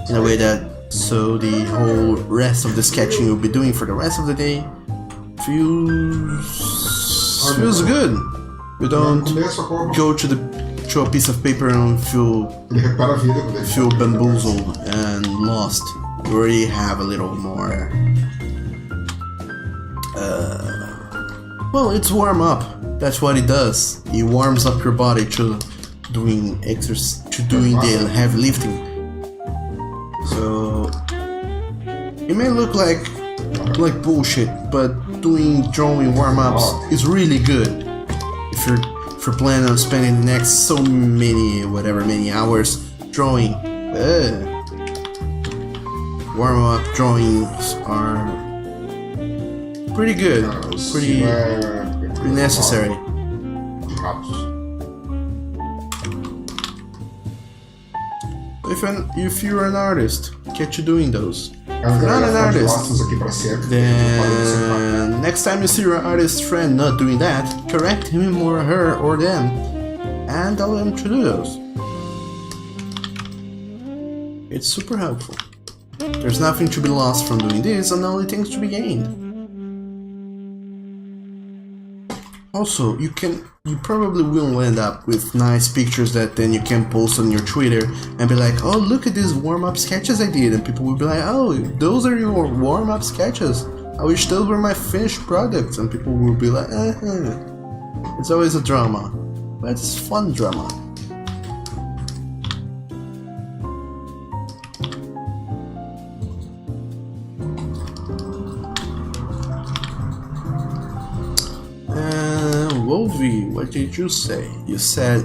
in a way that so the whole rest of the sketching you'll be doing for the rest of the day feels good. You don't go to a piece of paper and feel bamboozled and lost. You already have a little more. Well, it's warm up. That's what it does. It warms up your body to doing the heavy lifting. So it may look like bullshit, but drawing warm-ups is really good if you're planning on spending the next so many hours drawing. Warm-up drawings are pretty good, pretty necessary. If you're an artist, get you doing those. If you're not an artist, then next time you see your artist friend not doing that, correct him or her or them, and tell them to do those. It's super helpful. There's nothing to be lost from doing this, and only things to be gained. Also, you probably will end up with nice pictures that then you can post on your Twitter and be like, oh, look at these warm-up sketches I did, and people will be like, oh, those are your warm-up sketches. I wish those were my finished products, and people will be like, It's always a drama, but it's fun drama. Wolvie, what did you say? You said,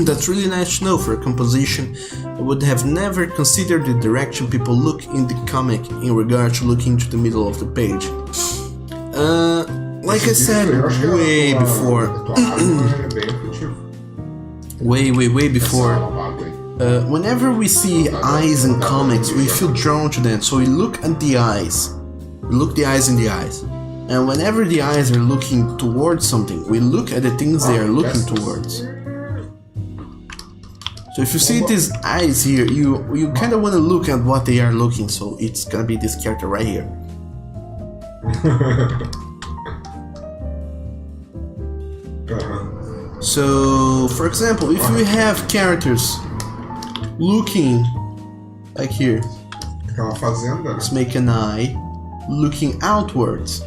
that's really nice to know for a composition. I would have never considered the direction people look in the comic in regard to looking to the middle of the page. Like I said way before, way before, whenever we see eyes in comics, we feel drawn to them, so we look at the eyes. We look the eyes in the eyes. And whenever the eyes are looking towards something, we look at the things they are looking towards. So if you see these eyes here, you kind of want to look at what they are looking, so it's gonna be this character right here. So, for example, if we have characters looking like here, let's make an eye looking outwards.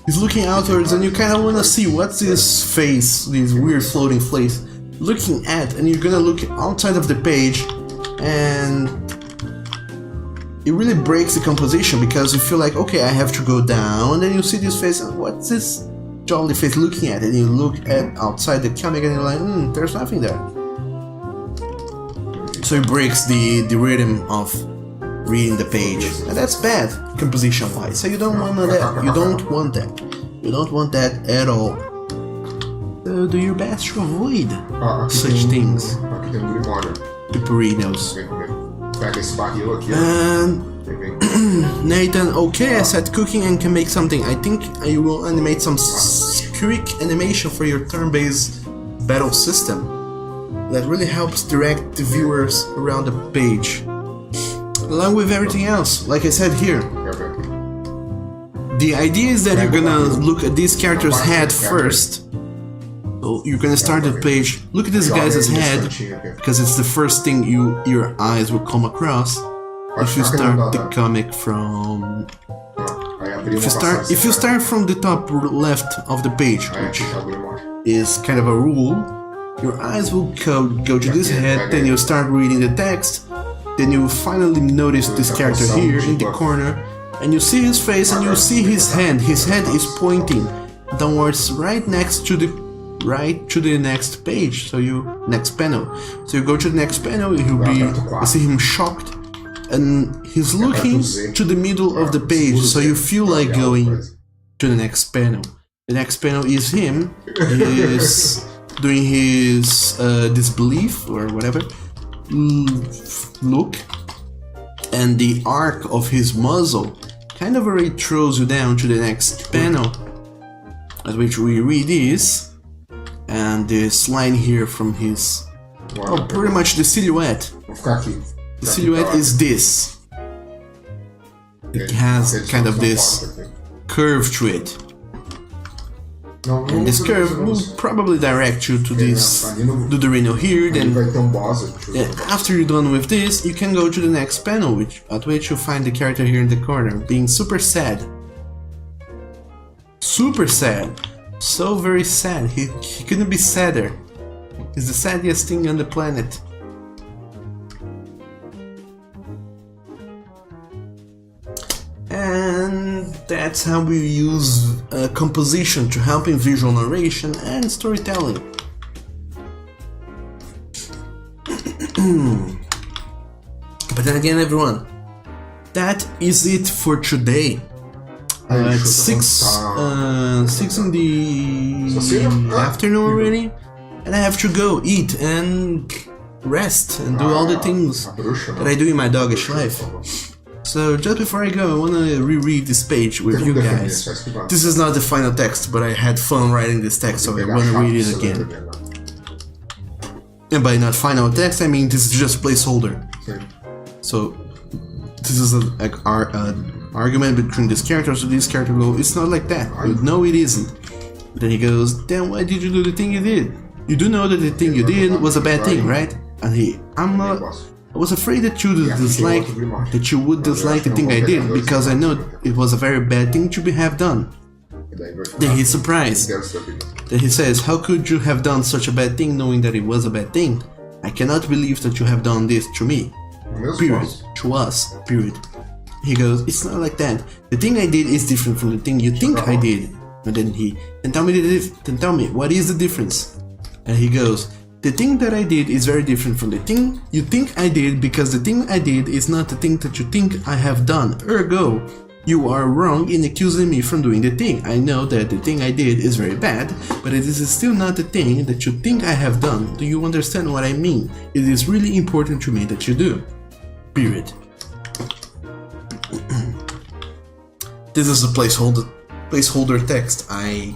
He's looking outwards, and you kind of want to see what's this face, this weird floating face, looking at, and you're gonna look outside of the page, and it really breaks the composition because you feel like, okay, I have to go down, and then you see this face, and what's this jolly face looking at? And you look at outside the comic, and you're like, there's nothing there. So it breaks the rhythm of reading the page, and that's bad composition-wise. So you don't want that. You don't want that. You don't want that at all. So do your best to avoid such things. Aqui tem um grimório. Peperinos. Pega esse barril aqui. Nathan, okay, I said cooking and can make something. I think I will animate some quick animation for your turn-based battle system. That really helps direct the viewers around the page. Along with everything else, like I said here. The idea is that you're gonna look at this character's head first. So you're gonna start the page, look at this guy's head, because it's the first thing your eyes will come across. If you start the comic from... If you start from the top left of the page, which is kind of a rule, your eyes will go to this head, then you'll start reading the text, then you will finally notice this character here in the corner, and you see his face and you see his hand. His head is pointing downwards right to the next page, next panel. So you go to the next panel, you see him shocked, and he's looking to the middle of the page, so you feel like going to the next panel. The next panel is him. He is doing his disbelief or whatever look, and the arc of his muzzle kind of already throws you down to the next panel, at which we read this, and this line here from his, pretty much the silhouette. The silhouette is this. It has kind of this curve to it. And this curve will probably direct you to this Dudorino here, then after you're done with this, you can go to the next panel, at which you find the character here in the corner, being super sad. Super sad. So very sad. He couldn't be sadder. He's the saddest thing on the planet. And that's how we use composition to help in visual narration and storytelling. But then again, everyone, that is it for today. It's 6 in the afternoon already, and I have to go eat and rest and do all the things that I do in my doggish life. So just before I go, I want to reread this page with you guys. This is not the final text, but I had fun writing this text, so I want to read it again. And by not final text, I mean this is just placeholder. So this is an argument between this character, so this character goes, it's not like that. No, it isn't. Then he goes, then why did you do the thing you did? You do know that the thing you did was a bad thing, right? And I was afraid that you would dislike the thing I did, because I know it was a very bad thing to have done. Then he's surprised. Then he says, how could you have done such a bad thing knowing that it was a bad thing? I cannot believe that you have done this to me. Period. To us. Period. He goes, it's not like that. The thing I did is different from the thing you think I did. And then tell me, what is the difference? And he goes, the thing that I did is very different from the thing you think I did, because the thing I did is not the thing that you think I have done. Ergo, you are wrong in accusing me from doing the thing. I know that the thing I did is very bad, but it is still not the thing that you think I have done. Do you understand what I mean? It is really important to me that you do. Period. This is the placeholder text I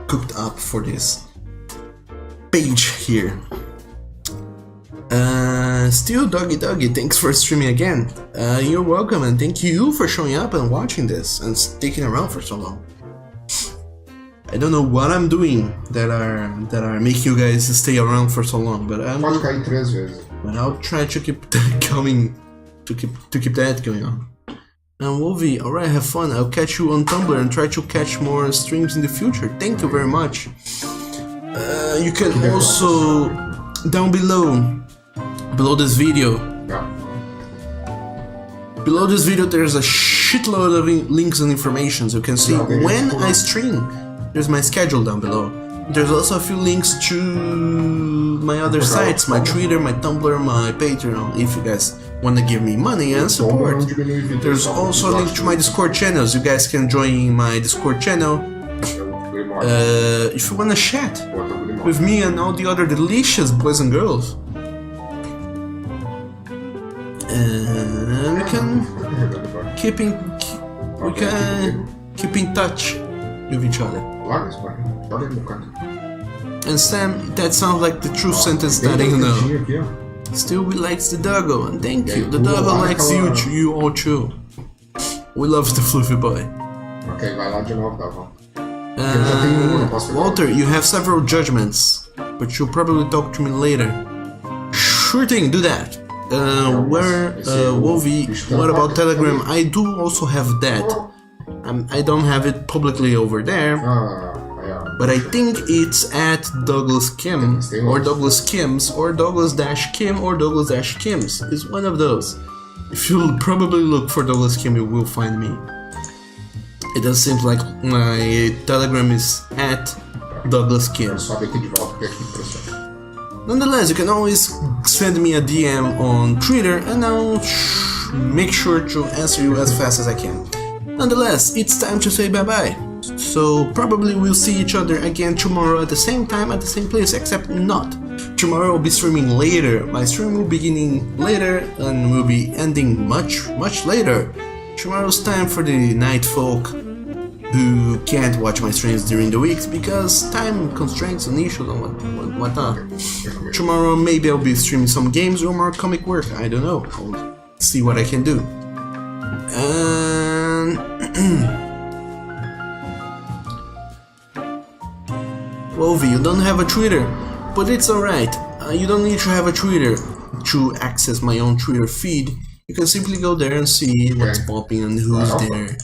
cooked up for this page here. Still Doggy, thanks for streaming again. You're welcome, and thank you for showing up and watching this and sticking around for so long. I don't know what I'm doing that are making you guys stay around for so long, but I'll try to keep that going, to keep that going on. And Wolvie, alright, have fun. I'll catch you on Tumblr and try to catch more streams in the future. Thank you very much. You can also, down below this video, there's a shitload of links and information, so you can see when I stream. There's my schedule down below. There's also a few links to my other sites, my Twitter, my Tumblr, my Patreon, if you guys want to give me money and support. There's also a link to my Discord channels. You guys can join my Discord channel if you want to chat with me and all the other delicious boys and girls. And we can keep in touch with each other. And Sam, that sounds like the true sentence that you know. Still, we likes the doggo, and thank you. The doggo likes you all too. We love the fluffy boy. Ok, vai lá de novo, Davon. Walter, you have several judgments, but you'll probably talk to me later. Sure thing, do that. Wolvie, what about Telegram? I do also have that. I don't have it publicly over there, but I think it's at Douglas Kim, or Douglas Kims, or Douglas-Kim, or Douglas-Kims. It's one of those. If you probably look for Douglas Kim, you will find me. It does seem like my Telegram is at Douglas Kim. Nonetheless, you can always send me a DM on Twitter and I'll make sure to answer you as fast as I can. Nonetheless, it's time to say bye-bye. So probably we'll see each other again tomorrow at the same time, at the same place, except not. Tomorrow I'll be streaming later. My stream will be beginning later and will be ending much later. Tomorrow's time for the night folk who can't watch my streams during the weeks because time constraints and issues and whatnot. Tomorrow maybe I'll be streaming some games or more comic work, I don't know. I'll see what I can do. And Wolvie, you don't have a Twitter, but it's alright. You don't need to have a Twitter to access my own Twitter feed. You can simply go there and see what's popping and who's there.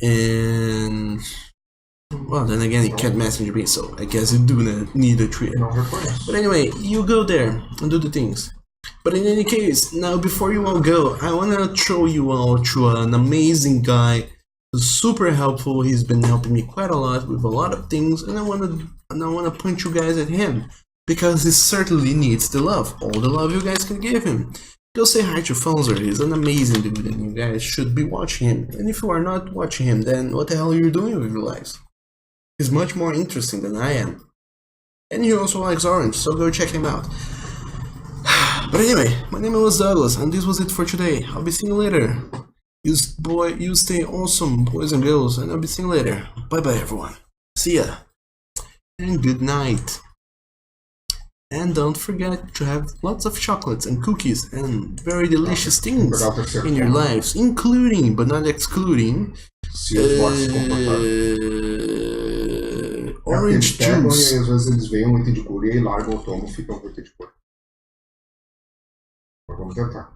And well, then again, you can't message me, so I guess you do need a Twitter. But anyway, you go there and do the things. But in any case, now before you all go, I wanna show you all to an amazing guy who's super helpful. He's been helping me quite a lot with a lot of things, and I wanna point you guys at him because he certainly needs the love, all the love you guys can give him. Go say hi to Fonzer, he's an amazing dude and you guys should be watching him. And if you are not watching him, then what the hell are you doing with your lives? He's much more interesting than I am. And he also likes orange, so go check him out. But anyway, my name was Douglas and this was it for today. I'll be seeing you later. You stay awesome, boys and girls, and I'll be seeing you later. Bye bye everyone. See ya. And good night. And don't forget to have lots of chocolates and cookies and very delicious things in your lives, including, but not excluding, orange juice. E às vezes eles veem um item de cura e aí largam o tomo e ficam com o item de cura. Mas vamos tentar.